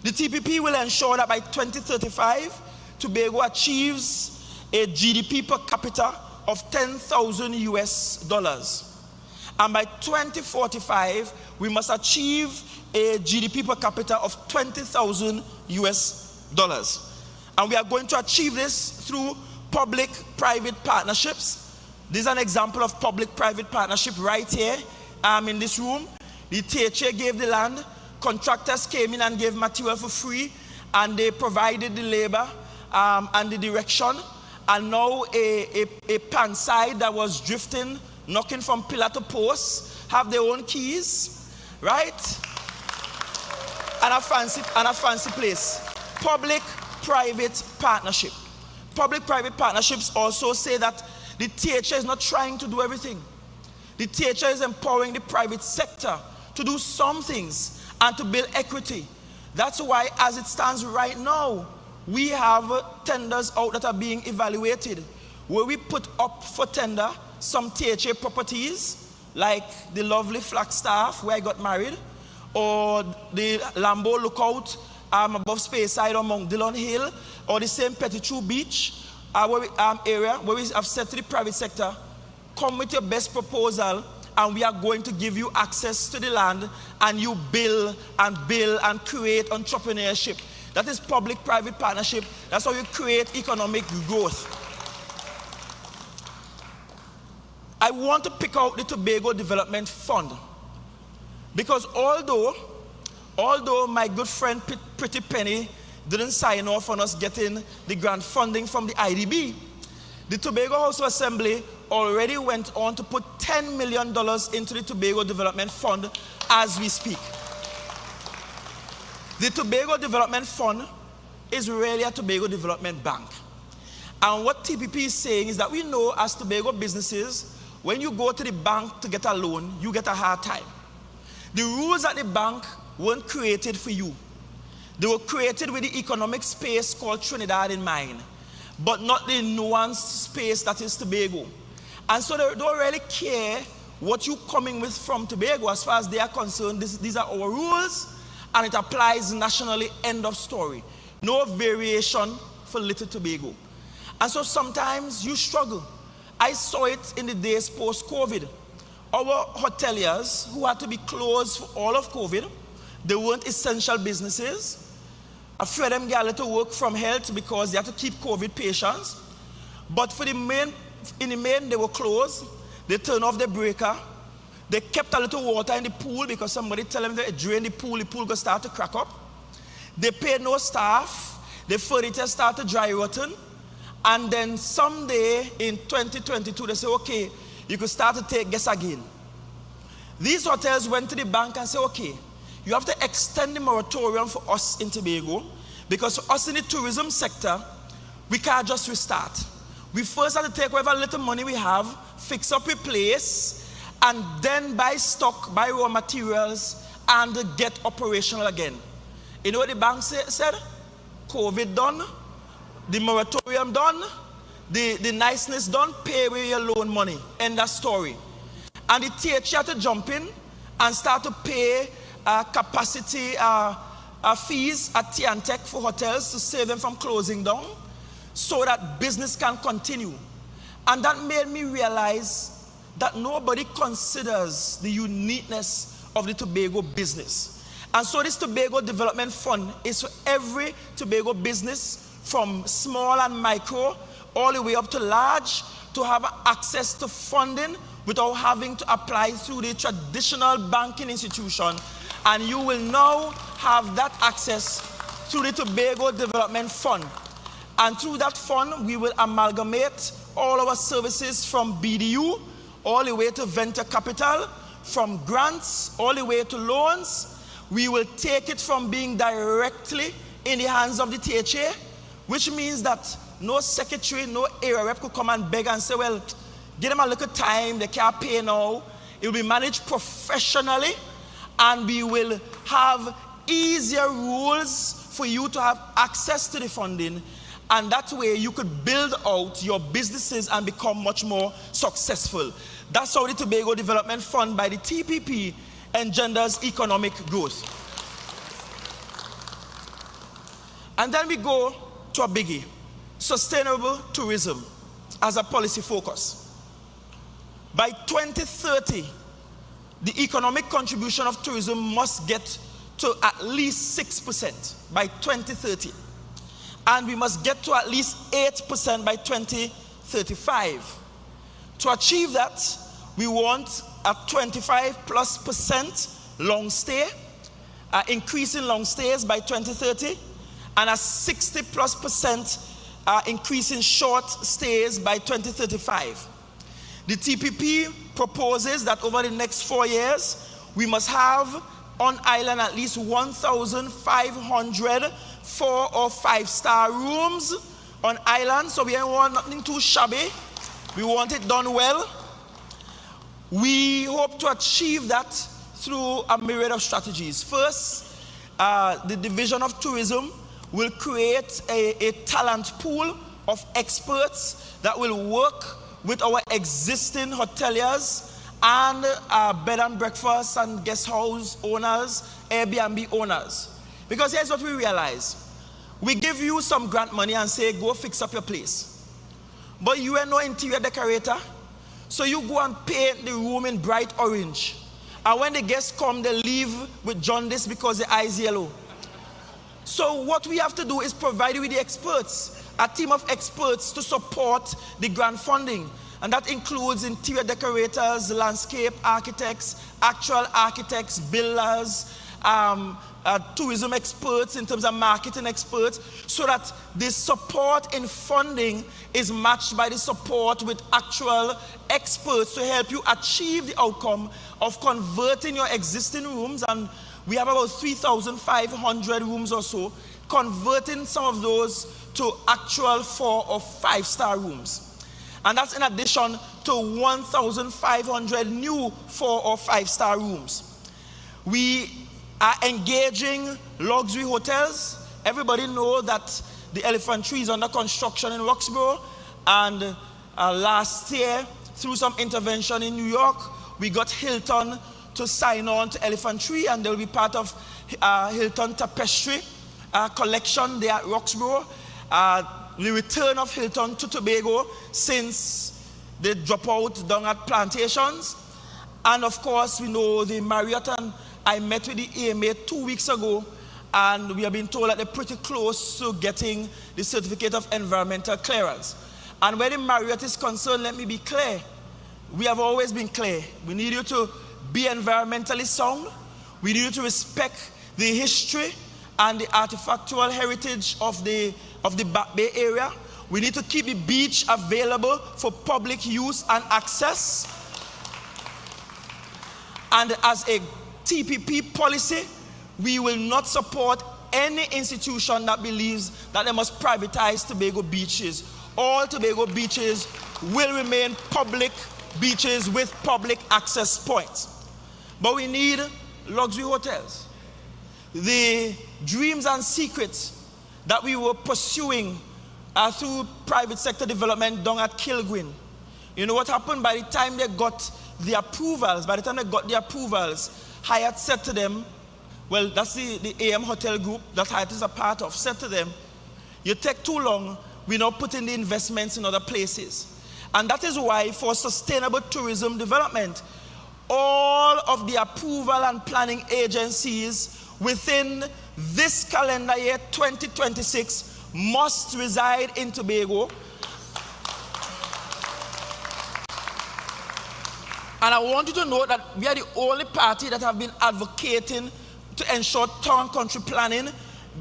The TPP will ensure that by 2035, Tobago achieves a GDP per capita of $10,000 US. And by 2045, we must achieve a GDP per capita of $20,000 US. And we are going to achieve this through public-private partnerships. This is an example of public-private partnership right here in this room. The THA gave the land, contractors came in and gave material for free, and they provided the labor and the direction. And now a pan side that was drifting, knocking from pillar to post, have their own keys, right? And a fancy place. Public-private partnership. Public-private partnerships also say that the THA is not trying to do everything. The THA is empowering the private sector to do some things and to build equity. That's why, as it stands right now, we have tenders out that are being evaluated, where we put up for tender some THA properties, like the lovely Flagstaff, where I got married, or the Lambo Lookout above Speyside or Mount Dillon Hill, or the same Petitchou Beach area, where we have said to the private sector, come with your best proposal, and we are going to give you access to the land, and you build and create entrepreneurship. That is public-private partnership. That's how you create economic growth. I want to pick out the Tobago Development Fund, because although my good friend Pretty Penny didn't sign off on us getting the grant funding from the IDB, the Tobago House of Assembly already went on to put $10 million into the Tobago Development Fund as we speak. The Tobago Development Fund is really a Tobago Development Bank. And what TPP is saying is that we know as Tobago businesses, when you go to the bank to get a loan, you get a hard time. The rules at the bank weren't created for you. They were created with the economic space called Trinidad in mind, but not the nuanced space that is Tobago. And so they don't really care what you're coming with from Tobago. As far as they are concerned, these are our rules, and it applies nationally, end of story. No variation for Little Tobago. And so sometimes you struggle. I saw it in the days post-COVID. Our hoteliers, who had to be closed for all of COVID, they weren't essential businesses. A few of them got a little work from health because they had to keep COVID patients. But in the main, they were closed. They turned off the breaker. They kept a little water in the pool because somebody tell them to drain the pool will start to crack up. They paid no staff. The furniture started dry rotten. And then someday in 2022, they say, okay, you could start to take guests again. These hotels went to the bank and said, okay, you have to extend the moratorium for us in Tobago, because for us in the tourism sector, we can't just restart. We first have to take whatever little money we have, fix up, replace, and then buy stock, buy raw materials, and get operational again. You know what the bank said? COVID done, the moratorium done, the niceness done, pay with your loan money. End of story. And the THA had to jump in and start to pay capacity fees at Tiantec for hotels to save them from closing down so that business can continue. And that made me realize that nobody considers the uniqueness of the Tobago business. And so this Tobago Development Fund is for every Tobago business, from small and micro all the way up to large, to have access to funding without having to apply through the traditional banking institution. And you will now have that access through the Tobago Development Fund. And through that fund, we will amalgamate all our services from BDU all the way to venture capital, from grants all the way to loans. we will take it from being directly in the hands of the THA, which means that no secretary, no area rep could come and beg and say, well, give them a little time, they can't pay now. It will be managed professionally, and we will have easier rules for you to have access to the funding, and that way you could build out your businesses and become much more successful. That's how the Tobago Development Fund by the TPP engenders economic growth. And then we go to a biggie, sustainable tourism as a policy focus. By 2030, the economic contribution of tourism must get to at least 6% by 2030. And we must get to at least 8% by 2035. To achieve that, we want a 25+% long stay, increase in long stays by 2030, and a 60+% increase in short stays by 2035. The TPP proposes that over the next 4 years, we must have on island at least 1,500 4- or 5-star rooms on island. So we don't want nothing too shabby. We want it done well. We hope to achieve that through a myriad of strategies. First, the Division of Tourism will create a talent pool of experts that will work with our existing hoteliers and bed and breakfast and guest house owners, Airbnb owners. Because here's what we realize. We give you some grant money and say, go fix up your place. But you are no interior decorator, so you go and paint the room in bright orange. And when the guests come, they leave with jaundice because the eyes yellow. So what we have to do is provide you with the experts, a team of experts to support the grant funding. And that includes interior decorators, landscape architects, actual architects, builders, tourism experts in terms of marketing experts, so that the support in funding is matched by the support with actual experts to help you achieve the outcome of converting your existing rooms. And we have about 3,500 rooms or so, converting some of those to actual 4- or 5-star rooms. And that's in addition to 1,500 new 4- or 5-star rooms. We are engaging luxury hotels. Everybody knows that the Elephant Tree is under construction in Roxborough. And last year, through some intervention in New York, we got Hilton to sign on to Elephant Tree, and they'll be part of Hilton Tapestry collection there at Roxborough. The return of Hilton to Tobago since they drop out down at plantations. And of course, we know the Marriott, and I met with the AMA 2 weeks ago, and we have been told that they're pretty close to getting the certificate of environmental clearance. And where the Marriott is concerned, let me be clear. We have always been clear. We need you to be environmentally sound. We need you to respect the history and the artifactual heritage of the Back Bay area. We need to keep the beach available for public use and access. And as a TPP policy, we will not support any institution that believes that they must privatize Tobago beaches. All Tobago beaches will remain public beaches with public access points. But we need luxury hotels. The dreams and secrets that we were pursuing through private sector development down at Kilgwin. You know what happened? By the time they got the approvals, Hyatt said to them, well, that's the AM Hotel Group that Hyatt is a part of, said to them, you take too long, we now put in the investments in other places. And that is why for sustainable tourism development, all of the approval and planning agencies within this calendar year, 2026, must reside in Tobago. And I want you to know that we are the only party that have been advocating to ensure town country planning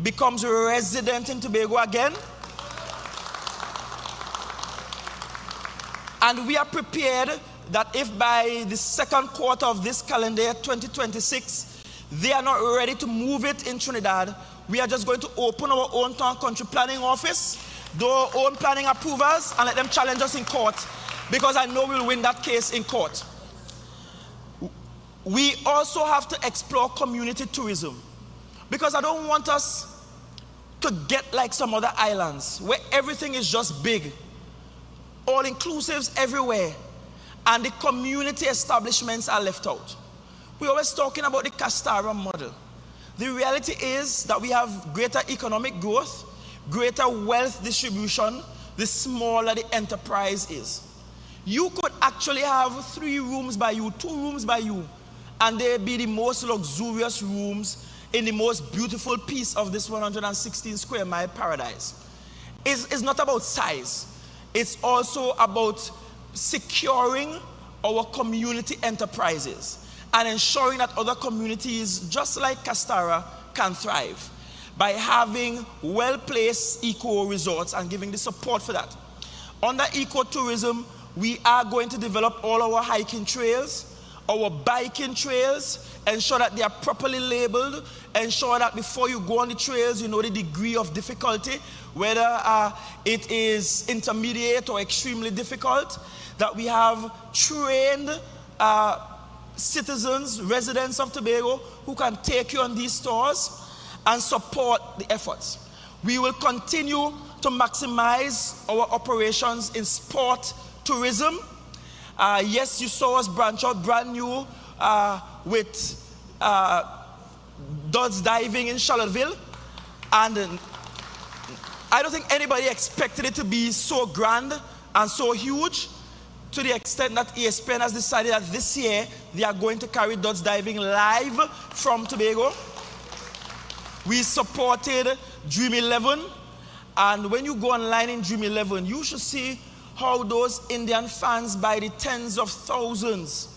becomes resident in Tobago again. And we are prepared that if by the second quarter of this calendar year, 2026, they are not ready to move it in Trinidad, we are just going to open our own town country planning office, do our own planning approvals, and let them challenge us in court, because I know we'll win that case in court. We also have to explore community tourism, because I don't want us to get like some other islands where everything is just big, all inclusives everywhere, and the community establishments are left out. We're always talking about the Castara model. The reality is that we have greater economic growth, greater wealth distribution, the smaller the enterprise is. You could actually have 3 rooms by you, 2 rooms by you, and they be the most luxurious rooms in the most beautiful piece of this 116 square mile paradise. It's not about size. It's also about securing our community enterprises and ensuring that other communities, just like Castara, can thrive by having well-placed eco-resorts and giving the support for that. Under ecotourism, we are going to develop all our hiking trails, our biking trails, ensure that they are properly labeled, ensure that before you go on the trails, you know the degree of difficulty, whether it is intermediate or extremely difficult, that we have trained citizens, residents of Tobago, who can take you on these tours and support the efforts. We will continue to maximize our operations in sport tourism. Yes, you saw us branch out brand new with Dodds diving in Charlottesville, and I don't think anybody expected it to be so grand and so huge, to the extent that ESPN has decided that this year they are going to carry Dodds diving live from Tobago. We supported Dream 11, and when you go online in Dream 11, you should see how those Indian fans by the tens of thousands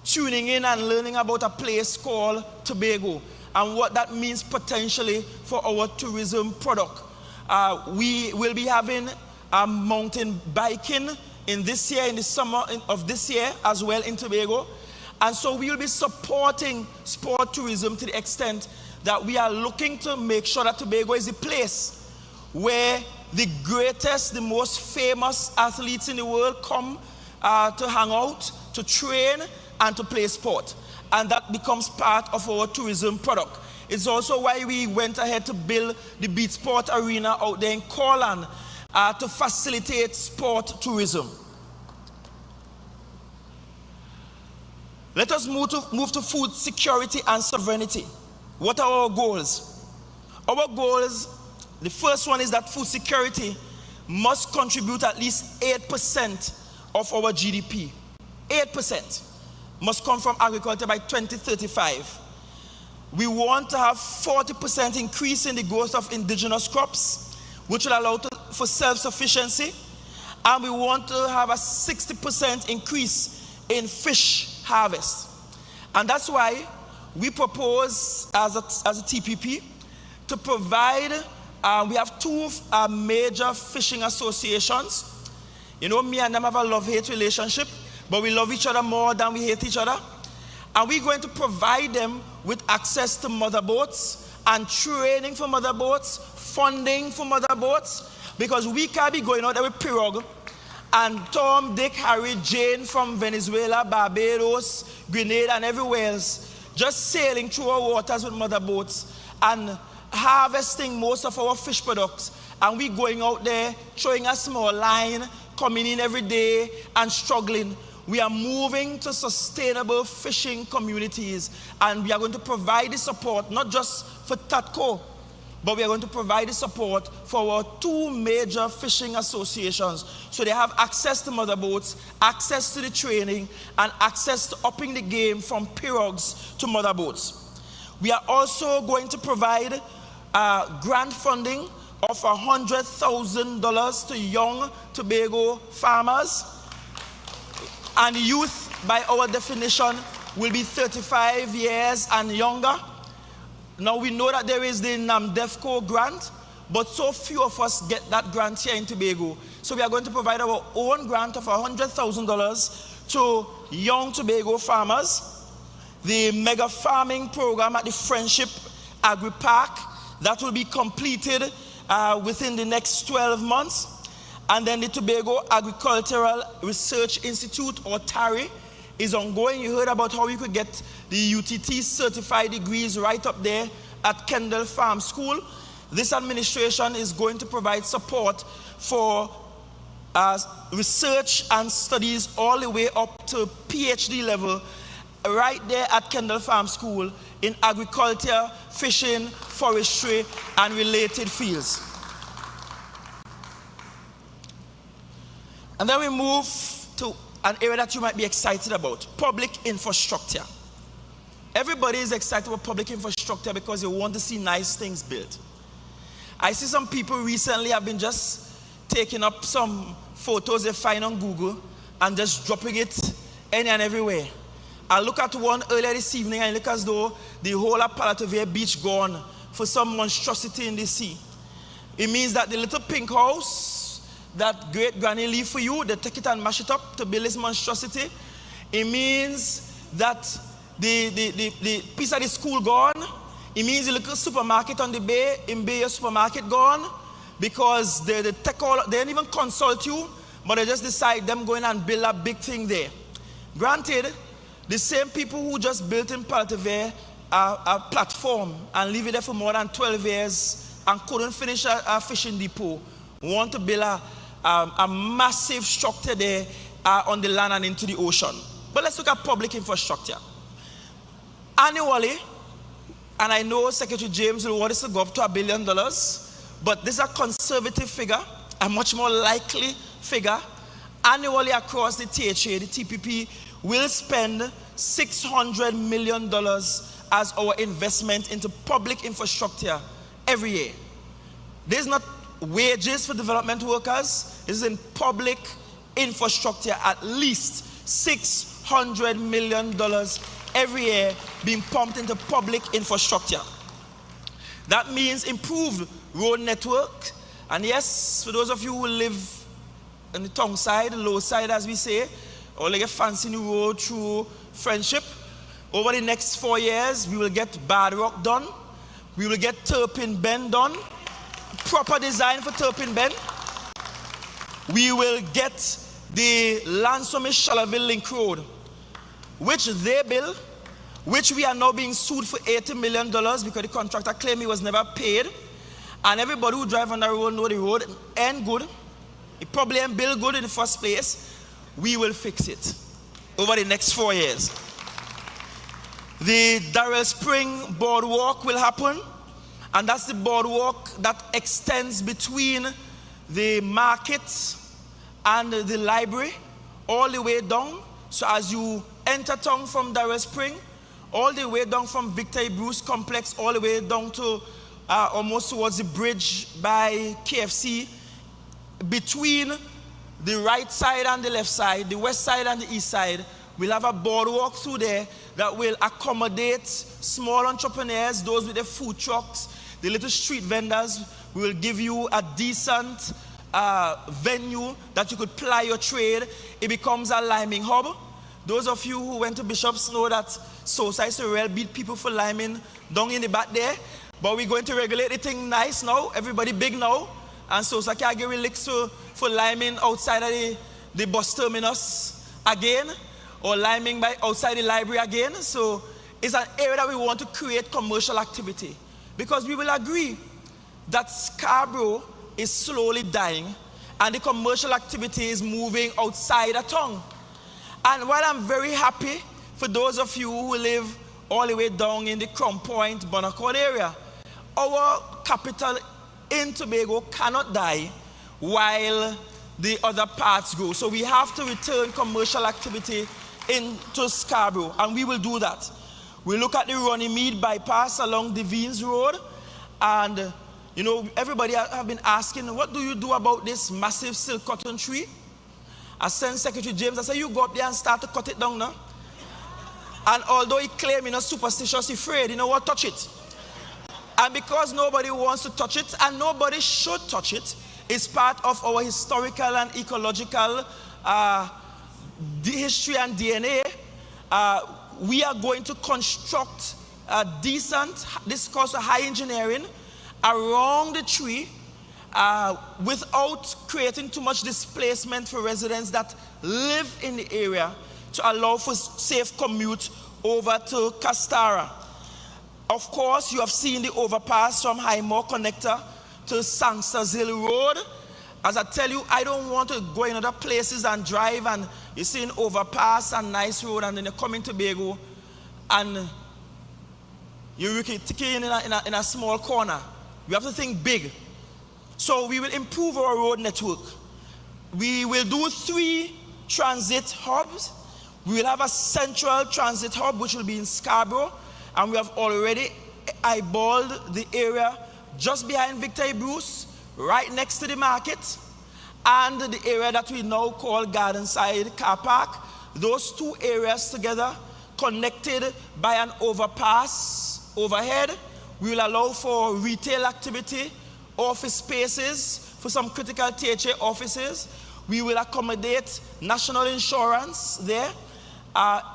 tuning in and learning about a place called Tobago and what that means potentially for our tourism product. We will be having mountain biking in this year, in the summer of this year as well in Tobago. And so we will be supporting sport tourism to the extent that we are looking to make sure that Tobago is a place where the greatest, the most famous athletes in the world come to hang out, to train, and to play sport. And that becomes part of our tourism product. It's also why we went ahead to build the Beat Sport Arena out there in Corland to facilitate sport tourism. Let us move to food security and sovereignty. What are our goals? Our goals, the first one is that food security must contribute at least 8% of our GDP. 8% must come from agriculture by 2035. We want to have 40% increase in the growth of indigenous crops, which will allow for self-sufficiency. And we want to have a 60% increase in fish harvest. And that's why we propose as a TPP to provide, we have 2 major fishing associations. You know, me and them have a love-hate relationship, but we love each other more than we hate each other. And we're going to provide them with access to mother boats and training for mother boats, funding for mother boats, because we can't be going out there with pirogue and Tom, Dick, Harry, Jane from Venezuela, Barbados, Grenada, and everywhere else, just sailing through our waters with mother boats and harvesting most of our fish products. And we going out there, throwing a small line, coming in every day and struggling. We are moving to sustainable fishing communities, and we are going to provide the support, not just for TATCO, but we are going to provide the support for our 2 major fishing associations, so they have access to mother boats, access to the training, and access to upping the game from pirogues to mother boats. We are also going to provide grant funding of $100,000 to young Tobago farmers. And youth, by our definition, will be 35 years and younger. Now we know that there is the NAMDEFCO grant, but so few of us get that grant here in Tobago. So we are going to provide our own grant of $100,000 to young Tobago farmers. the mega farming program at the Friendship Agri Park that will be completed within the next 12 months. And then the Tobago Agricultural Research Institute, or TARI, is ongoing. You heard about how you could get the UTT certified degrees right up there at Kendall Farm School. This administration is going to provide support for research and studies all the way up to PhD level right there at Kendall Farm School in agriculture, fishing, forestry, and related fields. And then we move to an area that you might be excited about, public infrastructure. Everybody is excited about public infrastructure because they want to see nice things built. I see some people recently have been just taking up some photos they find on Google and just dropping it any and everywhere. I look at one earlier this evening and it look as though the whole of Parlatuvier beach gone for some monstrosity in the sea. It means that the little pink house that great granny leave for you, they take it and mash it up to build this monstrosity. It means that the piece of the school gone. It means the little supermarket on the bay, in Bay supermarket gone, because they didn't even consult you, but they just decide them going and build a big thing there. Granted, the same people who just built in Parlatuvier a platform and leave it there for more than 12 years and couldn't finish a fishing depot want to build a massive structure there on the land and into the ocean. But let's look at public infrastructure. Annually, and I know Secretary James will want us to go up to $1 billion, but this is a conservative figure, a much more likely figure. Annually across the THA, the TPP will spend $600 million as our investment into public infrastructure every year. This is not wages for development workers. This is in public infrastructure, at least $600 million every year being pumped into public infrastructure. That means improved road network. And yes, for those of you who live on the tongue side, the low side as we say, or like a fancy new road through Friendship, over the next 4 years, we will get Bad Rock done. We will get Turpin Bend done. Proper design for Turpin Bend. We will get the Lansome-Shallerville Link Road, which they built, which we are now being sued for $80 million because the contractor claimed he was never paid. And everybody who drive on the road know the road ain't good. It probably ain't built good in the first place. We will fix it over the next 4 years. The Darrell Spring Boardwalk will happen, and that's the boardwalk that extends between the market and the library all the way down. So as you enter town from Darrell Spring, all the way down from Victor Bruce Complex, all the way down to almost towards the bridge by KFC, between the right side and the left side, the west side and the east side, we'll have a boardwalk through there that will accommodate small entrepreneurs, those with their food trucks, the little street vendors. We will give you a decent venue that you could ply your trade. It becomes a liming hub. Those of you who went to Bishop's know that Speyside so well beat people for liming down in the back there. But we're going to regulate the thing nice now. Everybody big now. And so I can't get licks for liming outside of the bus terminus again, or liming by outside the library again. So it's an area that we want to create commercial activity, because we will agree that Scarborough is slowly dying and the commercial activity is moving outside of town. And while I'm very happy for those of you who live all the way down in the Crown Point, Bonaccord area, our capital in Tobago cannot die while the other parts grow. So we have to return commercial activity into Scarborough, and we will do that. We look at the Runnymede bypass along Devines Road, and you know, everybody have been asking, what do you do about this massive silk cotton tree? I sent Secretary James, I said, you go up there and start to cut it down now. And although he claimed, you know, superstitious, afraid, you know what, touch it. And because nobody wants to touch it, and nobody should touch it, it's part of our historical and ecological history and DNA. we are going to construct a decent, this calls for high engineering, around the tree without creating too much displacement for residents that live in the area to allow for safe commute over to Castara. Of course, you have seen the overpass from Highmore Connector to Sangsters Hill Road. As I tell you, I don't want to go in other places and drive and you see an overpass and nice road and then you come in Tobago and you're in a small corner. We have to think big. So we will improve our road network. We will do 3 transit hubs. We will have a central transit hub which will be in Scarborough, and we have already eyeballed the area just behind Victor Bruce, right next to the market, and the area that we now call Gardenside Car Park. Those 2 areas together, connected by an overpass overhead, we will allow for retail activity, office spaces for some critical THA offices. We will accommodate national insurance there,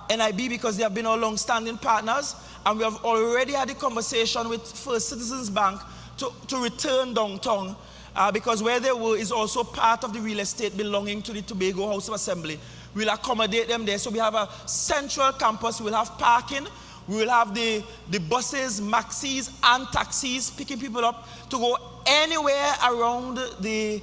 NIB, because they have been our long-standing partners, and we have already had a conversation with First Citizens Bank to return downtown, because where they were is also part of the real estate belonging to the Tobago House of Assembly. We'll accommodate them there. So we have a central campus, we'll have parking, we will have the buses, maxis, and taxis picking people up to go anywhere around the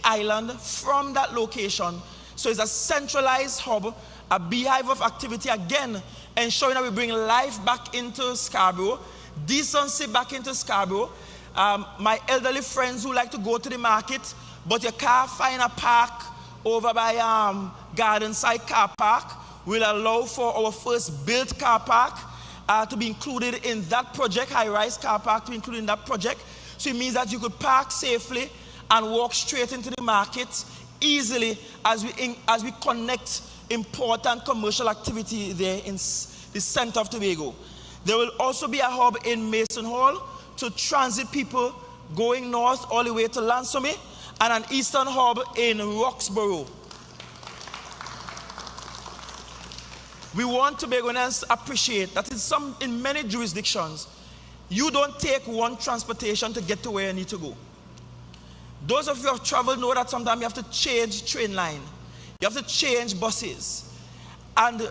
island from that location. So it's a centralized hub, a beehive of activity, again, ensuring that we bring life back into Scarborough, decency back into Scarborough. My elderly friends who like to go to the market, but you can't find a park over by Gardenside Car Park, will allow for our first built car park to be included in that project, high-rise car park to be included in that project. So it means that you could park safely and walk straight into the market easily as we connect important commercial activity there in the center of Tobago. There will also be a hub in Mason Hall to transit people going north all the way to Lansome, and an eastern hub in Roxborough. We want Tobagonians to appreciate that in many jurisdictions, you don't take one transportation to get to where you need to go. Those of you who have traveled know that sometimes you have to change train line. You have to change buses. And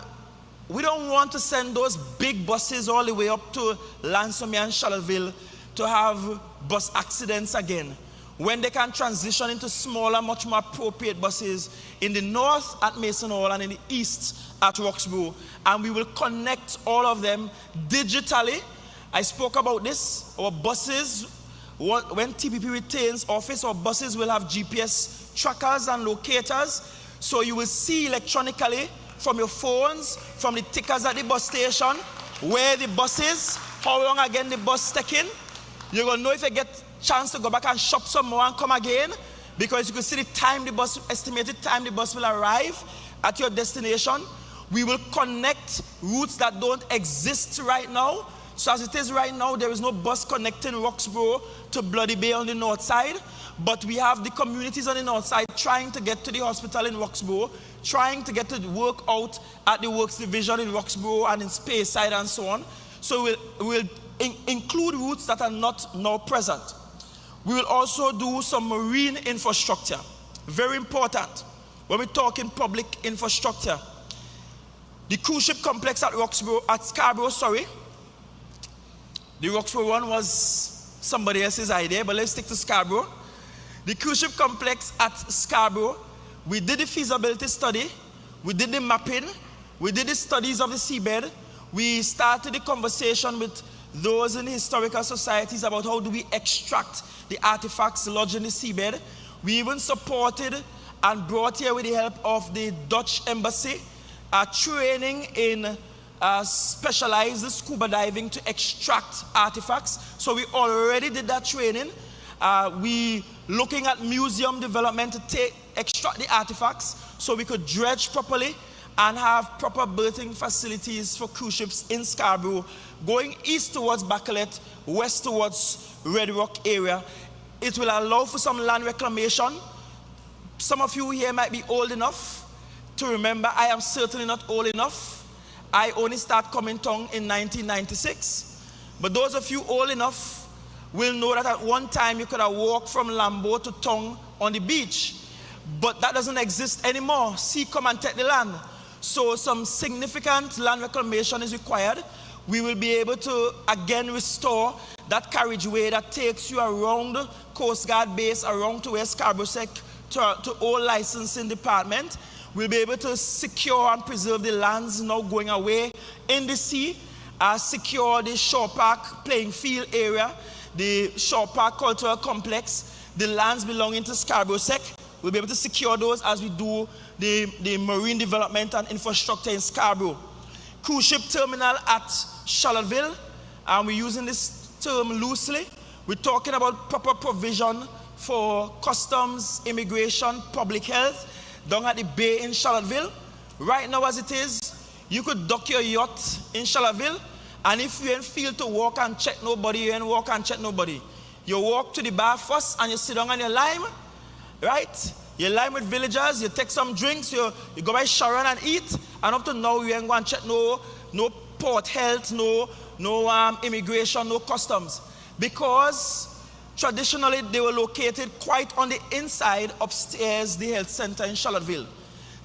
we don't want to send those big buses all the way up to Lansome and Charlottesville to have bus accidents again, when they can transition into smaller, much more appropriate buses in the north at Mason Hall and in the east at Roxborough. And we will connect all of them digitally. I spoke about this. Our buses, when TPP retains office, our buses will have GPS trackers and locators. So you will see electronically from your phones, from the tickers at the bus station, where the bus is, how long again the bus taking. You're going to know if you get a chance to go back and shop some more and come again, because you can see the time the bus, estimated time the bus will arrive at your destination. We will connect routes that don't exist right now. So as it is right now, there is no bus connecting Roxborough to Bloody Bay on the north side, but we have the communities on the north side trying to get to the hospital in Roxborough, trying to get to work out at the Works Division in Roxborough and in Speyside and so on. So we'll include routes that are not now present. We will also do some marine infrastructure. Very important when we're talking public infrastructure. The cruise ship complex at Scarborough, the Roxborough one was somebody else's idea, but let's stick to Scarborough. The cruise ship complex at Scarborough, we did the feasibility study, we did the mapping, we did the studies of the seabed, we started the conversation with those in the historical societies about how do we extract the artifacts lodged in the seabed. We even supported and brought here with the help of the Dutch embassy training in specialized scuba diving to extract artifacts. So we already did that training. We looking at museum development to extract the artifacts so we could dredge properly and have proper berthing facilities for cruise ships in Scarborough, going east towards Bacalet, west towards Red Rock area. It will allow for some land reclamation. Some of you here might be old enough to remember. I am certainly not old enough. I only started coming town in 1996. But those of you old enough will know that at one time you could have walked from Lambo to town on the beach. But that doesn't exist anymore. Sea come and take the land. So some significant land reclamation is required. We will be able to again restore that carriageway that takes you around Coast Guard base, around to where Scarborough to old licensing department. We'll be able to secure and preserve the lands now going away in the sea, secure the Shore Park playing field area, the Shore Park Cultural Complex, the lands belonging to Scarborough Sec. We'll be able to secure those as we do the marine development and infrastructure in Scarborough. Cruise ship terminal at Charlottesville, and we're using this term loosely. We're talking about proper provision for customs, immigration, public health, down at the bay in Charlottesville. Right now as it is, you could dock your yacht in Charlottesville, and if you ain't feel to walk and check nobody, you ain't walk and check nobody. You walk to the bar first and you sit down on your lime, right? You lime with villagers, you take some drinks, you go by Sharon and eat, and up to now you ain't going to check no port health, no immigration, no customs. Because traditionally they were located quite on the inside upstairs the health center in Charlottesville.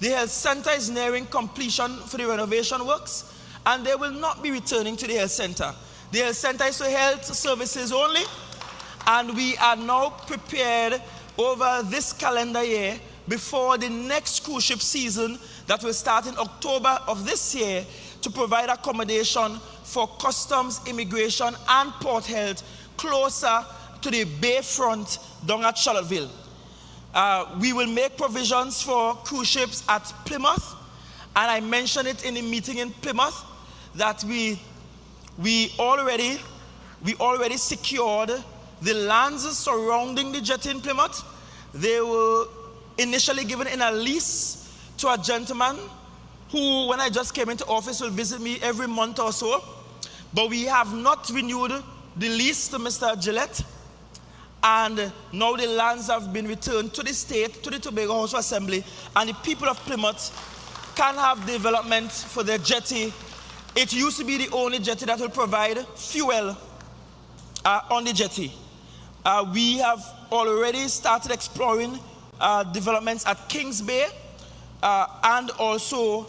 The health center is nearing completion for the renovation works, and they will not be returning to the health center. The health center is for health services only, and we are now prepared over this calendar year before the next cruise ship season that will start in October of this year to provide accommodation for customs, immigration, and port health closer to the bayfront down at Charlottesville. We will make provisions for cruise ships at Plymouth, and I mentioned it in the meeting in Plymouth that we already secured the lands surrounding the jetty in Plymouth. They were initially given in a lease to a gentleman who, when I just came into office, will visit me every month or so. But we have not renewed the lease to Mr. Gillette. And now the lands have been returned to the state, to the Tobago House of Assembly, and the people of Plymouth can have development for their jetty. It used to be the only jetty that will provide fuel on the jetty. We have already started exploring developments at Kings Bay and also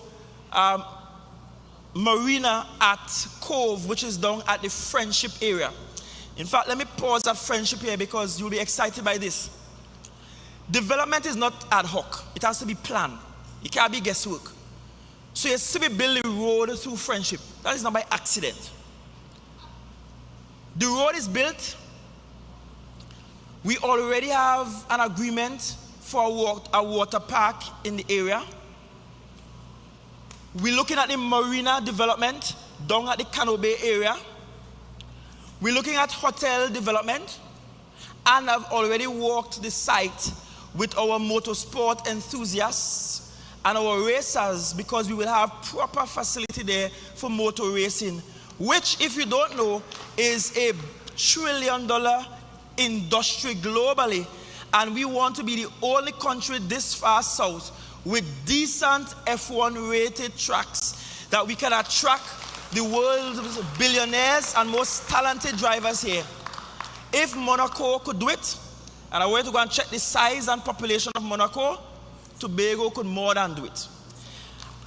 marina at Cove, which is down at the Friendship area. In fact, let me pause at Friendship here because you'll be excited by this. Development is not ad hoc. It has to be planned. It can't be guesswork. So you see we build the road through Friendship. That is not by accident. The road is built. We already have an agreement for a water park in the area. We're looking at the marina development down at the Cano Bay area. We're looking at hotel development, and I've already walked the site with our motorsport enthusiasts and our racers because we will have proper facility there for motor racing, which, if you don't know, is $1 trillion industry globally, and we want to be the only country this far south with decent F1 rated tracks that we can attract the world's billionaires and most talented drivers here. If Monaco could do it, and I were to go and check the size and population of Monaco, Tobago could more than do it.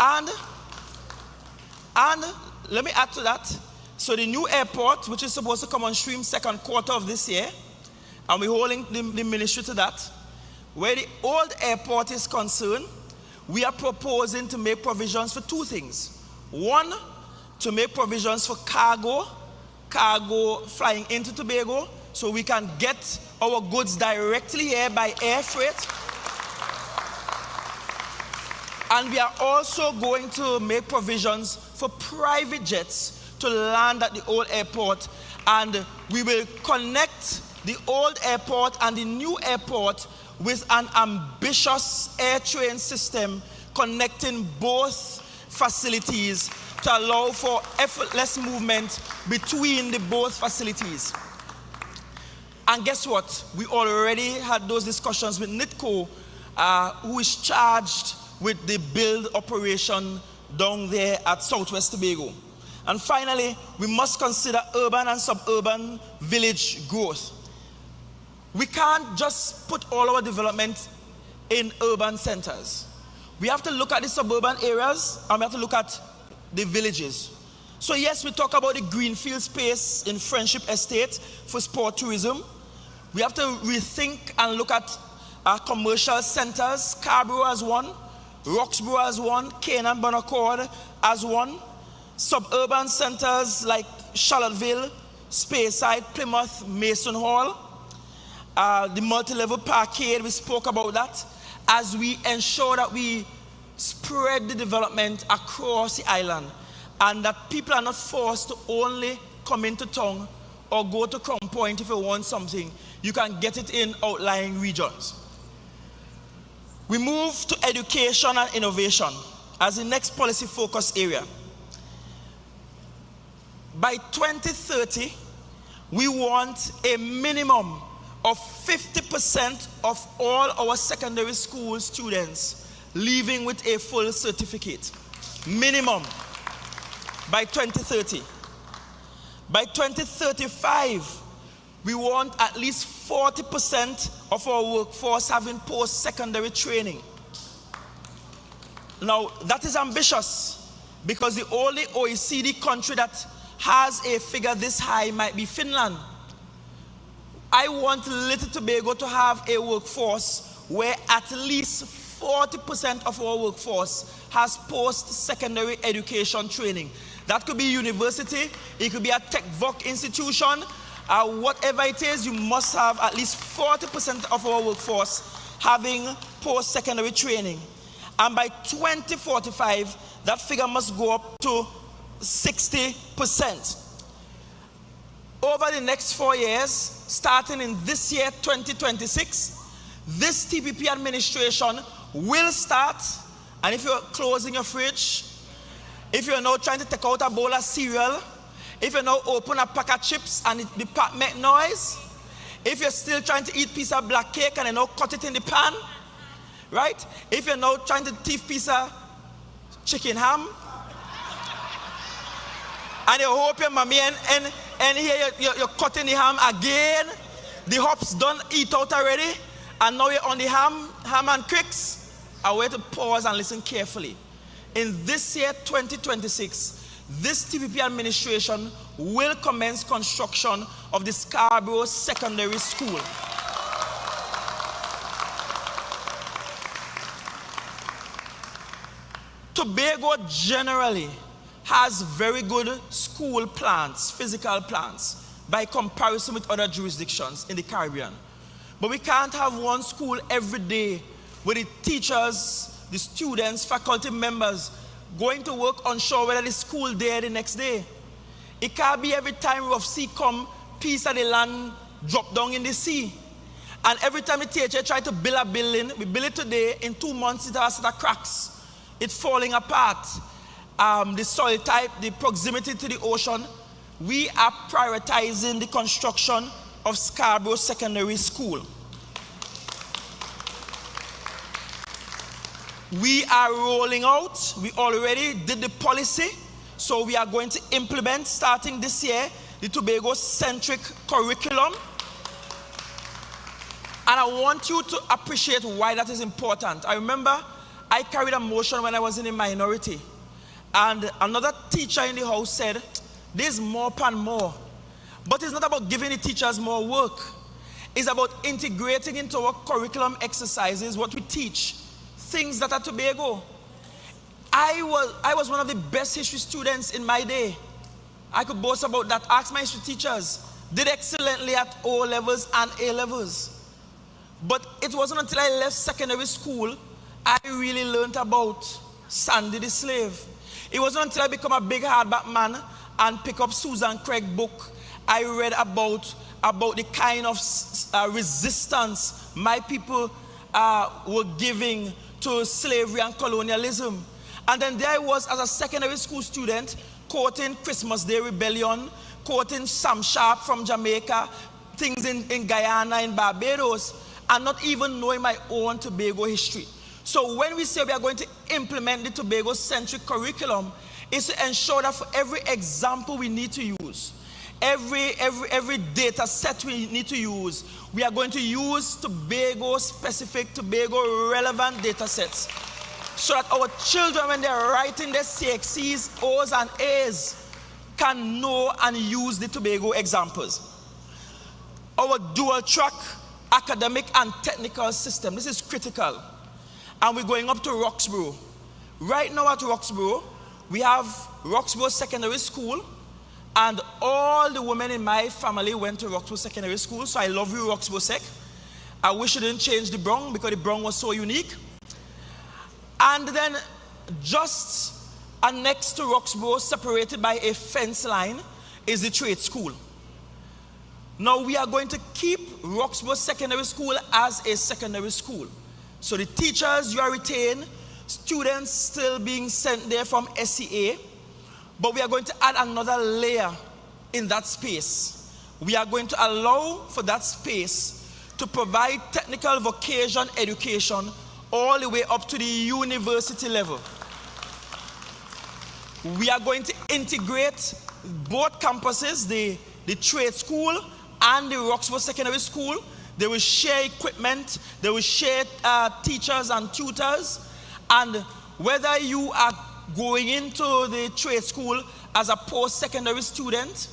And let me add to that. So the new airport, which is supposed to come on stream second quarter of this year, and we're holding the ministry to that. Where the old airport is concerned, we are proposing to make provisions for two things. One, to make provisions for cargo flying into Tobago, so we can get our goods directly here by air freight. And we are also going to make provisions for private jets to land at the old airport, and we will connect the old airport and the new airport with an ambitious air train system connecting both facilities to allow for effortless movement between the both facilities. And guess what? We already had those discussions with NITCO, who is charged with the build, operation, down there at Southwest Tobago. And finally, we must consider urban and suburban village growth. We can't just put all our development in urban centers. We have to look at the suburban areas and we have to look at the villages. So yes, we talk about the greenfield space in Friendship Estate for sport tourism. We have to rethink and look at our commercial centers, Scarborough as one, Roxborough as one, Canaan Bonaccord as one, suburban centers like Charlottesville, Speyside, Plymouth, Mason Hall, the multi-level parkade, we spoke about that, as we ensure that we spread the development across the island and that people are not forced to only come into town or go to Crown Point if you want something. You can get it in outlying regions. We move to education and innovation as the next policy focus area. By 2030, we want a minimum of 50% of all our secondary school students leaving with a full certificate. Minimum by 2030. By 2035, we want at least 40% of our workforce having post-secondary training. Now, that is ambitious because the only OECD country that has a figure this high might be Finland. I want Little Tobago to have a workforce where at least 40% of our workforce has post-secondary education training. That could be university, it could be a tech voc institution, whatever it is, you must have at least 40% of our workforce having post-secondary training. And by 2045, that figure must go up to 60%. Over the next 4 years, starting in this year, 2026, this TPP administration will start, and if you're closing your fridge, if you're now trying to take out a bowl of cereal, if you now open a pack of chips and the pack make noise, if you're still trying to eat piece of black cake and you now cut it in the pan, right? If you're now trying to thief piece of chicken ham, and you hope your mommy and here you're cutting the ham again, the hops done eat out already, and now you're on the ham and cricks, I want to pause and listen carefully. In this year, 2026, this TPP administration will commence construction of the Scarborough Secondary School. Tobago generally has very good school plans, physical plans, by comparison with other jurisdictions in the Caribbean. But we can't have one school every day with the teachers, the students, faculty members going to work unsure whether the school there the next day. It can't be every time rough sea come, piece of the land drop down in the sea. And every time the teacher try to build a building, we build it today, in 2 months it has the cracks. It's falling apart. The soil type, the proximity to the ocean. We are prioritizing the construction of Scarborough Secondary School. We are rolling out, we already did the policy, so we are going to implement, starting this year, the Tobago-centric curriculum. And I want you to appreciate why that is important. I remember I carried a motion when I was in a minority, and another teacher in the house said, there's more and more. But it's not about giving the teachers more work. It's about integrating into our curriculum exercises what we teach. Things that are Tobago. I was one of the best history students in my day. I could boast about that. Ask my history teachers. Did excellently at O levels and A levels. But it wasn't until I left secondary school I really learned about Sandy the slave. It wasn't until I became a big hardback man and pick up Susan Craig book, I read about the kind of resistance my people were giving to slavery and colonialism. And then there I was as a secondary school student quoting Christmas Day Rebellion, quoting Sam Sharp from Jamaica, things in Guyana, in Barbados, and not even knowing my own Tobago history. So when we say we are going to implement the Tobago-centric curriculum, is to ensure that for every example we need to use, every data set we need to use, we are going to use Tobago-specific, Tobago-relevant data sets, so that our children, when they're writing their CXCs, O's and A's, can know and use the Tobago examples. Our dual-track academic and technical system, this is critical. And we're going up to Roxborough. Right now at Roxborough, we have Roxborough Secondary School, and all the women in my family went to Roxborough Secondary School, so I love you, Roxborough Sec. I wish you didn't change the Bronx, because the Bronx was so unique. And then just next to Roxborough, separated by a fence line, is the trade school. Now we are going to keep Roxborough Secondary School as a secondary school. So the teachers you are retained, students still being sent there from SCA, but we are going to add another layer in that space. We are going to allow for that space to provide technical vocation education all the way up to the university level. We are going to integrate both campuses, the trade school and the Roxborough Secondary School. They will share equipment, they will share teachers and tutors, and whether you are going into the trade school as a post-secondary student,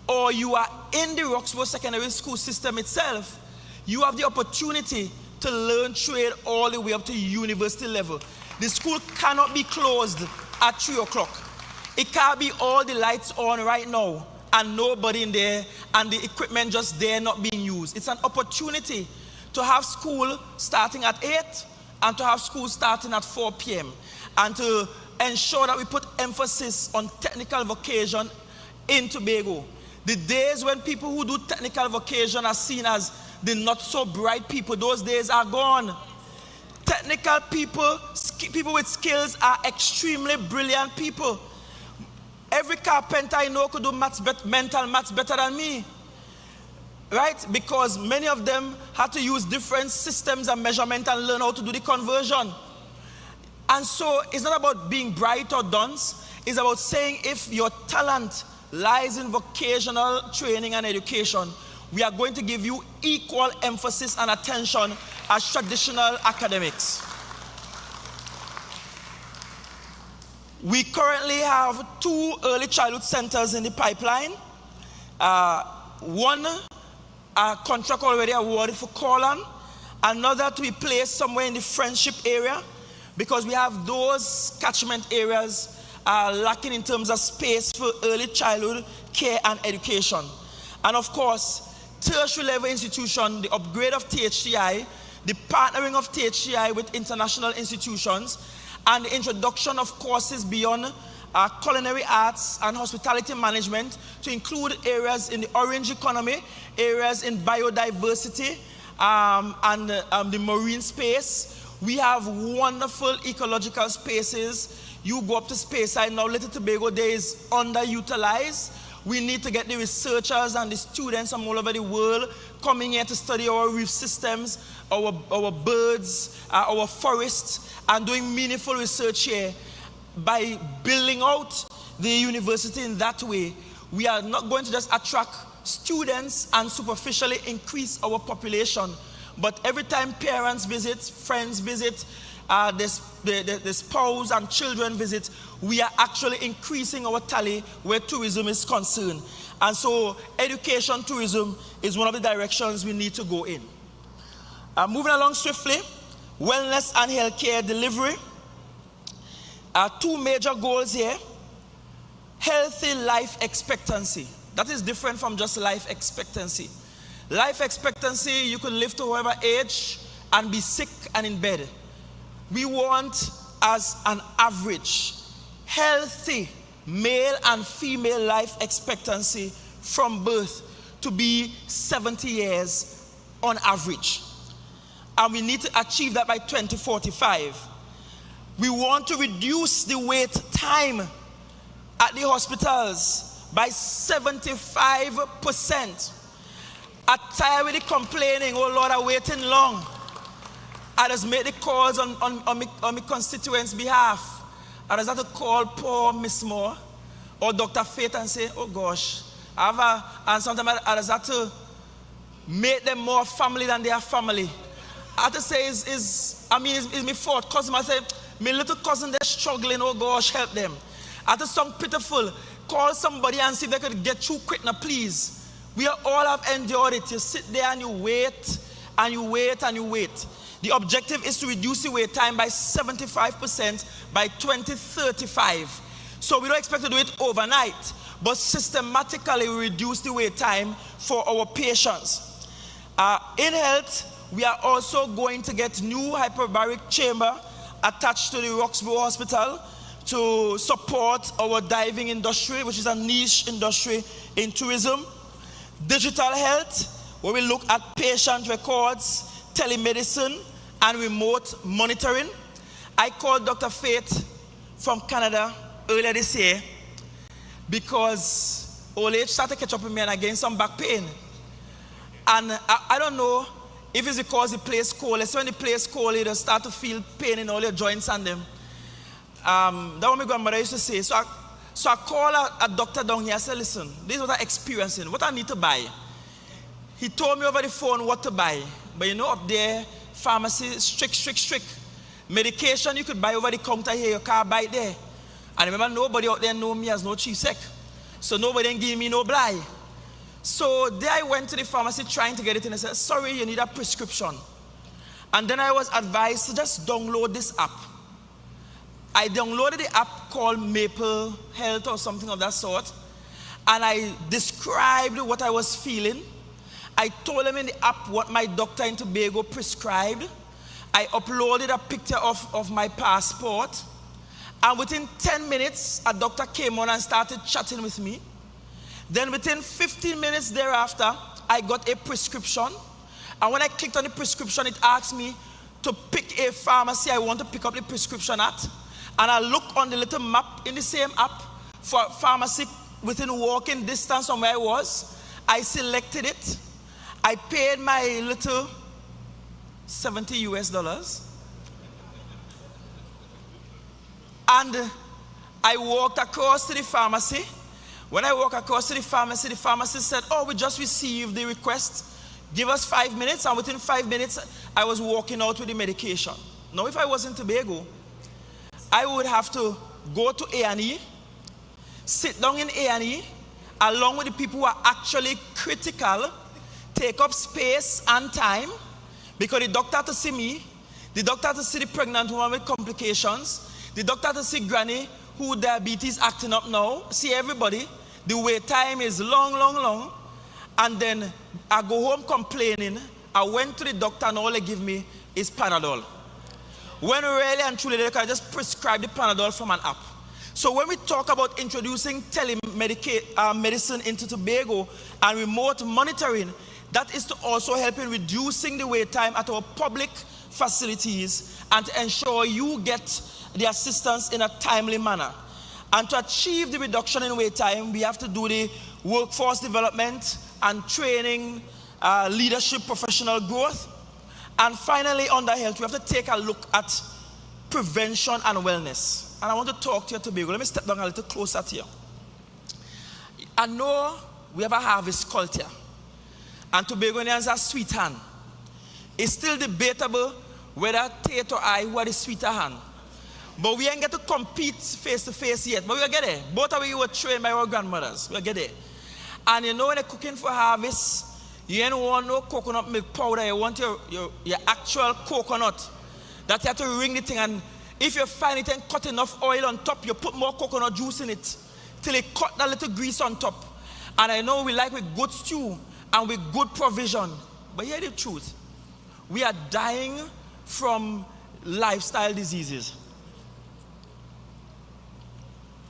or you are in the Roxborough Secondary School system itself, you have the opportunity to learn trade all the way up to university level. The school cannot be closed at 3 o'clock. It can't be all the lights on right now and nobody in there and the equipment just there not being used. It's an opportunity to have school starting at 8 and to have school starting at 4 p.m. and to ensure that we put emphasis on technical vocation in Tobago. The days when people who do technical vocation are seen as the not so bright people, those days are gone. Technical people, people with skills are extremely brilliant people. Every carpenter I know could do mental maths better than me, right? Because many of them had to use different systems and measurement and learn how to do the conversion. And so it's not about being bright or dunce. It's about saying if your talent lies in vocational training and education, we are going to give you equal emphasis and attention as traditional academics. We currently have 2 early childhood centers in the pipeline. One contract already awarded for Corlan, another to be placed somewhere in the Friendship area, because we have those catchment areas lacking in terms of space for early childhood care and education. And of course, tertiary level institution, the upgrade of THCI, the partnering of THCI with international institutions, and the introduction of courses beyond culinary arts and hospitality management to include areas in the orange economy, areas in biodiversity, and the marine space. We have wonderful ecological spaces. You go up to Speyside now, Little Tobago Day is underutilized. We need to get the researchers and the students from all over the world coming here to study our reef systems, our birds, our forests, and doing meaningful research here. By building out the university in that way, we are not going to just attract students and superficially increase our population, but every time parents visit, friends visit, the spouse and children visit, we are actually increasing our tally where tourism is concerned. And so education tourism is one of the directions we need to go in. Moving along swiftly, wellness and healthcare delivery. 2 major goals here. Healthy life expectancy. That is different from just life expectancy. Life expectancy, you could live to whatever age and be sick and in bed. We want, as an average, healthy male and female life expectancy from birth to be 70 years on average. And we need to achieve that by 2045. We want to reduce the wait time at the hospitals by 75%. I'm tired with the complaining, oh Lord, I'm waiting long. I just make the calls on my constituents' behalf. I just have to call poor Miss Moore or Dr. Faith and say, oh gosh, and sometimes I just have to make them more family than they are family. I have to say, it's my fault. Cousin, I say, my little cousin, they're struggling, oh gosh, help them. I have to sound pitiful. Call somebody and see if they could get through quick now, please. We all have endured it. You sit there and you wait, and you wait, and you wait. The objective is to reduce the wait time by 75% by 2035. So we don't expect to do it overnight, but systematically we reduce the wait time for our patients. In health, we are also going to get new hyperbaric chamber attached to the Roxborough Hospital to support our diving industry, which is a niche industry in tourism. Digital health, where we look at patient records, telemedicine, and remote monitoring. I called Dr. Faith from Canada earlier this year because old age started to catch up with me and I gained some back pain. And I don't know if it's because the place cold. So when the place cold, you just start to feel pain in all your joints and them. That's what my grandmother used to say. So I called a doctor down here. I said, listen, this is what I'm experiencing, what I need to buy. He told me over the phone what to buy. But you know, up there, pharmacy, strict. Medication you could buy over the counter here, you can't buy it there. And remember, nobody out there know me as no chief sec. So nobody didn't give me no blind. So there I went to the pharmacy trying to get it, and I said, sorry, you need a prescription. And then I was advised to just download this app. I downloaded the app called Maple Health or something of that sort, and I described what I was feeling. I told them in the app what my doctor in Tobago prescribed. I uploaded a picture of my passport, and within 10 minutes, a doctor came on and started chatting with me. Then within 15 minutes thereafter, I got a prescription, and when I clicked on the prescription, it asked me to pick a pharmacy I want to pick up the prescription at. And I looked on the little map in the same app for a pharmacy within walking distance from where I was. I selected it. I paid my little $70 US. And I walked across to the pharmacy. When I walked across to the pharmacist said, oh, we just received the request. Give us 5 minutes. And within 5 minutes, I was walking out with the medication. Now, if I was in Tobago, I would have to go to A&E, sit down in A&E, along with the people who are actually critical, take up space and time, because the doctor to see me, the doctor to see the pregnant woman with complications, the doctor to see granny who diabetes acting up now, see everybody. The wait time is long, and then I go home complaining. I went to the doctor and all they give me is Panadol. When really and truly they can just prescribe the Panadol from an app. So when we talk about introducing medicine into Tobago and remote monitoring, that is to also help in reducing the wait time at our public facilities and to ensure you get the assistance in a timely manner. And to achieve the reduction in wait time, we have to do the workforce development and training, leadership, professional growth. And finally, under health, we have to take a look at prevention and wellness. And I want to talk to you, Tobago. Let me step down a little closer to you. I know we have a harvest culture, and Tobagonians are sweet hand. It's still debatable whether Tate or I who are the sweeter hand. But we ain't get to compete face to face yet. But we'll get there. Both of you were trained by our grandmothers. We'll get there. And you know, when you're cooking for harvest, you ain't want no coconut milk powder. You want your actual coconut. That you have to wring the thing. And if you find it and cut enough oil on top, you put more coconut juice in it till it cut that little grease on top. And I know we like with good stew and with good provision. But here's the truth. We are dying from lifestyle diseases.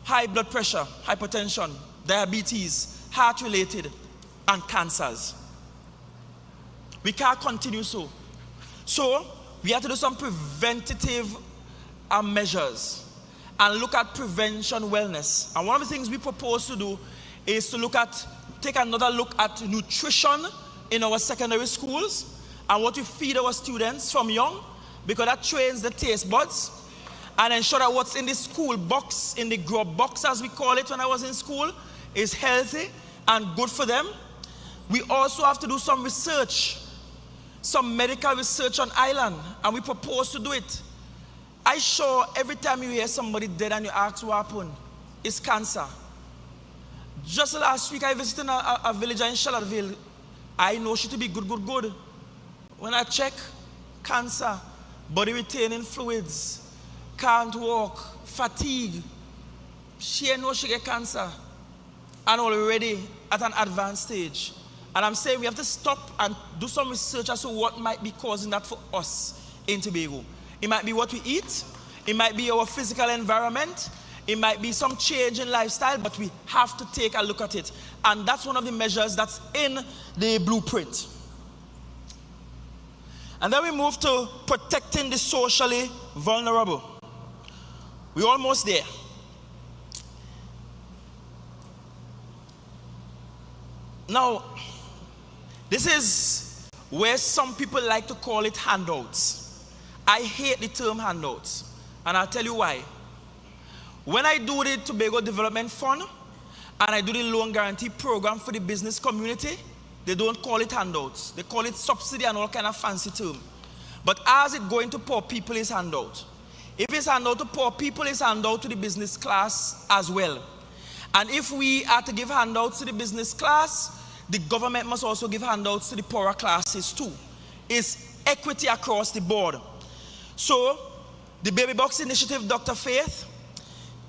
High blood pressure, hypertension, diabetes, heart-related, and cancers. We can't continue so. So, we have to do some preventative measures and look at prevention wellness. And one of the things we propose to do is to take another look at nutrition in our secondary schools and what we feed our students from young, because that trains the taste buds, and ensure that what's in the school box, in the grub box as we call it when I was in school, is healthy and good for them. We also have to do some research, some medical research on island, and we propose to do it. I sure every time you hear somebody dead and you ask what happened, it's cancer. Just last week I visited a villager in Charlottesville. I know she to be good. When I check, cancer, body retaining fluids, can't walk, fatigue. She knows she get cancer, and already at an advanced stage. And I'm saying we have to stop and do some research as to what might be causing that for us in Tobago. It might be what we eat, it might be our physical environment, it might be some change in lifestyle, but we have to take a look at it. And that's one of the measures that's in the blueprint. And then we move to protecting the socially vulnerable. We're almost there. Now, this is where some people like to call it handouts. I hate the term handouts, and I'll tell you why. When I do the Tobago Development Fund, and I do the loan guarantee program for the business community, they don't call it handouts. They call it subsidy and all kind of fancy term. But as it going to poor people, is handout. If it's handout to poor people, it's handout to the business class as well. And if we are to give handouts to the business class, the government must also give handouts to the poorer classes too. It's equity across the board. So, the Baby Box Initiative, Dr. Faith,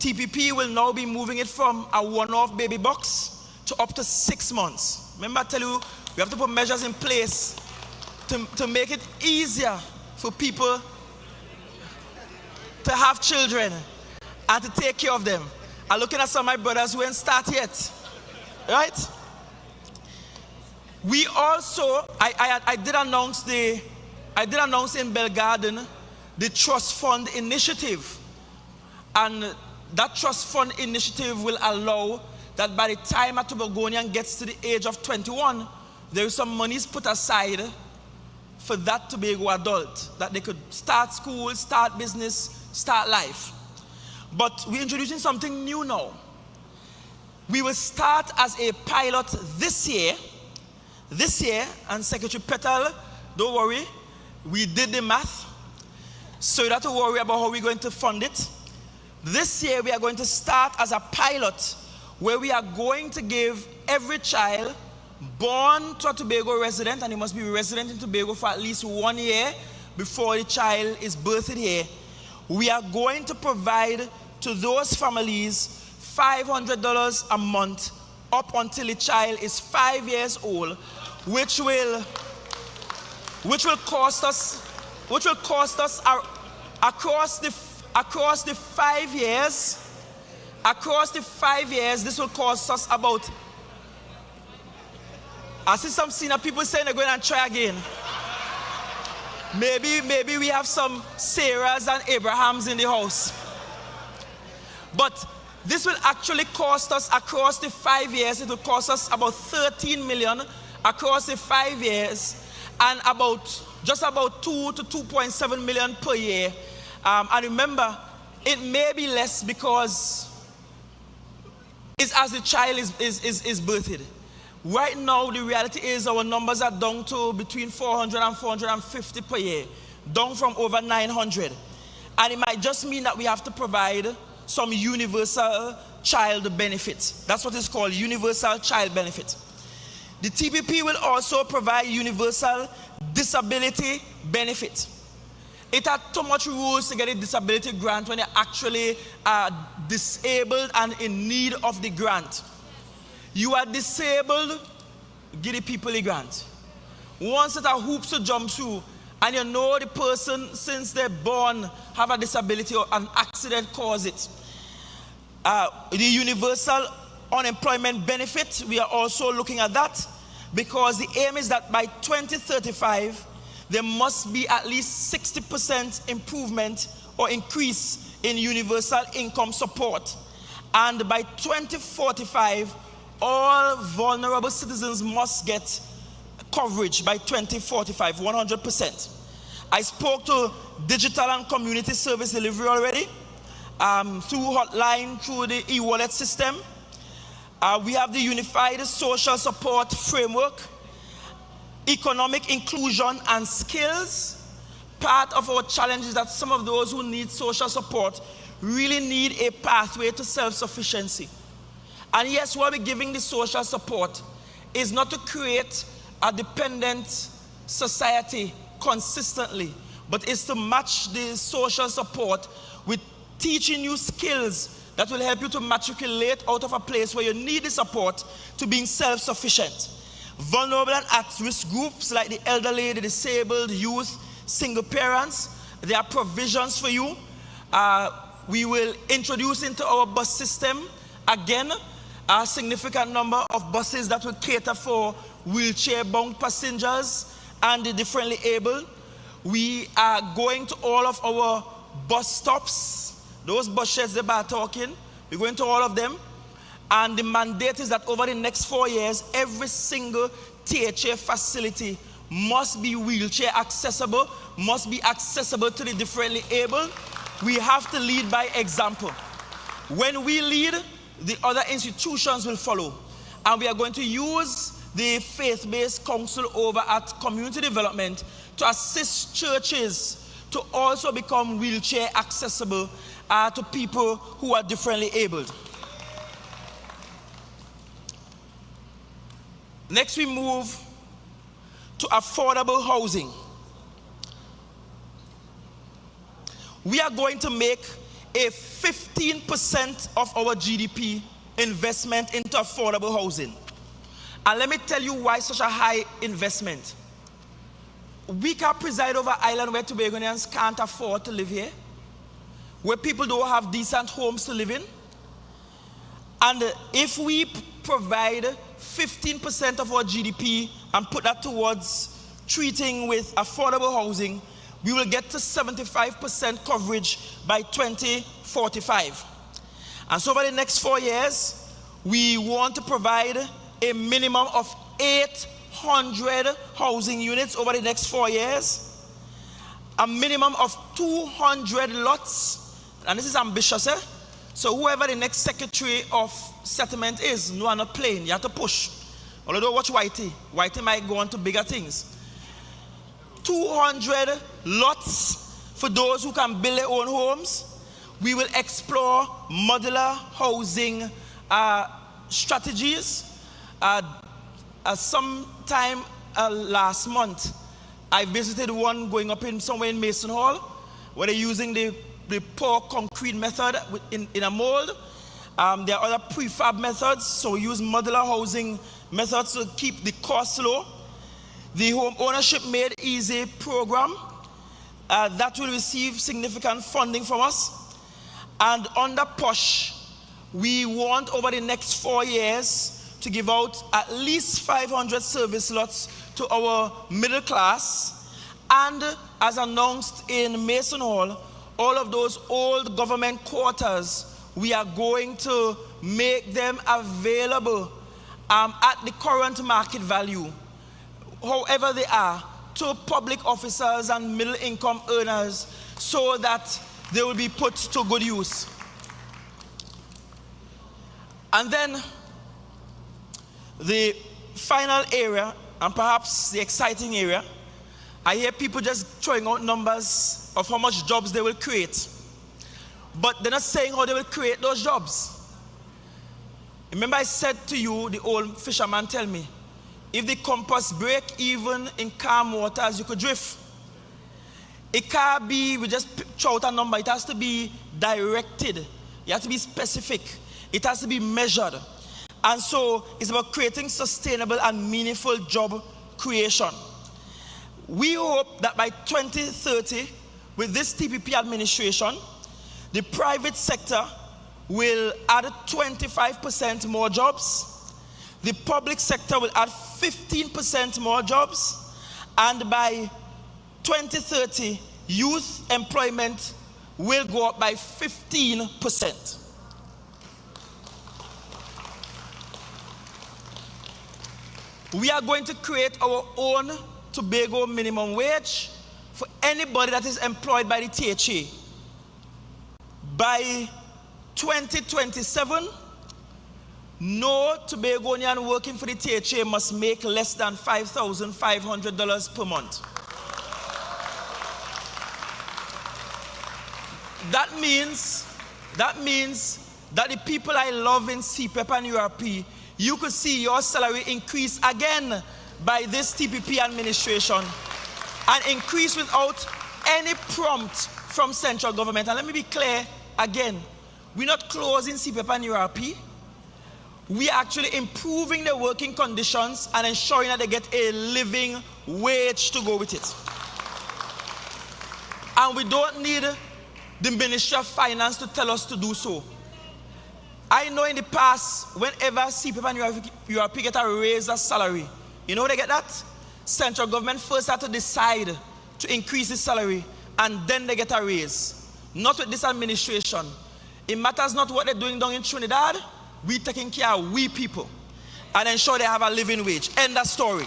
TPP will now be moving it from a one-off baby box to up to 6 months. Remember I tell you, we have to put measures in place to make it easier for people to have children and to take care of them. I'm looking at some of my brothers who ain't start yet, right? We also, I did announce in Belgarden the Trust Fund Initiative, and that Trust Fund Initiative will allow that by the time a Tobagonian gets to the age of 21, there is some monies put aside for that Tobago adult, that they could start school, start business, start life. But we're introducing something new now. We will start as a pilot this year, and Secretary Petal, don't worry, we did the math, so you don't have to worry about how we're going to fund it. This year we are going to start as a pilot where we are going to give every child born to a Tobago resident, and he must be resident in Tobago for at least 1 year before the child is birthed here. We are going to provide to those families $500 a month up until the child is 5 years old, which will cost us across the 5 years. Across the 5 years, this will cost us about. I see some senior people saying they're going to try again. Maybe we have some Sarahs and Abrahams in the house. But this will actually cost us across the 5 years. It will cost us about 13 million across the 5 years, and just about 2 to 2.7 million per year. And remember, it may be less because it's as the child is birthed. Right now, the reality is our numbers are down to between 400 and 450 per year, down from over 900. And it might just mean that we have to provide some universal child benefit. That's what is called universal child benefit. The TPP will also provide universal disability benefit. It had too much rules to get a disability grant when you're actually disabled and in need of the grant. You are disabled, give the people the grant. Once that are hoops to jump through, and you know the person since they're born have a disability or an accident cause it. The universal unemployment benefit, we are also looking at that, because the aim is that by 2035, there must be at least 60% improvement or increase in universal income support. And by 2045, all vulnerable citizens must get coverage by 2045, 100%. I spoke to digital and community service delivery already, through hotline, through the e-wallet system. We have the unified social support framework, economic inclusion and skills. Part of our challenge is that some of those who need social support really need a pathway to self-sufficiency. And yes, why we're giving the social support is not to create a dependent society consistently, but is to match the social support with teaching you skills that will help you to matriculate out of a place where you need the support to being self-sufficient. Vulnerable and at-risk groups like the elderly, the disabled, youth, single parents, there are provisions for you. We will introduce into our bus system, again, a significant number of buses that will cater for wheelchair-bound passengers and the differently able. We are going to all of our bus stops, those bus sheds they are talking, we're going to all of them. And the mandate is that over the next 4 years, every single THA facility must be wheelchair accessible, must be accessible to the differently able. We have to lead by example. When we lead, the other institutions will follow. And we are going to use the faith-based council over at community development to assist churches to also become wheelchair accessible to people who are differently abled. Next, we move to affordable housing. We are going to make a 15% of our GDP investment into affordable housing. And let me tell you why such a high investment. We can preside over an island where Tobagonians can't afford to live here, where people don't have decent homes to live in. And if we provide 15% of our GDP and put that towards treating with affordable housing, we will get to 75% coverage by 2045. And so over the next 4 years, we want to provide a minimum of 800 housing units over the next 4 years, a minimum of 200 lots, and this is ambitious, eh? So whoever the next Secretary of Settlement is, no, I'm not playing, you have to push. Although watch Whitey. Whitey might go on to bigger things. 200 lots for those who can build their own homes. We will explore modular housing strategies. Sometime last month, I visited one going up in somewhere in Mason Hall, where they're using the pour concrete method in a mold. There are other prefab methods, so we use modular housing methods to keep the cost low. The Home Ownership Made Easy program, that will receive significant funding from us. And under PUSH, we want over the next 4 years to give out at least 500 service lots to our middle class. And as announced in Mason Hall, all of those old government quarters, we are going to make them available at the current market value, however they are, to public officers and middle income earners so that they will be put to good use. And then the final area, and perhaps the exciting area, I hear people just throwing out numbers of how much jobs they will create. But they're not saying how they will create those jobs. Remember I said to you, the old fisherman tell me, if the compass break even in calm waters, you could drift. It can't be, we just throw out a number. It has to be directed. It has to be specific. It has to be measured. And so it's about creating sustainable and meaningful job creation. We hope that by 2030, with this TPP administration, the private sector will add 25% more jobs. The public sector will add 15% more jobs. And by 2030, youth employment will go up by 15%. We are going to create our own Tobago minimum wage for anybody that is employed by the THA. By 2027, no Tobagonian working for the THA must make less than $5,500 per month. That means that the people I love in CPEP and URP, you could see your salary increase again by this TPP administration, and increase without any prompt from central government. And let me be clear again, we're not closing CPEP and URP. We are actually improving their working conditions and ensuring that they get a living wage to go with it. And we don't need the Ministry of Finance to tell us to do so. I know in the past, whenever CPEP and URP get a raise of salary, you know they get that? Central government first had to decide to increase the salary, and then they get a raise. Not with this administration. It matters not what they're doing down in Trinidad, we taking care of we people and ensure they have a living wage. End of story.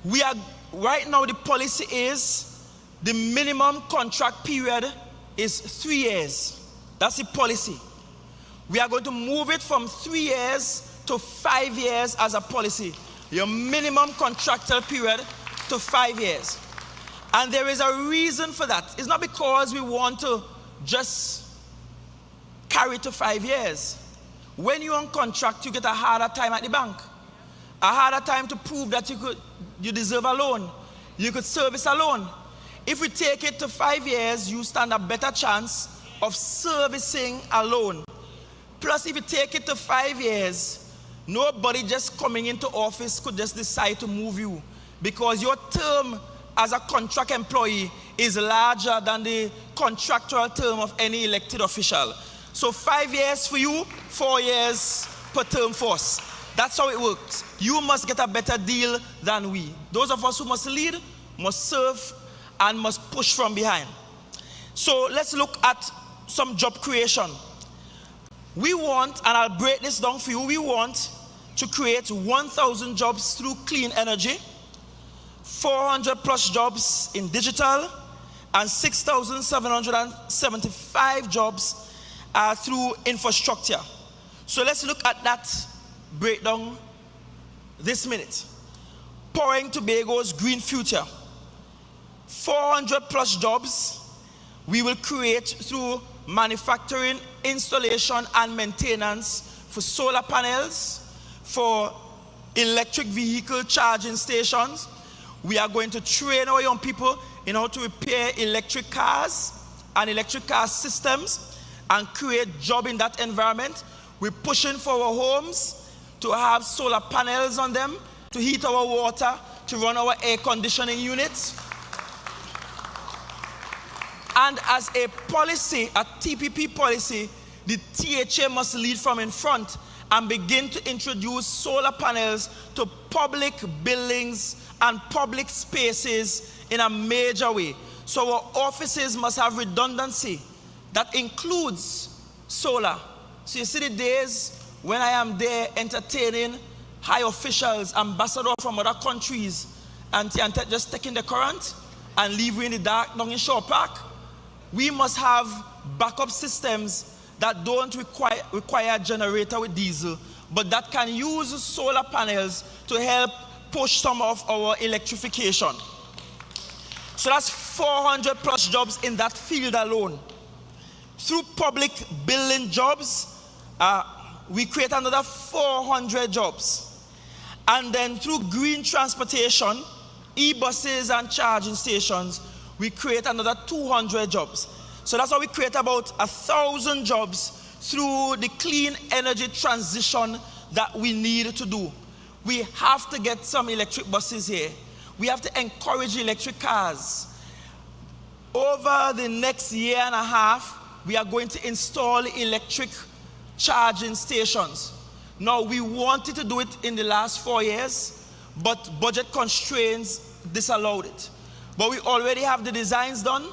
We are, right now the policy is the minimum contract period is 3 years. That's the policy. We are going to move it from 3 years to 5 years as a policy. Your minimum contractual period to 5 years. And there is a reason for that. It's not because we want to just carry to 5 years. When you're on contract, you get a harder time at the bank. A harder time to prove that you deserve a loan. You could service a loan. If we take it to 5 years, you stand a better chance of servicing a loan. Plus, if you take it to 5 years, nobody just coming into office could just decide to move you, because your term as a contract employee is larger than the contractual term of any elected official. So 5 years for you, 4 years per term force. That's how it works. You must get a better deal than we. Those of us who must lead, must serve, and must push from behind. So let's look at some job creation. We want, and I'll break this down for you, we want to create 1,000 jobs through clean energy, 400 plus jobs in digital, and 6,775 jobs through infrastructure. So let's look at that breakdown this minute. Powering Tobago's green future. 400 plus jobs we will create through manufacturing, installation, and maintenance for solar panels, for electric vehicle charging stations. We are going to train our young people in how to repair electric cars and electric car systems and create jobs in that environment. We're pushing for our homes to have solar panels on them, to heat our water, to run our air conditioning units. And as a policy, a TPP policy, the THA must lead from in front and begin to introduce solar panels to public buildings and public spaces in a major way. So our offices must have redundancy that includes solar. So you see the days when I am there entertaining high officials, ambassadors from other countries, and just taking the current and leave you in the dark down in Shore Park. We must have backup systems that don't require a generator with diesel, but that can use solar panels to help push some of our electrification. So that's 400 plus jobs in that field alone. Through public building jobs, we create another 400 jobs. And then through green transportation, e-buses and charging stations, we create another 200 jobs. So that's how we create about 1,000 jobs through the clean energy transition that we need to do. We have to get some electric buses here. We have to encourage electric cars. Over the next year and a half, we are going to install electric charging stations. Now, we wanted to do it in the last 4 years, but budget constraints disallowed it. But we already have the designs done.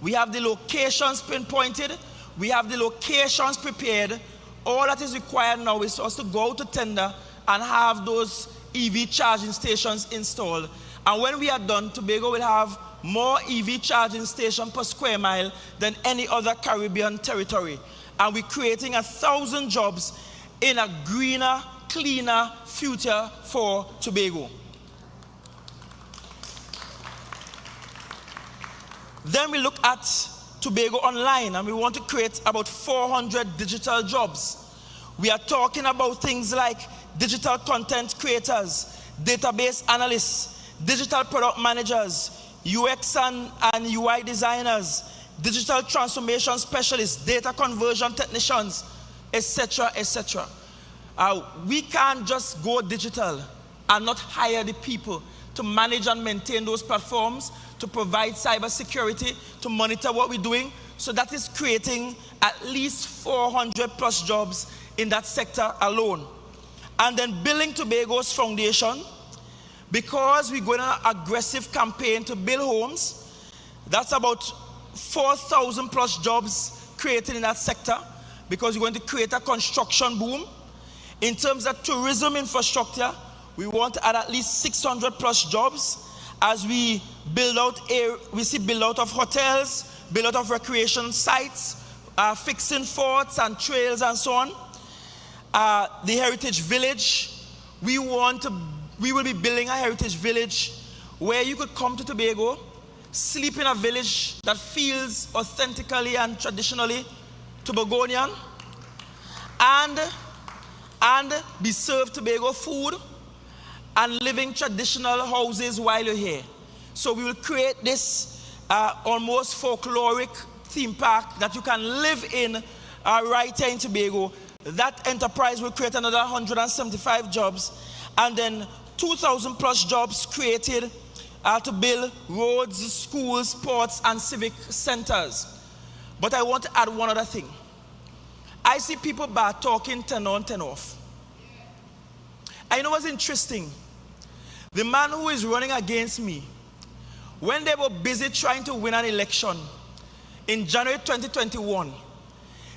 We have the locations pinpointed. We have the locations prepared. All that is required now is for us to go to tender and have those EV charging stations installed. And when we are done, Tobago will have more EV charging stations per square mile than any other Caribbean territory. And we're creating 1,000 jobs in a greener, cleaner future for Tobago. Then we look at Tobago Online, and we want to create about 400 digital jobs. We are talking about things like digital content creators, database analysts, digital product managers, UX and UI designers, digital transformation specialists, data conversion technicians, etc., etc. We can't just go digital and not hire the people to manage and maintain those platforms, to provide cyber security, to monitor what we're doing. So that is creating at least 400 plus jobs in that sector alone. And then building Tobago's foundation, because we're going on an aggressive campaign to build homes. That's about 4,000 plus jobs created in that sector, because we're going to create a construction boom. In terms of tourism infrastructure, we want to add at least 600 plus jobs as we build out build out of hotels, build out of recreation sites, fixing forts and trails and so on. The heritage village, we will be building a heritage village where you could come to Tobago, sleep in a village that feels authentically and traditionally Tobagonian, and be served Tobago food and living traditional houses while you're here. So we will create this almost folkloric theme park that you can live in right here in Tobago. That enterprise will create another 175 jobs, and then 2,000 plus jobs created to build roads, schools, ports, and civic centers. But I want to add one other thing. I see people talking 10 on, 10 off. I know what's interesting. The man who is running against me, when they were busy trying to win an election in January 2021,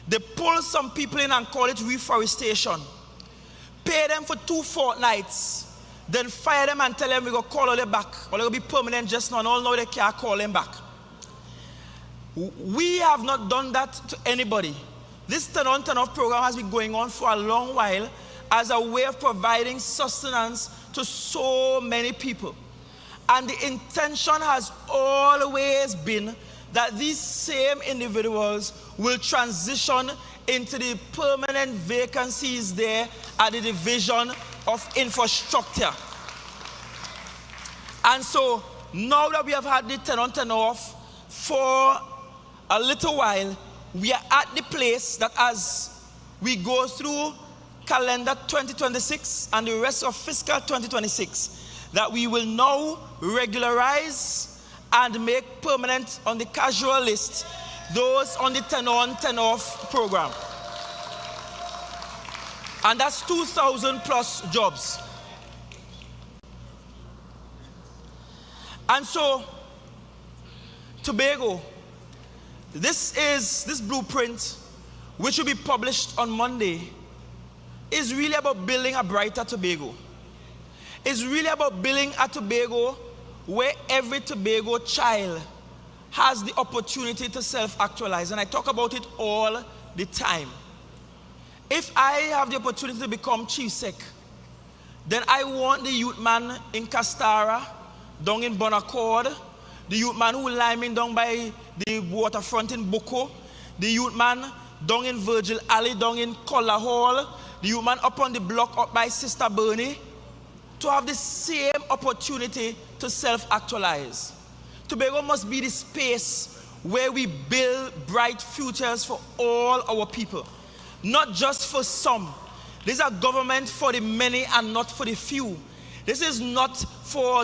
they pulled some people in and call it reforestation, pay them for 2 fortnights, then fire them and tell them we're going to call all them back, or they're going to be permanent just now, and all now they can't call them back. We have not done that to anybody. This 10 on 10 off program has been going on for a long while as a way of providing sustenance to so many people. And the intention has always been that these same individuals will transition into the permanent vacancies there at the Division of Infrastructure. And so now that we have had the 10 on 10 off for a little while, we are at the place that as we go through calendar 2026 and the rest of fiscal 2026, that we will now regularize and make permanent on the casual list those on the 10 on 10 off program. And that's 2,000 plus jobs. And so, Tobago, this blueprint, which will be published on Monday, is really about building a brighter Tobago. It's really about building a Tobago where every Tobago child has the opportunity to self-actualize. And I talk about it all the time. If I have the opportunity to become chief sec, then I want the youth man in Castara, down in Bonaccord, the youth man who liming down by the waterfront in Boko, the youth man down in Virgil Alley, down in Collar Hall, the youth man up on the block up by Sister Bernie, to have the same opportunity to self-actualize. Tobago must be the space where we build bright futures for all our people, not just for some. This is a government for the many and not for the few. This is not for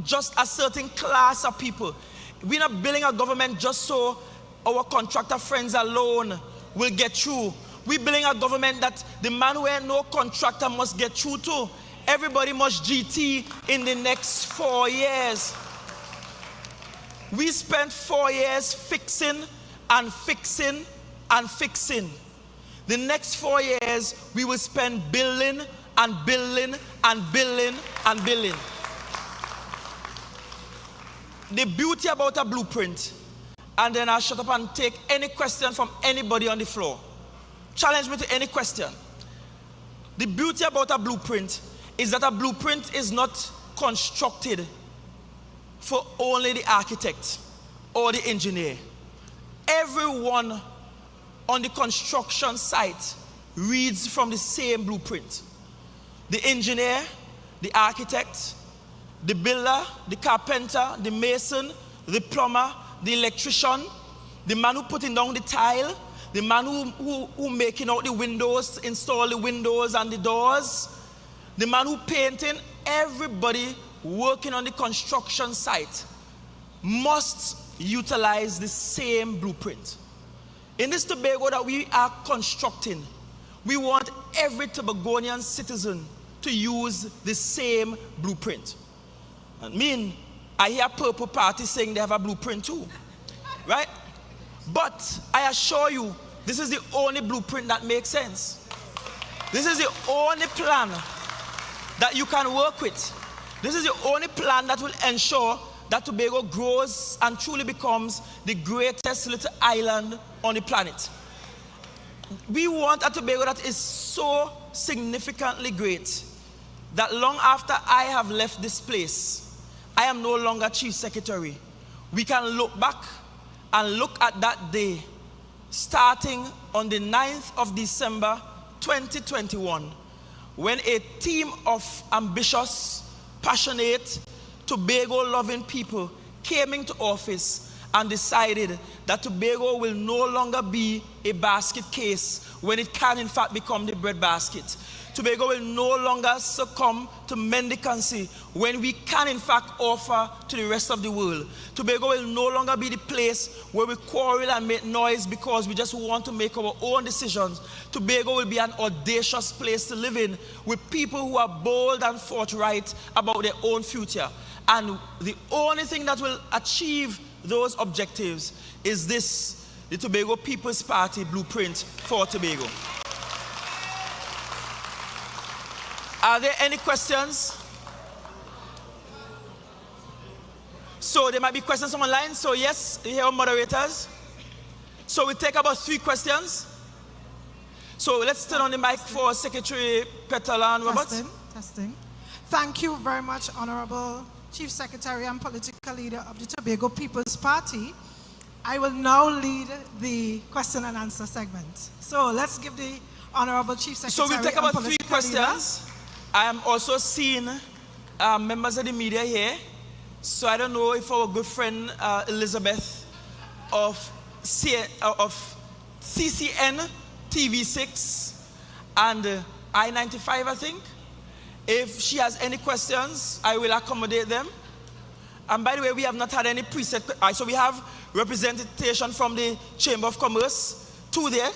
just a certain class of people. We're not building a government just so our contractor friends alone will get through. We're building a government that the man who ain't no contractor must get through to. Everybody must GT in the next 4 years. We spent 4 years fixing and fixing and fixing. The next 4 years, we will spend building and building and building and building. The beauty about a blueprint, and then I'll shut up and take any question from anybody on the floor. Challenge me to any question. The beauty about a blueprint is that a blueprint is not constructed for only the architect or the engineer. Everyone on the construction site reads from the same blueprint. The engineer, the architect, the builder, the carpenter, the mason, the plumber, the electrician, the man who putting down the tile, the man who making out the windows, install the windows and the doors, the man who painting, everybody working on the construction site must utilize the same blueprint. In this Tobago that we are constructing, we want every Tobagonian citizen to use the same blueprint. I hear Purple Party saying they have a blueprint too, right? But I assure you, this is the only blueprint that makes sense. This is the only plan that you can work with. This is the only plan that will ensure that Tobago grows and truly becomes the greatest little island on the planet. We want a Tobago that is so significantly great that long after I have left this place, I am no longer Chief Secretary. We can look back and look at that day, starting on the 9th of December 2021, when a team of ambitious, passionate, Tobago-loving people came into office and decided that Tobago will no longer be a basket case when it can in fact become the breadbasket. Tobago will no longer succumb to mendicancy when we can in fact offer to the rest of the world. Tobago will no longer be the place where we quarrel and make noise because we just want to make our own decisions. Tobago will be an audacious place to live in with people who are bold and forthright about their own future. And the only thing that will achieve those objectives is this, the Tobago People's Party blueprint for Tobago. Are there any questions? So there might be questions online. So yes, here are moderators. So we take about 3 questions. So let's turn on the mic for Secretary Petala and Roberts. Testing. Thank you very much, Honorable Chief Secretary and political leader of the Tobago People's Party. I will now lead the question and answer segment. So let's give the Honorable Chief Secretary. So we'll take about 3 questions. I am also seeing members of the media here. So I don't know if our good friend Elizabeth of CCN TV6 and I-95, I think. If she has any questions, I will accommodate them. And by the way, we have not had any preset. So we have representation from the Chamber of Commerce, 2 there.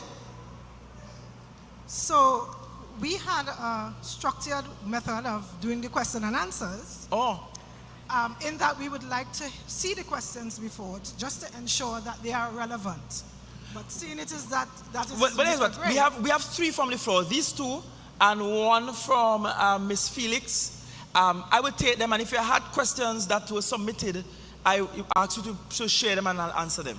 So we had a structured method of doing the question and answers. In that we would like to see the questions before, just to ensure that they are relevant. But seeing it is that is. But what? We have 3 from the floor. These 2 and 1 from Ms. Felix. I will take them, and if you had questions that were submitted, I ask you to share them and I'll answer them.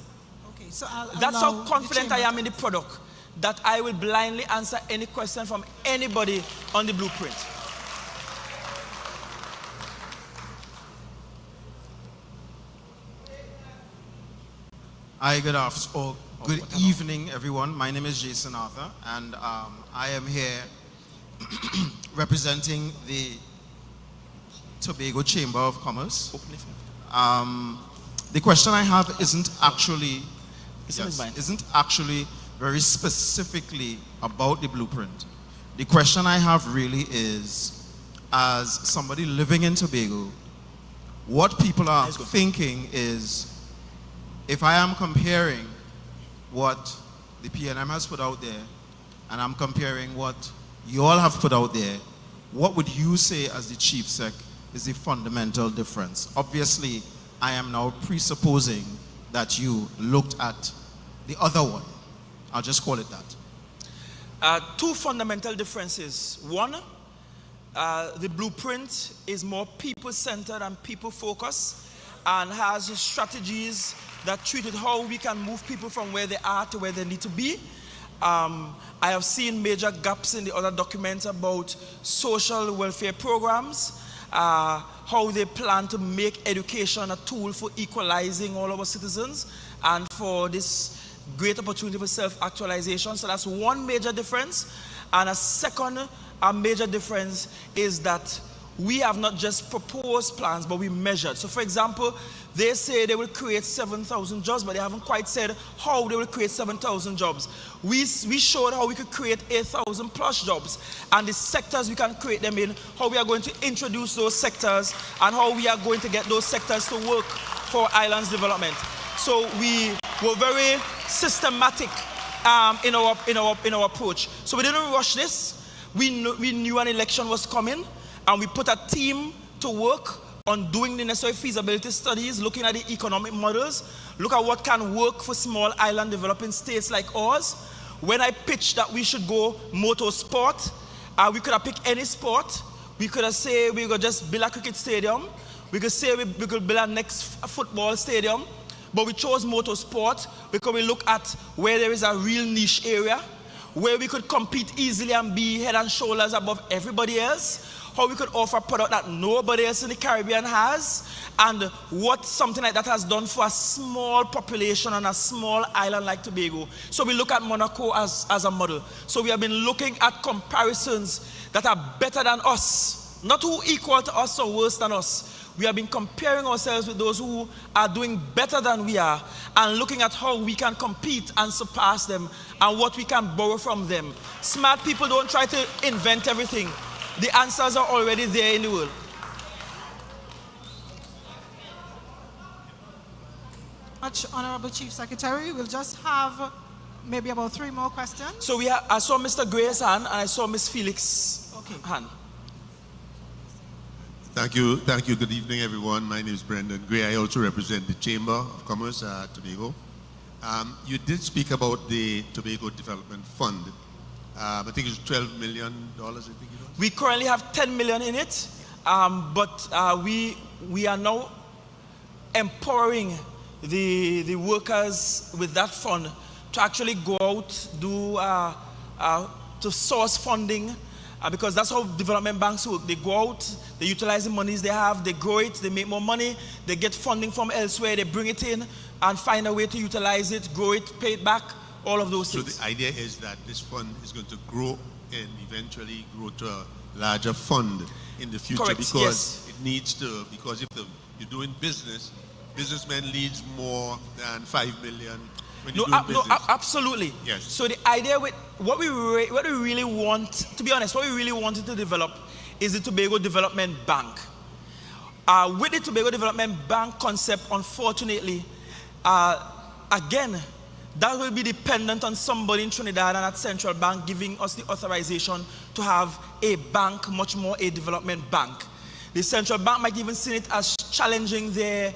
Okay, so that's how confident I am in the product, that I will blindly answer any question from anybody on the blueprint. Hi, good evening, everyone. My name is Jason Arthur, and I am here representing the Tobago Chamber of Commerce. The question I have isn't actually very specifically about the blueprint. The question I have really is, as somebody living in Tobago, what people are thinking is, if I am comparing what the PNM has put out there, and I'm comparing what you all have put out there, what would you say as the Chief Sec is the fundamental difference? Obviously, I am now presupposing that you looked at the other one. I'll just call it that. 2 fundamental differences. 1, the blueprint is more people-centered and people-focused and has strategies that treated how we can move people from where they are to where they need to be. I have seen major gaps in the other documents about social welfare programs, how they plan to make education a tool for equalizing all our citizens and for this great opportunity for self-actualization. So that's one major difference. And a second major difference is that we have not just proposed plans, but we measured. So for example, they say they will create 7,000 jobs, but they haven't quite said how they will create 7,000 jobs. We showed how we could create 8,000 plus jobs, and the sectors we can create them in, how we are going to introduce those sectors, and how we are going to get those sectors to work for islands development. So we were very systematic in our approach. So we didn't rush this. We knew an election was coming, and we put a team to work on doing the necessary feasibility studies, looking at the economic models, look at what can work for small island developing states like ours. When I pitched that we should go motorsport, we could have picked any sport. We could have said we could just build a cricket stadium. We could say we could build our next football stadium. But we chose motorsport because we look at where there is a real niche area, where we could compete easily and be head and shoulders above everybody else, how we could offer a product that nobody else in the Caribbean has, and what something like that has done for a small population on a small island like Tobago. So we look at Monaco as a model. So we have been looking at comparisons that are better than us, not who equal to us or worse than us. We have been comparing ourselves with those who are doing better than we are and looking at how we can compete and surpass them and what we can borrow from them. Smart people don't try to invent everything. The answers are already there in the world. Much, Honorable Chief Secretary. We'll just have maybe about 3 more questions. So I saw Mr. Gray's hand and I saw Ms. Felix's hand. Thank you. Good evening, everyone. My name is Brendan Gray. I also represent the Chamber of Commerce at Tobago. You did speak about the Tobago Development Fund. I think it's $12 million, I think it was. We currently have 10 million in it, but we are now empowering the workers with that fund to actually go out, to source funding, because that's how development banks work. They go out, they utilize the monies they have, they grow it, they make more money, they get funding from elsewhere, they bring it in and find a way to utilize it, grow it, pay it back, all of those things. So the idea is that this fund is going to grow and eventually grow to a larger fund in the future. Correct, because yes. it needs to, because if you're doing business, businessman needs more than 5 million when you're doing business. No, absolutely. Yes. So the idea with what we really want, to be honest, what we really wanted to develop is the Tobago Development Bank. With the Tobago Development Bank concept, unfortunately, again, that will be dependent on somebody in Trinidad and at Central Bank giving us the authorization to have a bank, much more a development bank. The Central Bank might even see it as challenging their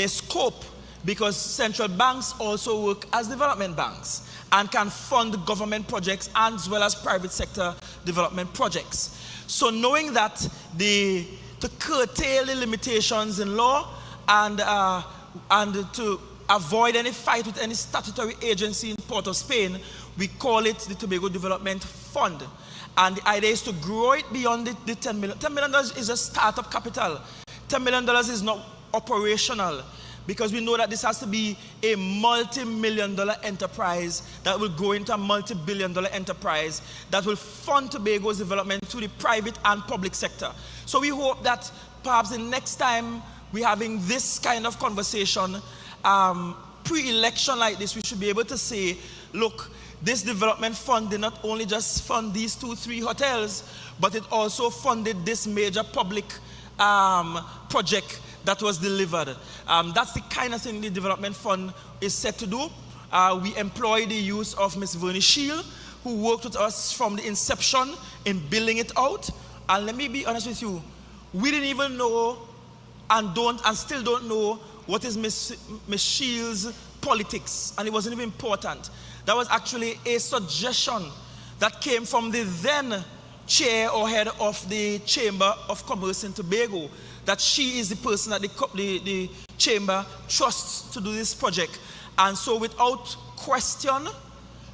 scope, because central banks also work as development banks and can fund government projects as well as private sector development projects. So knowing that to curtail the limitations in law and to avoid any fight with any statutory agency in Port of Spain, we call it the Tobago Development Fund. And the idea is to grow it beyond the $10 million. $10 million is a startup capital. $10 million is not operational, because we know that this has to be a multi-million-dollar enterprise that will go into a multi-billion-dollar enterprise that will fund Tobago's development through the private and public sector. So we hope that perhaps the next time we're having this kind of conversation, pre-election like this, we should be able to say, look, this development fund did not only just fund these 2-3 hotels, but it also funded this major public project that was delivered. That's the kind of thing the development fund is set to do. We employ the use of Ms. Vernie Shield, who worked with us from the inception in building it out. And let me be honest with you, we didn't even know and still don't know what is Ms. Shield's politics, and it wasn't even important. That was actually a suggestion that came from the then chair or head of the Chamber of Commerce in Tobago, that she is the person that the Chamber trusts to do this project. And so without question,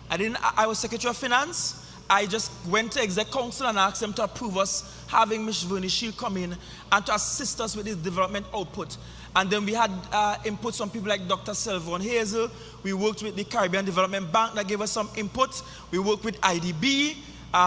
I was Secretary of Finance. I just went to Exec Council and asked them to approve us having Ms. Vernie Shield come in and to assist us with this development output. And then we had input from people like Dr. Selvon Hazel. We worked with the Caribbean Development Bank that gave us some input. We worked with IDB.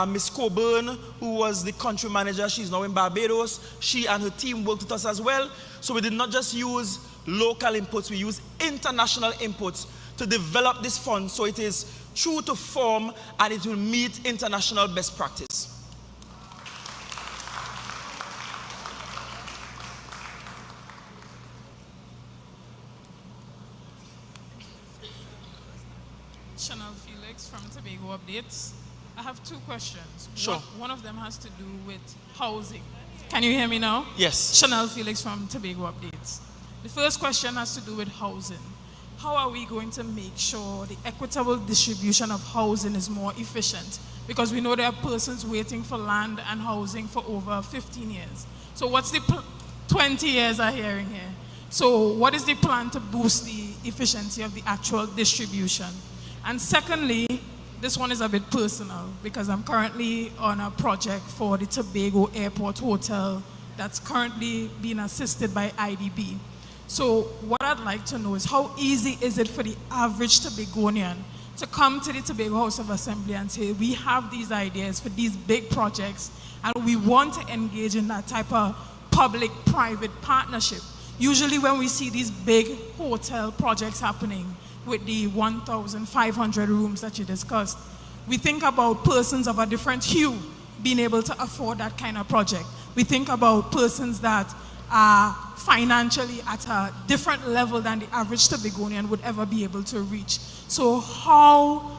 Ms. Coburn, who was the country manager, she's now in Barbados. She and her team worked with us as well. So we did not just use local inputs, we used international inputs to develop this fund so it is true to form and it will meet international best practice. Chanel Felix from Tobago Updates. I have two questions. Sure. One of them has to do with housing. Can you hear me now? Yes. Chanel Felix from Tobago Updates. The first question has to do with housing. How are we going to make sure the equitable distribution of housing is more efficient? Because we know there are persons waiting for land and housing for over 15 years. So what's the 20 years I'm hearing here. So what is the plan to boost the efficiency of the actual distribution? And secondly, this one is a bit personal because I'm currently on a project for the Tobago Airport Hotel that's currently being assisted by IDB. So what I'd like to know is how easy is it for the average Tobagonian to come to the Tobago House of Assembly and say, we have these ideas for these big projects and we want to engage in that type of public-private partnership. Usually when we see these big hotel projects happening with the 1,500 rooms that you discussed, we think about persons of a different hue being able to afford that kind of project. We think about persons that are financially at a different level than the average Tobagonian would ever be able to reach. So how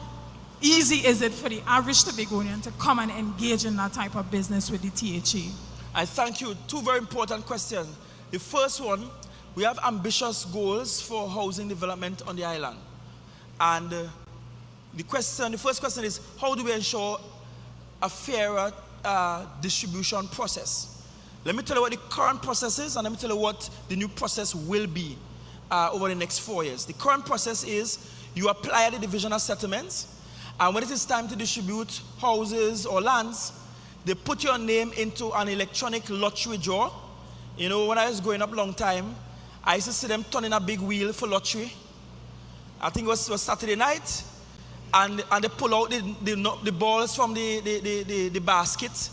easy is it for the average Tobagonian to come and engage in that type of business with the THE? I thank you. Two very important questions. The first one, we have ambitious goals for housing development on the island. And the first question is, how do we ensure a fairer distribution process? Let me tell you what the current process is, and let me tell you what the new process will be over the next 4 years. The current process is you apply the division of settlements, and when it is time to distribute houses or lands, they put your name into an electronic lottery draw. You know, when I was growing up a long time, I used to see them turning a big wheel for lottery. I think it was Saturday night, and they pull out the balls from the basket.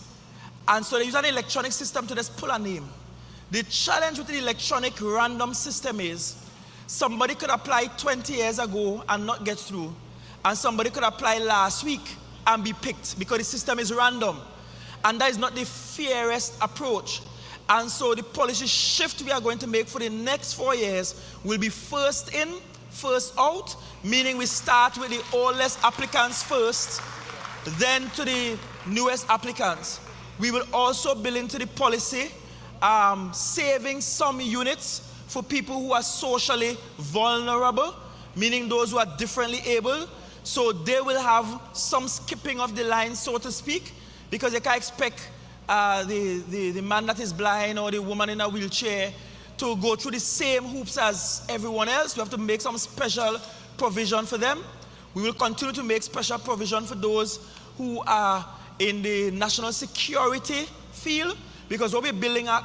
And so they use an electronic system to just pull a name. The challenge with the electronic random system is somebody could apply 20 years ago and not get through. And somebody could apply last week and be picked because the system is random. And that is not the fairest approach. And so the policy shift we are going to make for the next 4 years will be first in, first out, meaning we start with the oldest applicants first, then to the newest applicants. We will also build into the policy saving some units for people who are socially vulnerable, meaning those who are differently able. So they will have some skipping of the line, so to speak, because you can't expect the man that is blind or the woman in a wheelchair to go through the same hoops as everyone else. We have to make some special provision for them. We will continue to make special provision for those who are in the national security field, because what we're building are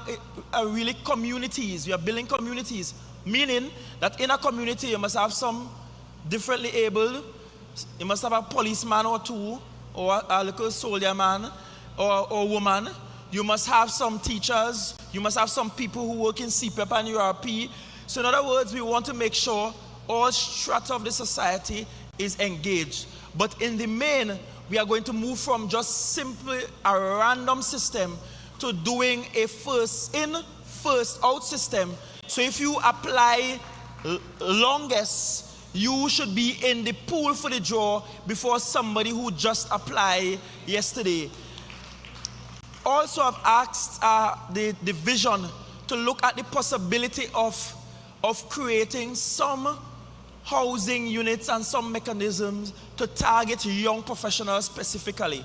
really communities. We are building communities, meaning that in a community you must have some differently able, you must have a policeman or two, or a little soldier man or woman. You must have some teachers, you must have some people who work in CPEP and URP. So in other words, we want to make sure all strata of the society is engaged. But in the main, we are going to move from just simply a random system to doing a first in, first out system. So if you apply longest, you should be in the pool for the draw before somebody who just applied yesterday. Also, I've asked the division to look at the possibility of creating some housing units and some mechanisms to target young professionals specifically.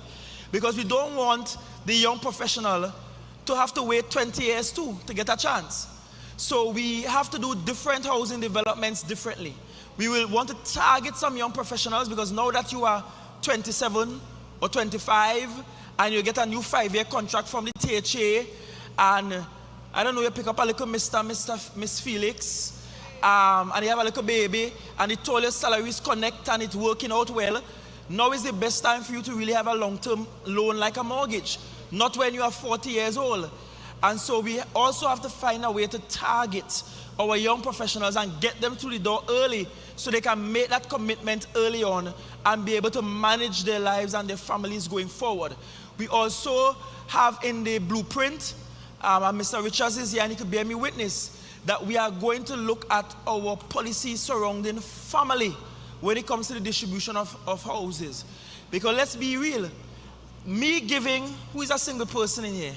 because we don't want the young professional to have to wait 20 years too to get a chance. So we have to do different housing developments differently. We will want to target some young professionals, because now that you are 27 or 25 and you get a new 5-year contract from the THA, and I don't know, you pick up a little Miss Felix, and you have a little baby, and the told your salaries connect and it's working out well. Now is the best time for you to really have a long-term loan like a mortgage, not when you are 40 years old. And so we also have to find a way to target our young professionals and get them through the door early, so they can make that commitment early on and be able to manage their lives and their families going forward. We also have in the blueprint, and Mr. Richards is here and he could bear me witness, that we are going to look at our policies surrounding family when it comes to the distribution of houses. Because let's be real, me giving, who is a single person in here?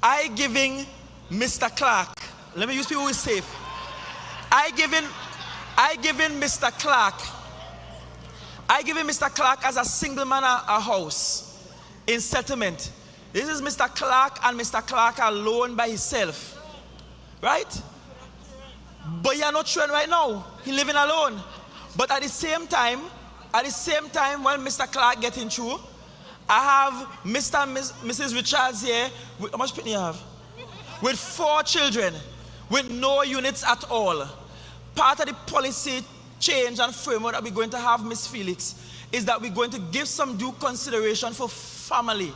I giving Mr. Clark, let me use people who is safe. I giving Mr. Clark as a single man a house in settlement. This is Mr. Clark, and Mr. Clark alone by himself. Right? But you're not sure right now. He's living alone. But at the same time, when Mr. Clark getting through, I have Mr. and Mrs. Richards here. How much people you have? With 4 children, with no units at all. Part of the policy change and framework that we're going to have, Miss Felix, is that we're going to give some due consideration for family.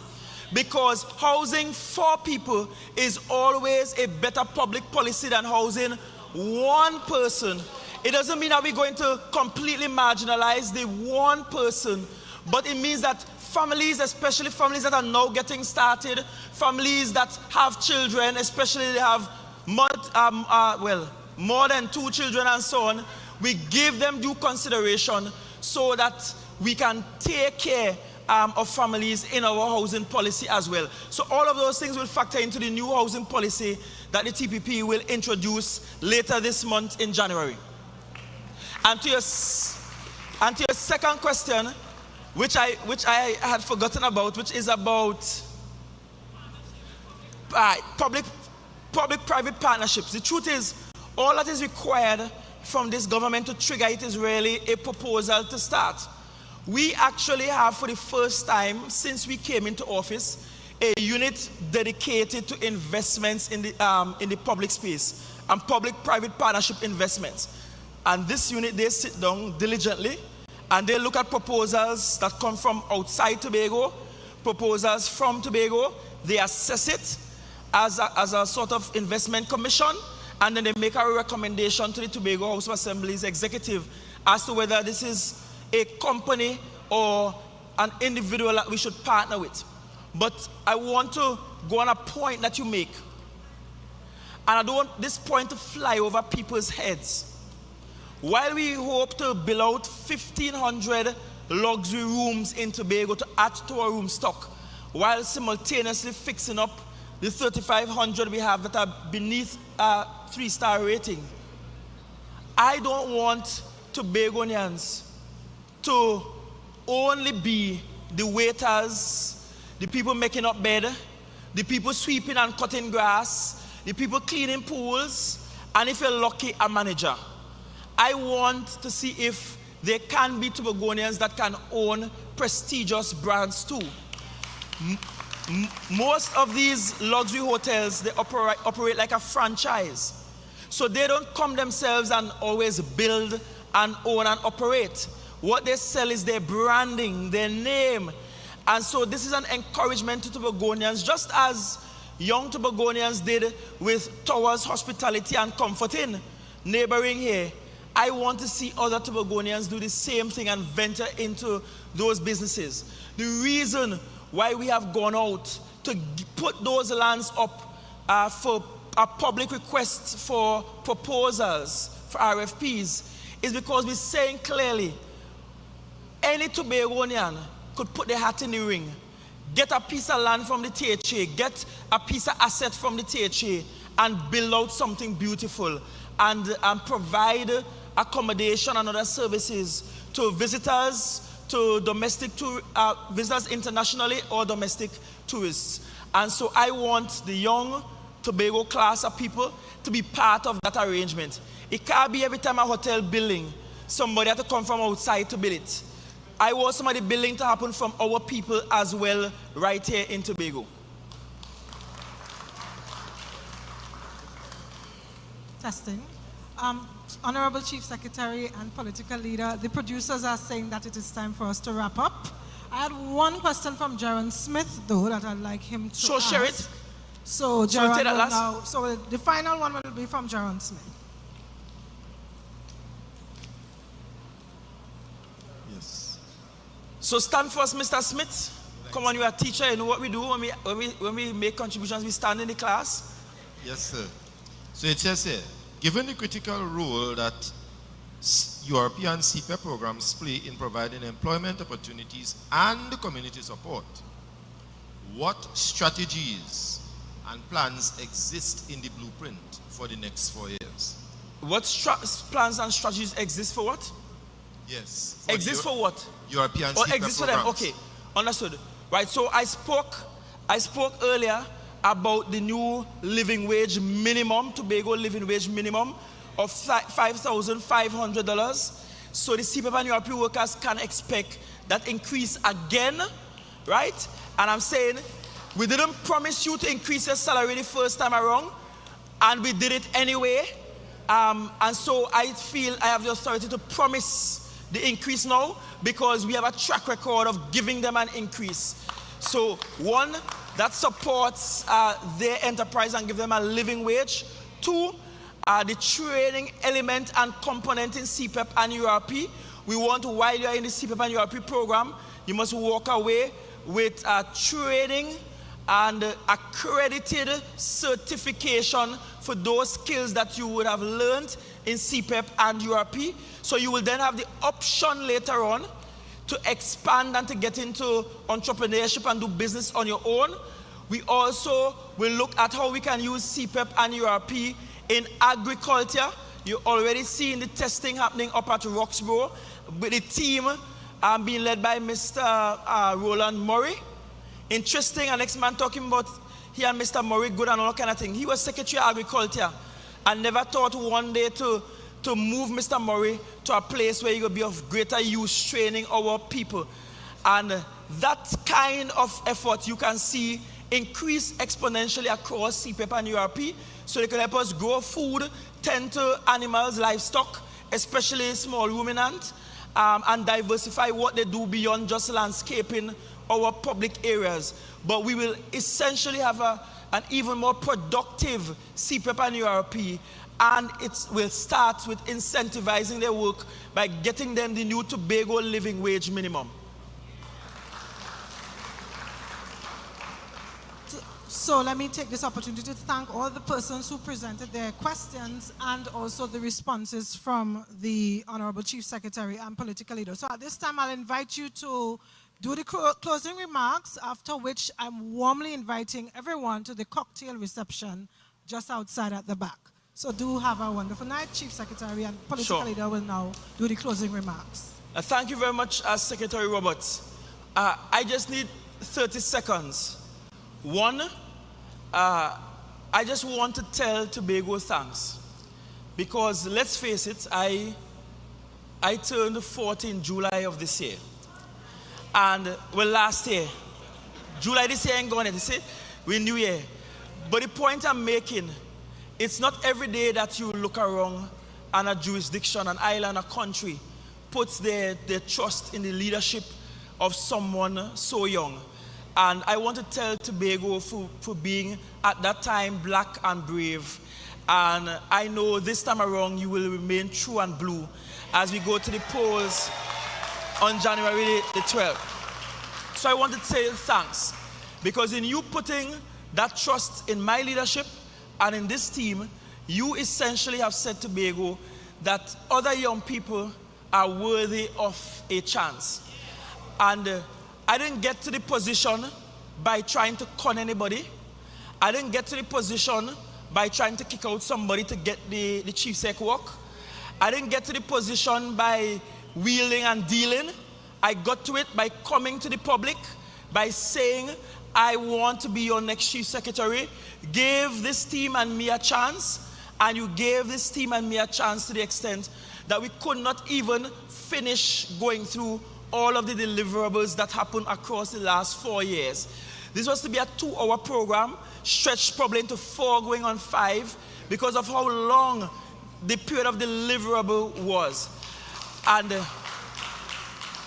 Because housing for people is always a better public policy than housing one person. It doesn't mean that we're going to completely marginalize the one person, but it means that families, especially families that are now getting started, families that have children, especially they have more than 2 children and so on, we give them due consideration so that we can take care of families in our housing policy as well. So all of those things will factor into the new housing policy that the TPP will introduce later this month in January. And to your second question, which I had forgotten about, which is about public-private partnerships. The truth is, all that is required from this government to trigger it is really a proposal to start. We actually have, for the first time since we came into office, a unit dedicated to investments in the public space and public-private partnership investments. And this unit, they sit down diligently and they look at proposals that come from outside Tobago, proposals from Tobago. They assess it as a sort of investment commission, and then they make a recommendation to the Tobago House of Assembly's executive as to whether this is a company or an individual that we should partner with. But I want to go on a point that you make. And I don't want this point to fly over people's heads. While we hope to build out 1,500 luxury rooms in Tobago to add to our room stock, while simultaneously fixing up the 3,500 we have that are beneath 3-star rating, I don't want Tobagonians to only be the waiters, the people making up bed, the people sweeping and cutting grass, the people cleaning pools, and if you're lucky, a manager. I want to see if there can be Tobagonians that can own prestigious brands too. Most of these luxury hotels, they operate like a franchise. So they don't come themselves and always build and own and operate. What they sell is their branding, their name. And so this is an encouragement to Tobagonians, just as young Tobagonians did with Towers Hospitality and Comfort Inn, neighboring here. I want to see other Tobagonians do the same thing and venture into those businesses. The reason why we have gone out to put those lands up for a public request for proposals, for RFPs, is because we're saying clearly, any Tobagonian could put their hat in the ring, get a piece of land from the THA, get a piece of asset from the THA, and build out something beautiful and provide accommodation and other services to visitors, to domestic visitors internationally or domestic tourists. And so I want the young Tobago class of people to be part of that arrangement. It can't be every time a hotel building, somebody has to come from outside to build it. I want some of the building to happen from our people as well right here in Tobago. Testing. Honorable Chief Secretary and political leader, the producers are saying that it is time for us to wrap up. I had one question from Jaron Smith, though, that I'd like him to ask. Share it. So, Jaron take that will last. now, so the final one will be from Jaron Smith. Yes. So stand first, Mr. Smith. Come on, you are a teacher. You know what we do when we make contributions. We stand in the class. Yes, sir. So it says here, given the critical role that European CPP programs play in providing employment opportunities and community support, what strategies and plans exist in the blueprint for the next 4 years? What plans and strategies exist for what? Yes. Exist for what? European Or CPP exist for them? programs. Okay, understood. Right, so I spoke earlier about the new living wage minimum, Tobago living wage minimum of $5,500. So the CPP and URP workers can expect that increase again, right? And I'm saying, we didn't promise you to increase your salary the first time around, and we did it anyway. And so I feel I have the authority to promise the increase now because we have a track record of giving them an increase. So one, that supports their enterprise and give them a living wage. Two, the training element and component in CPEP and URP. We want, while you're in the CPEP and URP program, you must walk away with training and accredited certification for those skills that you would have learned in CPEP and URP. So you will then have the option later on to expand and to get into entrepreneurship and do business on your own. We also will look at how we can use CPEP and URP in agriculture. You already seen the testing happening up at Roxborough with the team being led by Mr. Roland Murray. Interesting, and next man talking about he and Mr. Murray good and all that kind of thing. He was Secretary of Agriculture and never thought one day to move Mr. Murray to a place where he would be of greater use training our people. And that kind of effort you can see increase exponentially across CPEP and URP, so they can help us grow food, tend to animals, livestock, especially small ruminant, and diversify what they do beyond just landscaping our public areas. But we will essentially have an even more productive CPEP and URP, and it will start with incentivizing their work by getting them the new Tobago living wage minimum. So let me take this opportunity to thank all the persons who presented their questions and also the responses from the Honorable Chief Secretary and political leader. So at this time, I'll invite you to do the closing remarks, after which I'm warmly inviting everyone to the cocktail reception just outside at the back. So do have a wonderful night. Chief Secretary and political leader will now do the closing remarks. Thank you very much, Secretary Roberts. I just need 30 seconds. One, I just want to tell Tobago thanks, because let's face it, I turned 40 in July of this year. And well, last year, July this year ain't gone yet, you see? We're New Year. But the point I'm making, it's not every day that you look around and a jurisdiction, an island, a country puts their trust in the leadership of someone so young. And I want to tell Tobago for being at that time black and brave. And I know this time around you will remain true and blue as we go to the polls on January the 12th. So I want to say thanks, because in you putting that trust in my leadership and in this team, you essentially have said to Tobago that other young people are worthy of a chance. And I didn't get to the position by trying to con anybody. I didn't get to the position by trying to kick out somebody to get the chief sec work. I didn't get to the position by wheeling and dealing. I got to it by coming to the public, by saying, I want to be your next chief secretary. Give this team and me a chance, and you gave this team and me a chance to the extent that we could not even finish going through all of the deliverables that happened across the last 4 years. This was to be a 2-hour program, stretched probably into 4 going on 5, because of how long the period of deliverable was. And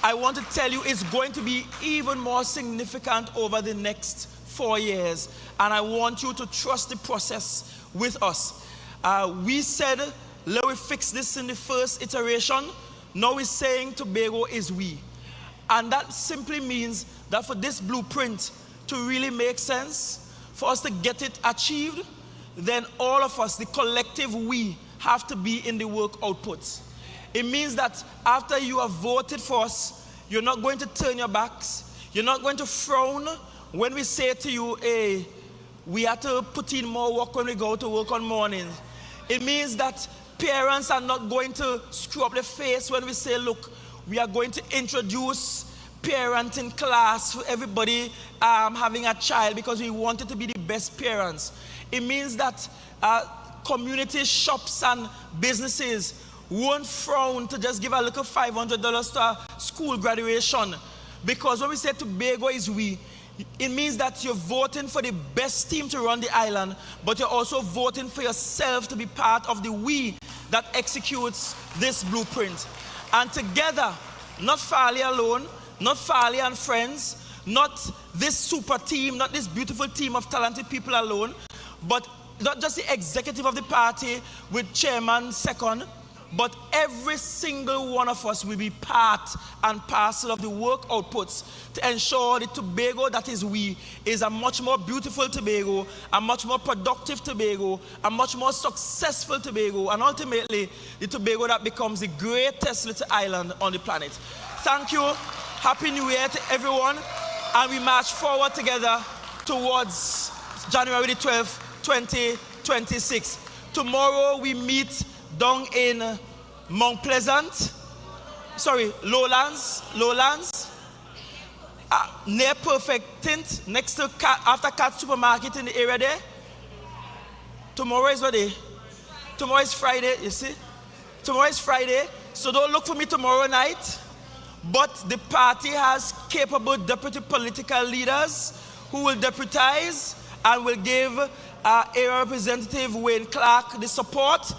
I want to tell you it's going to be even more significant over the next 4 years. And I want you to trust the process with us. We said, let me fix this in the first iteration. Now we're saying Tobago is we. And that simply means that for this blueprint to really make sense, for us to get it achieved, then all of us, the collective we, have to be in the work outputs. It means that after you have voted for us, you're not going to turn your backs. You're not going to frown when we say to you, hey, we have to put in more work when we go to work on mornings. It means that parents are not going to screw up their face when we say, look, we are going to introduce parenting class for everybody having a child because we want it to be the best parents. It means that communities, shops, and businesses won't frown to just give a little $500 to a school graduation. Because when we say Tobago is we, it means that you're voting for the best team to run the island, but you're also voting for yourself to be part of the we that executes this blueprint. And together, not Farley alone, not Farley and friends, not this super team, not this beautiful team of talented people alone, but not just the executive of the party with chairman second, but every single one of us will be part and parcel of the work outputs to ensure the Tobago that is we is a much more beautiful Tobago, a much more productive Tobago, a much more successful Tobago, and ultimately the Tobago that becomes the greatest little island on the planet. Thank you. Happy New Year to everyone. And we march forward together towards January the 12th, 2026. Tomorrow we meet down in Mount Pleasant, Lowlands, near Perfect Tint, next to after Cat Supermarket in the area there. Tomorrow is what day? Tomorrow is Friday, you see? Tomorrow is Friday, so don't look for me tomorrow night. But the party has capable deputy political leaders who will deputize and will give area representative Wayne Clark the support.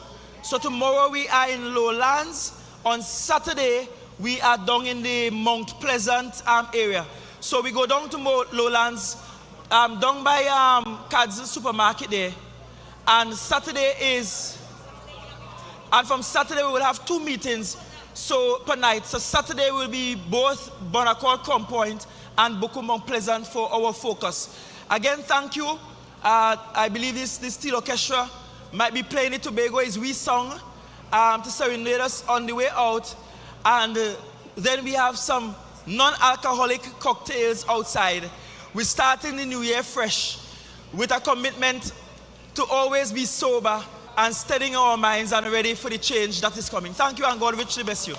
So tomorrow we are in Lowlands. On Saturday, we are down in the Mount Pleasant area. So we go down to Lowlands, down by Cad's supermarket there. And Saturday is, and from Saturday we will have 2 meetings per night. So Saturday will be both Bonaccord Crown Point and Buku Mount Pleasant for our focus. Again, thank you. I believe this steel orchestra might be playing the Tobago is we song to serenade us on the way out. And then we have some non-alcoholic cocktails outside. We're starting the new year fresh with a commitment to always be sober and steadying our minds and ready for the change that is coming. Thank you, and God richly bless you.